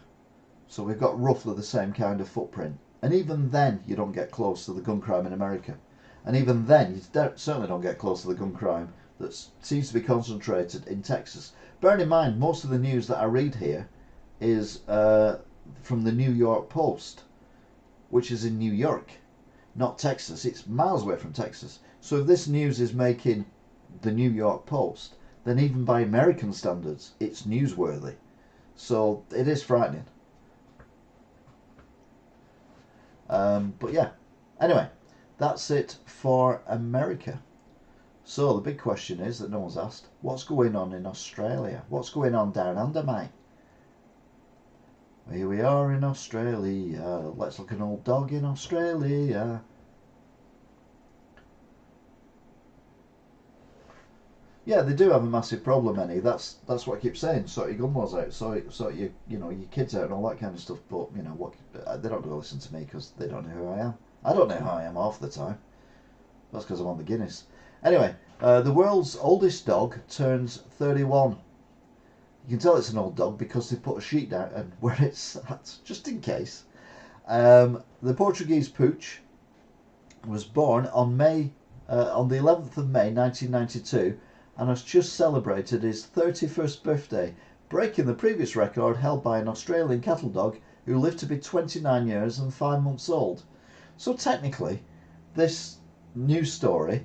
So we've got roughly the same kind of footprint. And even then, you don't get close to the gun crime in America. And even then, you certainly don't get close to the gun crime that seems to be concentrated in Texas. Bearing in mind, most of the news that I read here is from the New York Post, which is in New York, not Texas. It's miles away from Texas. So if this news is making the New York Post, then even by American standards, it's newsworthy. So it is frightening. But yeah, anyway, That's it for America. So the big question is that no one's asked, what's going on in Australia? What's going on down under, mate? Here we are in Australia. Let's look at an old dog in Australia. Yeah, they do have a massive problem, Annie. That's what I keep saying. Sort your gun laws out, sort your kids out, and all that kind of stuff. But what they don't do listen to me because they don't know who I am. I don't know who I am half the time. That's because I'm on the Guinness. Anyway, the world's oldest dog turns 31. You can tell it's an old dog because they put a sheet down and where it's at, just in case. The Portuguese pooch was born on the 11th of May 1992 and has just celebrated his 31st birthday, breaking the previous record held by an Australian cattle dog who lived to be 29 years and 5 months old. So technically, this news story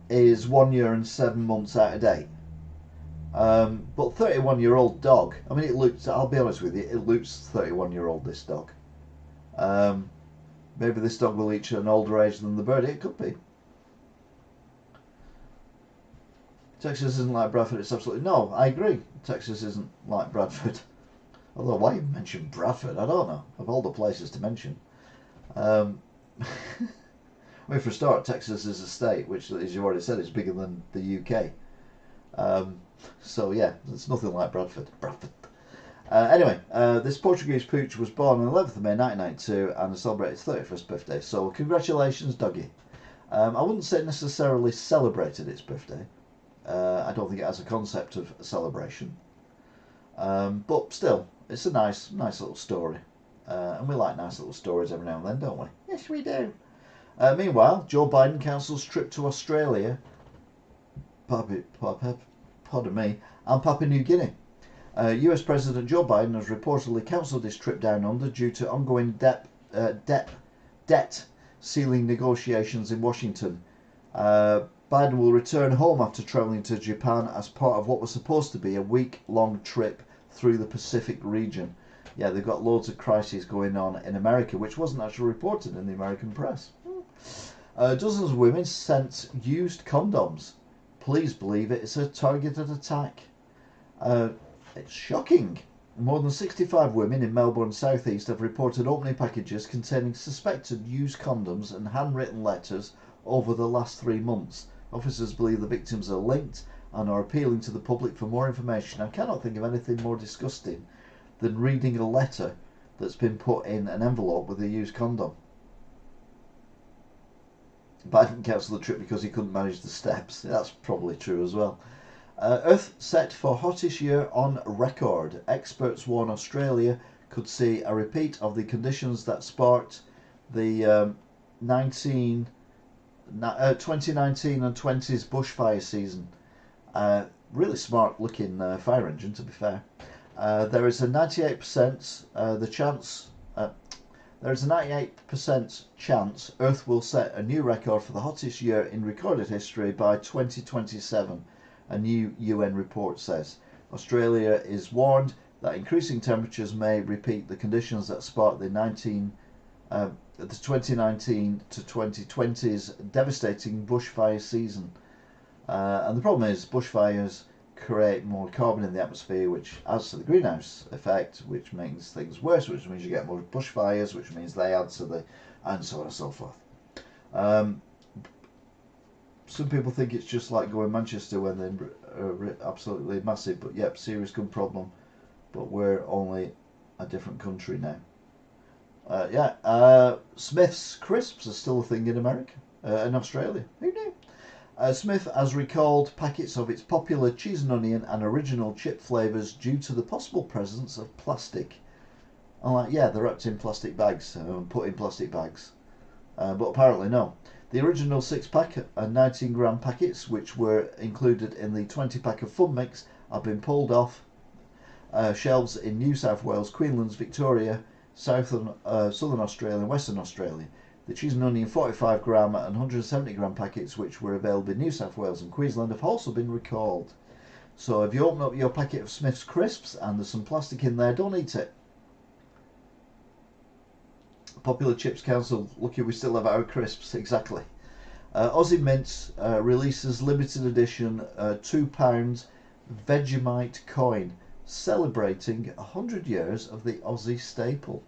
is 1 year and 7 months out of date. But 31-year-old dog, I mean, it looks, I'll be honest with you, it looks 31-year-old, this dog. Maybe this dog will reach an older age than the bird. It could be. Texas isn't like Bradford. It's absolutely... No, I agree. Texas isn't like Bradford. Although, why you mention Bradford? I don't know. Of all the places to mention. I mean, for a start, Texas is a state, which, as you already said, is bigger than the UK. So, yeah, it's nothing like Bradford. Anyway, this Portuguese pooch was born on the 11th of May 1992 and celebrated his 31st birthday. So, congratulations, doggy. I wouldn't say necessarily celebrated its birthday. I don't think it has a concept of celebration. But still, it's a nice little story. And we like nice little stories every now and then, don't we? Yes, we do. Meanwhile, Joe Biden cancels trip to Australia. Pardon me, and Papua New Guinea. US President Joe Biden has reportedly cancelled his trip down under due to ongoing debt ceiling negotiations in Washington. Biden will return home after travelling to Japan as part of what was supposed to be a week-long trip through the Pacific region. Yeah, they've got loads of crises going on in America, which wasn't actually reported in the American press. Dozens of women sent used condoms. Please believe it, it's a targeted attack. It's shocking. More than 65 women in Melbourne South East have reported opening packages containing suspected used condoms and handwritten letters over the last 3 months. Officers believe the victims are linked and are appealing to the public for more information. I cannot think of anything more disgusting than reading a letter that's been put in an envelope with a used condom. Biden cancelled the trip because he couldn't manage the steps. That's probably true as well. Earth set for hottest year on record. Experts warn Australia could see a repeat of the conditions that sparked the 2019 and 20s bushfire season. Really smart looking fire engine, to be fair. There is a 98% There is a 98% chance Earth will set a new record for the hottest year in recorded history by 2027, a new UN report says. Australia is warned that increasing temperatures may repeat the conditions that sparked the 2019 to 2020's devastating bushfire season. And the problem is bushfires create more carbon in the atmosphere, which adds to the greenhouse effect, which makes things worse, which means you get more bushfires, which means they add to the, and so on and so forth. Some people think it's just like going Manchester when they're absolutely massive, but yep, serious gun problem. But we're only a different country now. Smith's crisps are still a thing in America, in Australia. Who knew? Smith has recalled packets of its popular cheese and onion and original chip flavours due to the possible presence of plastic. I'm like, yeah, they're wrapped in plastic bags and put in plastic bags. But apparently no. The original 6-pack and 19-gram packets, which were included in the 20-pack of Fun Mix, have been pulled off shelves in New South Wales, Queensland, Victoria, Southern Australia and Western Australia. The cheese and onion 45-gram and 170-gram packets, which were available in New South Wales and Queensland, have also been recalled. So if you open up your packet of Smith's crisps and there's some plastic in there, don't eat it. Popular Chips Council, lucky we still have our crisps, exactly. Aussie Mints releases limited edition £2 Vegemite coin, celebrating 100 years of the Aussie staple.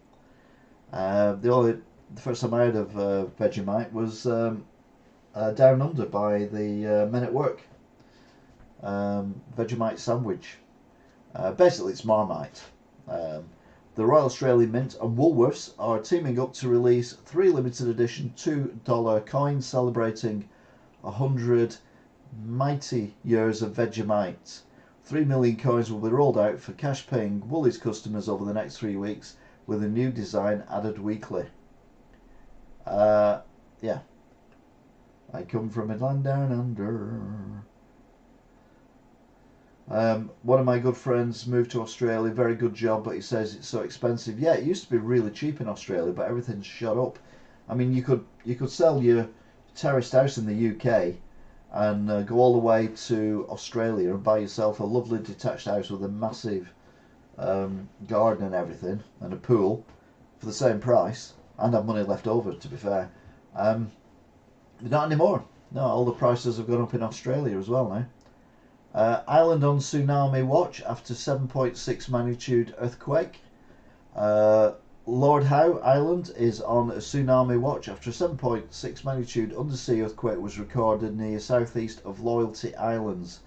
The first time I heard of Vegemite was Down Under by the Men at Work. Vegemite sandwich. Basically, it's Marmite. The Royal Australian Mint and Woolworths are teaming up to release 3 limited edition $2 coins celebrating 100 mighty years of Vegemite. 3 million coins will be rolled out for cash paying Woolies customers over the next 3 weeks, with a new design added weekly. Yeah. I come from a land down under. One of my good friends moved to Australia, very good job, but he says it's so expensive. Yeah, it used to be really cheap in Australia, but everything's shot up. I mean, you could sell your terraced house in the UK and go all the way to Australia and buy yourself a lovely detached house with a massive garden and everything and a pool for the same price, and have money left over, to be fair. But not anymore. No, all the prices have gone up in Australia as well now. Ireland on tsunami watch after 7.6 magnitude earthquake. Lord Howe Island is on a tsunami watch after a 7.6 magnitude undersea earthquake was recorded near southeast of Loyalty Islands.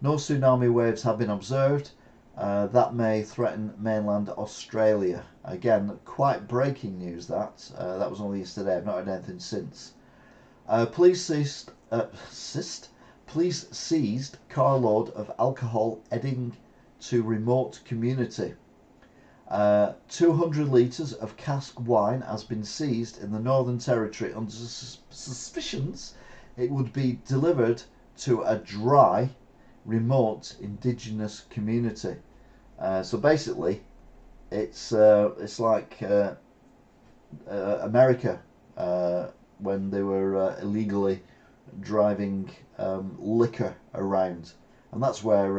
No tsunami waves have been observed. That may threaten mainland Australia. Again, quite breaking news that. That was only yesterday. I've not heard anything since. Police seized carload of alcohol heading to remote community. 200 litres of cask wine has been seized in the Northern Territory under suspicions it would be delivered to a dry, remote indigenous community. So basically, it's like America when they were illegally driving liquor around, and that's where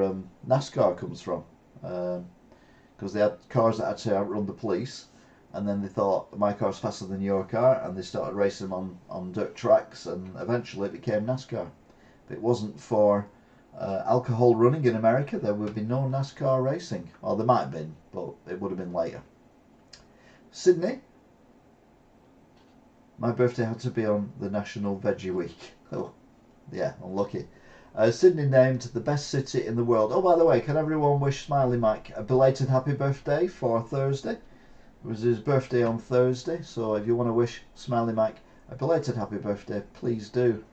NASCAR comes from, because they had cars that had to outrun the police, and then they thought my car's faster than your car, and they started racing them on dirt tracks, and eventually it became NASCAR. If it wasn't for alcohol running in America, there would be no NASCAR racing. Well, there might have been, but it would have been later. Sydney, my birthday had to be on the National Veggie Week. Oh, yeah, unlucky. Sydney named the best city in the world. Oh, by the way, can everyone wish Smiley Mike a belated happy birthday for Thursday? It was his birthday on Thursday, so if you want to wish Smiley Mike a belated happy birthday, please do.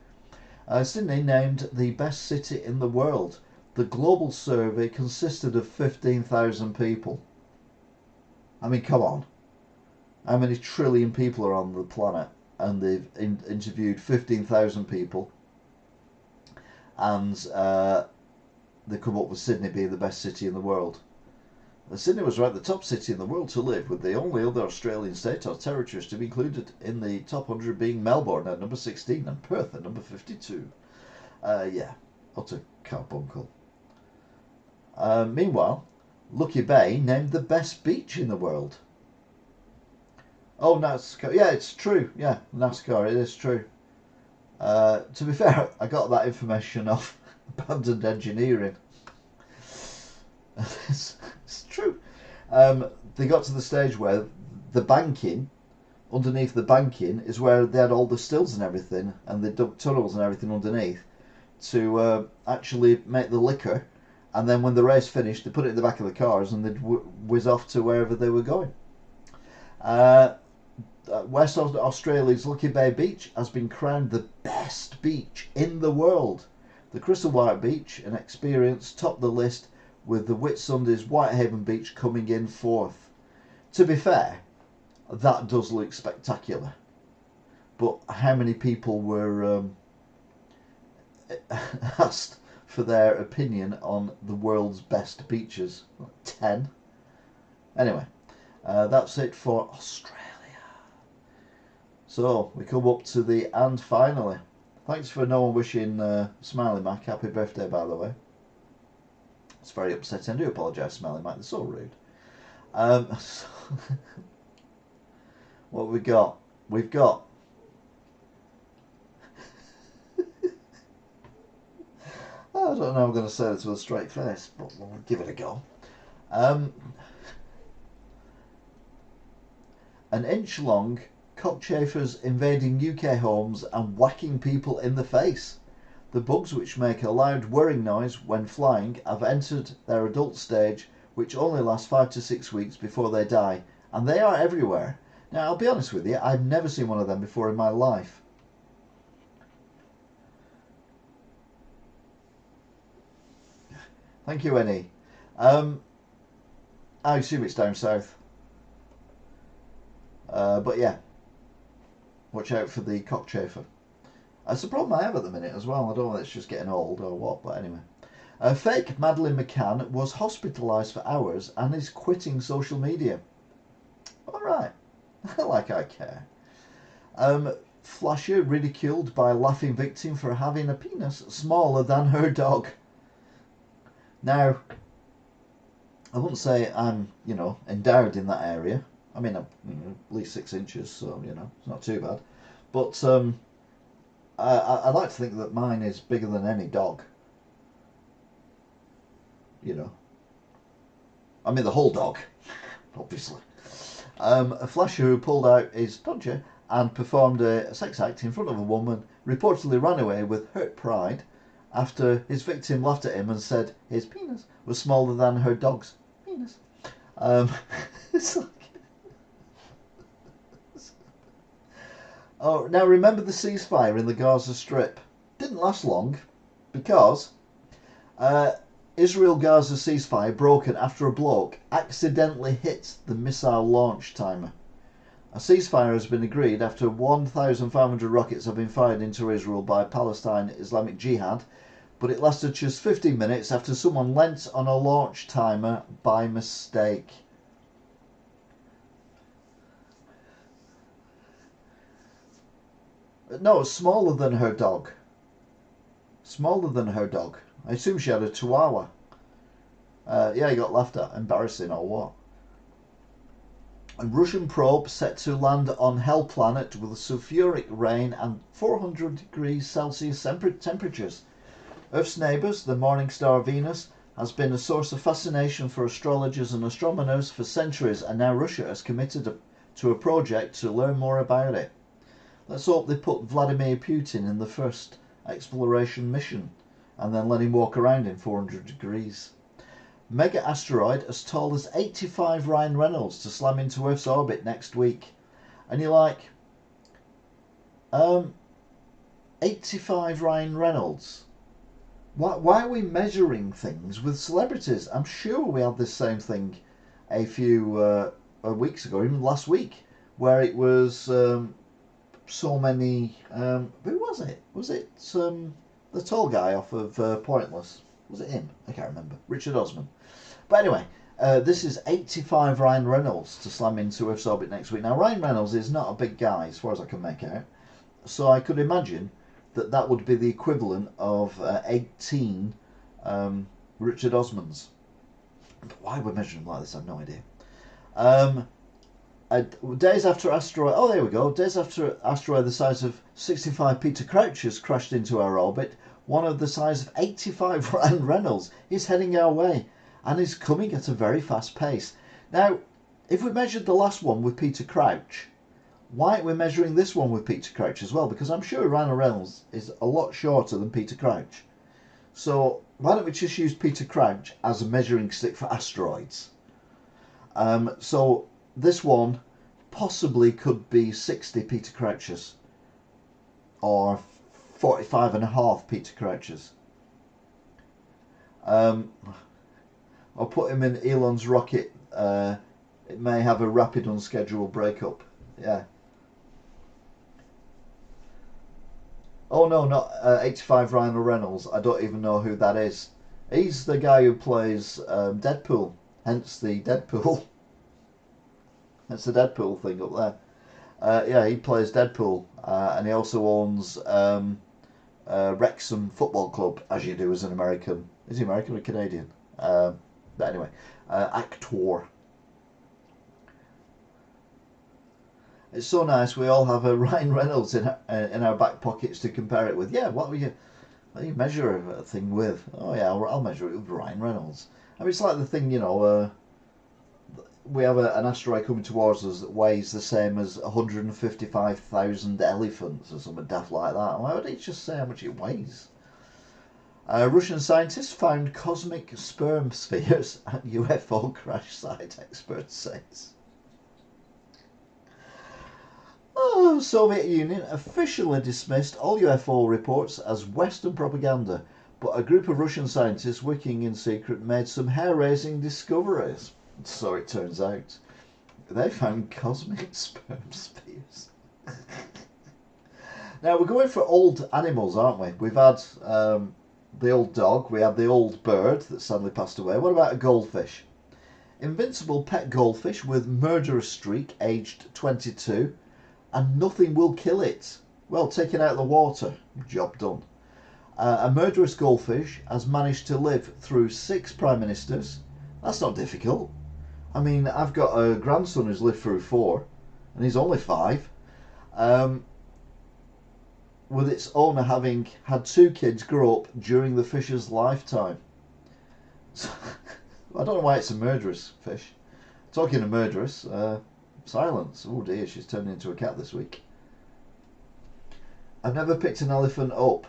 Sydney named the best city in the world. The global survey consisted of 15,000 people. I mean, come on. How many trillion people are on the planet? And they've interviewed 15,000 people, and they come up with Sydney being the best city in the world. Sydney was ranked the top city in the world to live, with the only other Australian state or territories to be included in the top 100 being Melbourne at number 16 and Perth at number 52. Yeah, utter carbuncle. Meanwhile, Lucky Bay named the best beach in the world. Oh, NASCAR. Yeah, it's true. Yeah, NASCAR. It is true. To be fair, I got that information off Abandoned Engineering. It's true. They got to the stage where the banking, underneath the banking, is where they had all the stills and everything, and they dug tunnels and everything underneath to actually make the liquor. And then when the race finished, they put it in the back of the cars and they'd whiz off to wherever they were going. West Australia's Lucky Bay Beach has been crowned the best beach in the world. The Crystal White Beach, an experience, topped the list, with the Whitsundays Whitehaven Beach coming in fourth. To be fair, that does look spectacular. But how many people were asked for their opinion on the world's best beaches? 10. Anyway, that's it for Australia. So we come up to the and finally. Thanks for no one wishing Smiley Mac happy birthday, by the way. It's very upsetting. I do apologise, Smiley Mac. They're so rude. What we got? We've got. I don't know. I'm going to say this with a straight face, but we'll give it a go. Um, an inch long cockchafers invading UK homes and whacking people in the face. The bugs, which make a loud whirring noise when flying, have entered their adult stage, which only lasts 5 to 6 weeks before they die, and they are everywhere. Now, I'll be honest with you, I've never seen one of them before in my life. Thank you, Annie. I assume it's down south. But yeah, watch out for the cockchafer. That's a problem I have at the minute as well. I don't know if it's just getting old or what, but anyway. Fake Madeleine McCann was hospitalised for hours and is quitting social media. Alright, like I care. Flasher ridiculed by laughing victim for having a penis smaller than her dog. Now, I wouldn't say I'm, endowed in that area. I mean, I'm at least 6 inches, so, it's not too bad. But I like to think that mine is bigger than any dog. I mean, the whole dog, obviously. A flasher who pulled out his dodger and performed a sex act in front of a woman reportedly ran away with hurt pride after his victim laughed at him and said his penis was smaller than her dog's penis. It's like... Oh, now remember the ceasefire in the Gaza Strip? Didn't last long because Israel-Gaza ceasefire broken after a bloke accidentally hit the missile launch timer. A ceasefire has been agreed after 1,500 rockets have been fired into Israel by Palestine Islamic Jihad, but it lasted just 15 minutes after someone leant on a launch timer by mistake. No, smaller than her dog. Smaller than her dog. I assume she had a chihuahua. Yeah, he got laughed at. Embarrassing or what? A Russian probe set to land on Hell Planet with sulfuric rain and 400 degrees Celsius temperatures. Earth's neighbours, the morning star Venus, has been a source of fascination for astrologers and astronomers for centuries, and now Russia has committed to a project to learn more about it. Let's hope they put Vladimir Putin in the first exploration mission and then let him walk around in 400 degrees. Mega asteroid as tall as 85 Ryan Reynolds to slam into Earth's orbit next week. And you're like, 85 Ryan Reynolds? Why are we measuring things with celebrities? I'm sure we had this same thing a few weeks ago, even last week, where it was so many... who was it? Was it the tall guy off of Pointless? Was it him? I can't remember. Richard Osman. But anyway, this is 85 Ryan Reynolds to slam into Earth's orbit next week. Now, Ryan Reynolds is not a big guy, as far as I can make out. So I could imagine that would be the equivalent of 18 Richard Osmans. But why we're measuring like this, I have no idea. Days after asteroid... Oh, there we go. Days after asteroid the size of 65 Peter Crouchers crashed into our orbit, one of the size of 85 Ryan Reynolds is heading our way and is coming at a very fast pace. Now, if we measured the last one with Peter Crouch, why aren't we measuring this one with Peter Crouch as well? Because I'm sure Ryan Reynolds is a lot shorter than Peter Crouch. So why don't we just use Peter Crouch as a measuring stick for asteroids? So this one possibly could be 60 Peter Crouches or 45.5 Peter Crouches. I'll put him in Elon's rocket. It may have a rapid unscheduled breakup. Yeah. Oh no, not 85 Ryan Reynolds. I don't even know who that is. He's the guy who plays Deadpool. Hence the Deadpool. Hence the Deadpool thing up there. Yeah, he plays Deadpool. And he also owns Wrexham Football Club, as you do as an American. Is he American or Canadian? But anyway, actor. It's so nice we all have a Ryan Reynolds in our back pockets to compare it with. Yeah, what do you measure a thing with? Oh yeah, I'll measure it with Ryan Reynolds. I mean, it's like the thing, we have an asteroid coming towards us that weighs the same as 155,000 elephants or something daft like that. Why would he just say how much it weighs? Russian scientists found cosmic sperm spheres at UFO crash site, expert says. Oh, Soviet Union officially dismissed all UFO reports as Western propaganda, but a group of Russian scientists working in secret made some hair-raising discoveries. So it turns out. They found cosmic sperm spheres. Now we're going for old animals, aren't we? We've had the old dog, we had the old bird that sadly passed away. What about a goldfish? Invincible pet goldfish with murderous streak, aged 22, and nothing will kill it. Well, take it out of the water, job done. A murderous goldfish has managed to live through 6 prime ministers. That's not difficult. I mean, I've got a grandson who's lived through 4, and he's only 5. With its owner having had 2 kids grow up during the fish's lifetime. So, I don't know why it's a murderous fish. Talking of murderous, silence. Oh dear, she's turned into a cat this week. I've never picked an elephant up.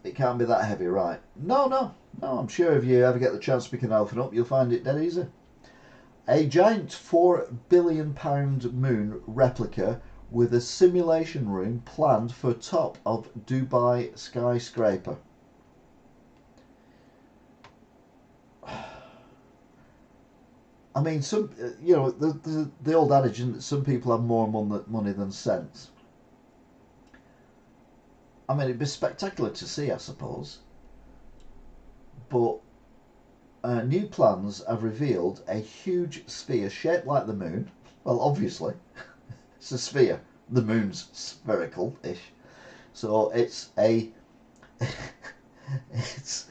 It can't be that heavy, right? No, I'm sure if you ever get the chance to pick an elephant up, you'll find it dead easy. A giant £4 billion moon replica with a simulation room planned for top of Dubai skyscraper. I mean, the old adage that some people have more money than sense. I mean, it'd be spectacular to see, I suppose. But new plans have revealed a huge sphere shaped like the moon. Well, obviously, it's a sphere. The moon's spherical-ish. So it's a it's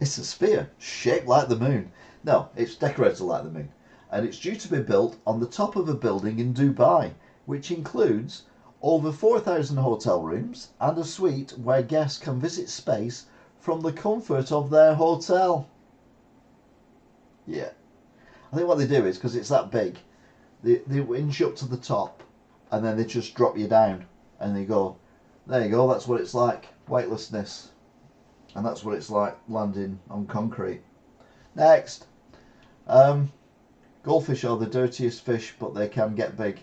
a sphere shaped like the moon. No, it's decorated like the moon. And it's due to be built on the top of a building in Dubai, which includes over 4,000 hotel rooms and a suite where guests can visit space from the comfort of their hotel. Yeah. I think what they do is, because it's that big, they inch up to the top and then they just drop you down and they go, there you go, that's what it's like, weightlessness. And that's what it's like landing on concrete. Next. Goldfish are the dirtiest fish, but they can get big.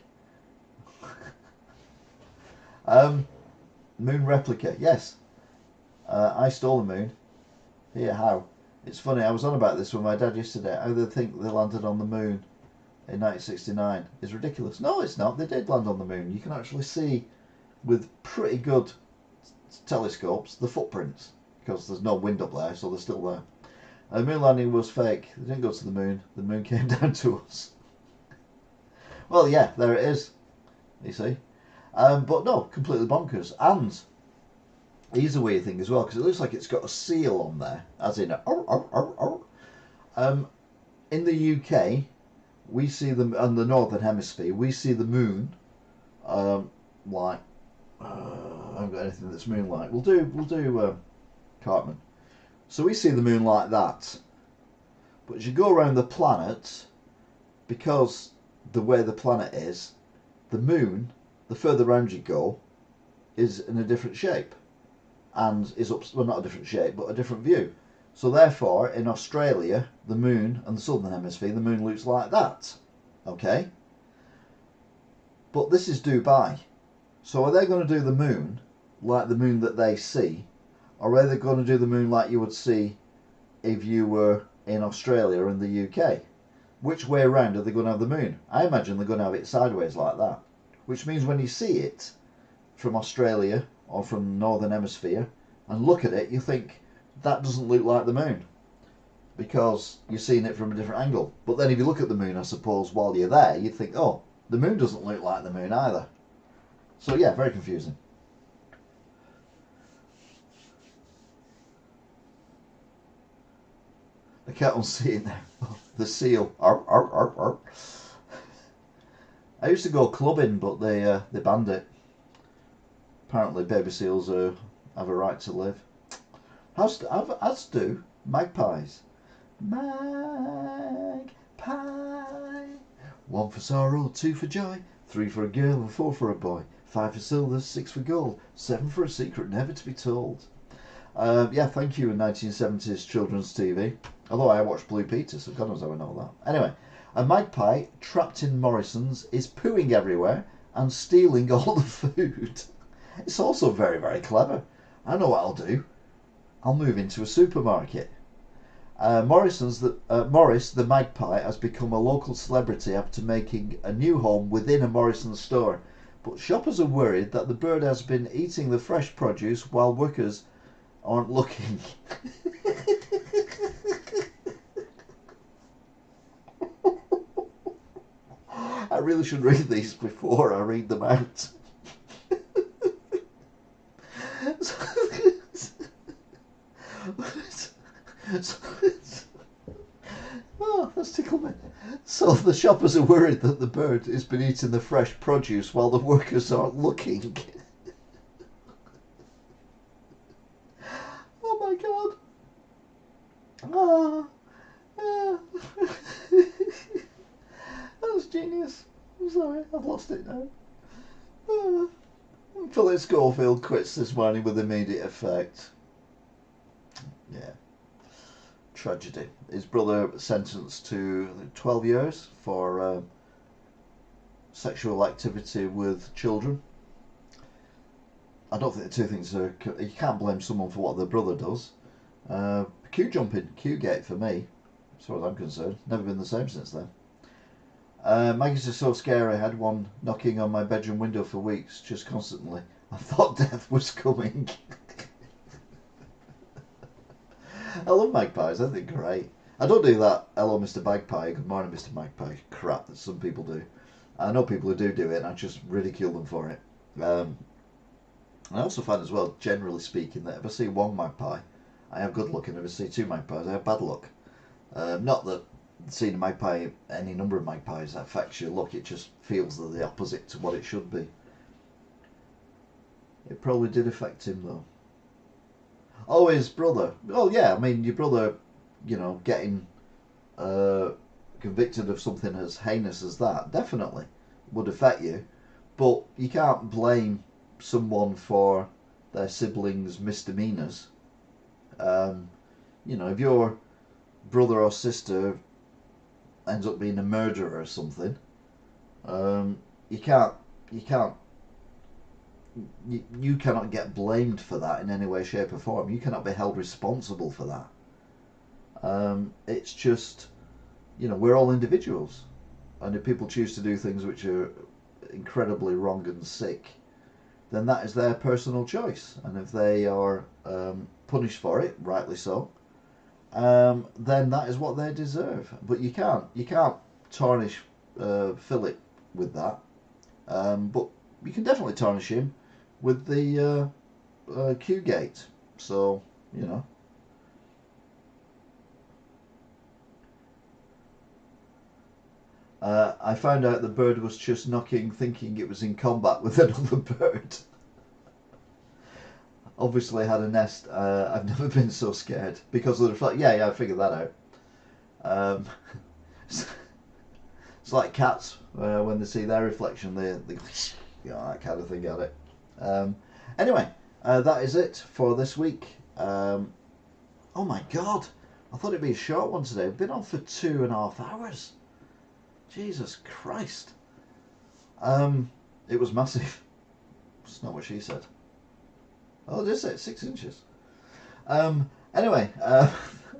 Moon replica, yes. I stole the moon. Here, how? It's funny, I was on about this with my dad yesterday. How they think they landed on the moon in 1969 is ridiculous. No, it's not. They did land on the moon. You can actually see with pretty good telescopes the footprints, because there's no wind up there, so they're still there. The moon landing was fake. They didn't go to the moon. The moon came down to us. Well, yeah, there it is. You see. But no, completely bonkers. And here's a weird thing as well, because it looks like it's got a seal on there, as in in the UK, we see them on the northern hemisphere. We see the moon like I haven't got anything that's moon-like. We'll do Cartman. So we see the moon like that. But as you go around the planet, because the way the planet is, the moon, the further around you go, is in a different shape. And is up, well, not a different shape, but a different view. So therefore, in Australia, the moon, and the southern hemisphere, the moon looks like that. Okay? But this is Dubai. So are they going to do the moon like the moon that they see? Or are they going to do the moon like you would see if you were in Australia and the UK? Which way around are they going to have the moon? I imagine they're going to have it sideways like that. Which means when you see it from Australia or from the northern hemisphere and look at it, you think that doesn't look like the moon, because you're seeing it from a different angle. But then if you look at the moon, I suppose, while you're there, you'd think, oh, the moon doesn't look like the moon either. So yeah, very confusing. I can't unsee it now. The seal. Arr, arr, arr, arr. I used to go clubbing, but they banned it. Apparently, baby seals have a right to live. As do magpies. Magpie. 1 for sorrow, 2 for joy, 3 for a girl and 4 for a boy, 5 for silver, 6 for gold, 7 for a secret never to be told. Yeah, thank you, 1970s children's TV. Although I watched Blue Peter, so God knows how I know that. Anyway, a magpie trapped in Morrison's is pooing everywhere and stealing all the food. It's also very, very clever. I know what I'll do. I'll move into a supermarket. Morris the magpie has become a local celebrity after making a new home within a Morrison's store. But shoppers are worried that the bird has been eating the fresh produce while workers aren't looking. I really should read these before I read them out. Oh, that's tickled me. So the shoppers are worried that the bird has been eating the fresh produce while the workers aren't looking. Oh my god. Oh, that was genius. I'm sorry, I've lost it now. Philip Schofield quits this morning with immediate effect. Yeah. Tragedy. His brother sentenced to 12 years for sexual activity with children. I don't think the two things are... You can't blame someone for what their brother does. Queue jumping, queue gate for me, as far as I'm concerned. Never been the same since then. Maggots are so scary. I had one knocking on my bedroom window for weeks, just constantly. I thought death was coming. I love magpies. I think they're great. I don't do that hello Mr. Magpie, good morning Mr. Magpie crap that some people do. I know people who do it and I just ridicule them for it. I also find as well, generally speaking, that if I see one magpie, I have good luck, and if I see two magpies, I have bad luck. Not that seeing a magpie, any number of magpies, affects your luck, it just feels they're the opposite to what it should be. It probably did affect him though. Oh, his brother. Oh yeah, I mean your brother, you know, getting convicted of something as heinous as that definitely would affect you, but you can't blame someone for their siblings' misdemeanors. You know, if your brother or sister ends up being a murderer or something, you cannot get blamed for that in any way, shape or form. You cannot be held responsible for that. It's just, you know, we're all individuals, and if people choose to do things which are incredibly wrong and sick, then that is their personal choice, and if they are punished for it, rightly so, then that is what they deserve. But you can't tarnish Philip with that, but you can definitely tarnish him with the Q gate. So, you know. I found out the bird was just knocking, thinking it was in combat with another bird. Obviously had a nest. I've never been so scared because of the reflect. Yeah, I figured that out. It's like cats when they see their reflection, they you know, that kind of thing at it. Anyway, that is it for this week. Oh my god, I thought it'd be a short one today. We've been on for 2.5 hours. Jesus Christ. It was massive. It's not what she said. Oh, it is it? 6 inches. Anyway,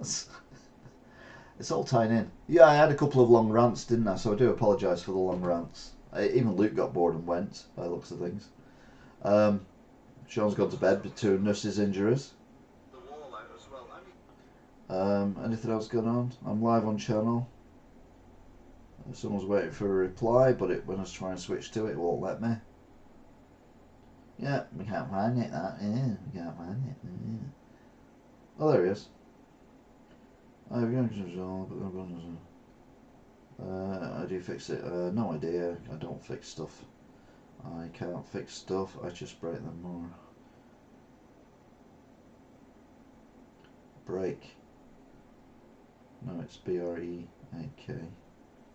it's all tying in. Yeah, I had a couple of long rants, didn't I? So I do apologise for the long rants. Even Luke got bored and went, by the looks of things. Sean's gone to bed with 2 nurses' injuries. Anything else going on? I'm live on channel. Someone's waiting for a reply, but when I was trying to switch to it, it won't let me. Yeah, we can't find it, that. Yeah, we can't find it. Yeah. Oh, there he is. How do you fix it? No idea. I don't fix stuff. I can't fix stuff. I just break them more. Break. No, it's B-R-E-A-K.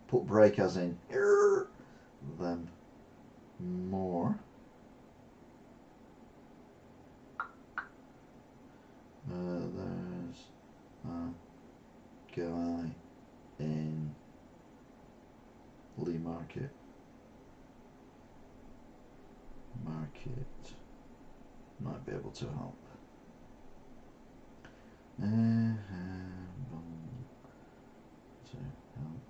Put break as in them more. There's a guy in Lee Market. Might be able to help. To help.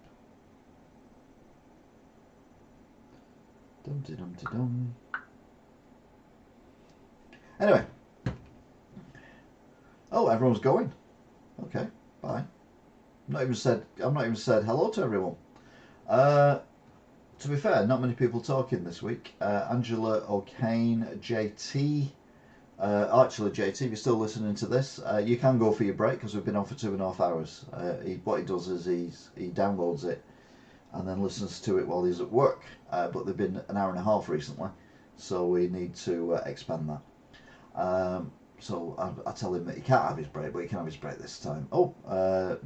Dum-de-dum-de-dum. Anyway. Oh, everyone's going. Okay, bye. I've not even said hello to everyone. To be fair, not many people talking this week. Angela O'Kane, JT. Actually, JT, if you're still listening to this, you can go for your break because we've been on for 2.5 hours. What he does is he downloads it and then listens to it while he's at work. But they've been an hour and a half recently, so we need to expand that. So I tell him that he can't have his break, but he can have his break this time. Oh,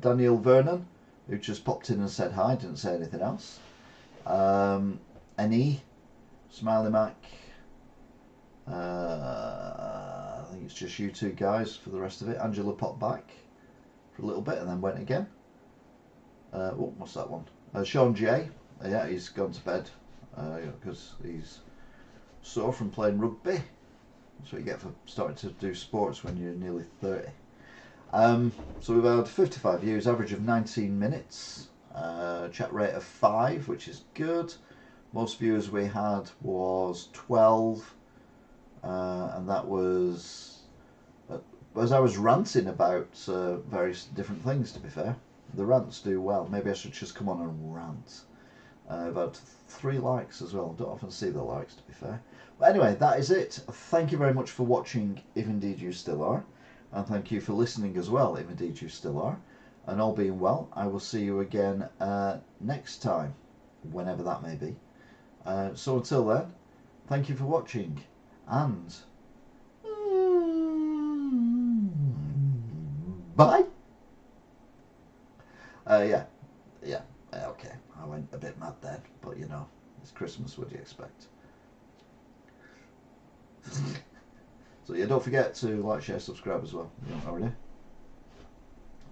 Daniel Vernon, who just popped in and said hi, didn't say anything else. Annie, Smiley Mac. I think it's just you two guys for the rest of it. Angela popped back for a little bit and then went again. What's that one? Sean J. Yeah, he's gone to bed because he's sore from playing rugby. That's what you get for starting to do sports when you're nearly 30. So we've had 55 views, average of 19 minutes, chat rate of 5, which is good. Most viewers we had was 12, and that was as I was ranting about various different things, to be fair. The rants do well. Maybe I should just come on and rant. About 3 likes as well. Don't often see the likes, to be fair. But anyway, that is it. Thank you very much for watching, if indeed you still are. And thank you for listening as well, if indeed you still are. And all being well, I will see you again next time, whenever that may be. So until then, thank you for watching. And bye. Yeah, okay. I went a bit mad then, but you know, it's Christmas, what do you expect? So yeah, don't forget to like, share, subscribe as well, if you don't already.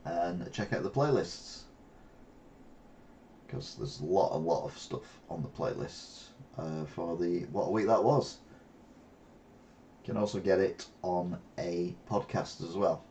And check out the playlists, because there's a lot of stuff on the playlists for what week that was. You can also get it on a podcast as well.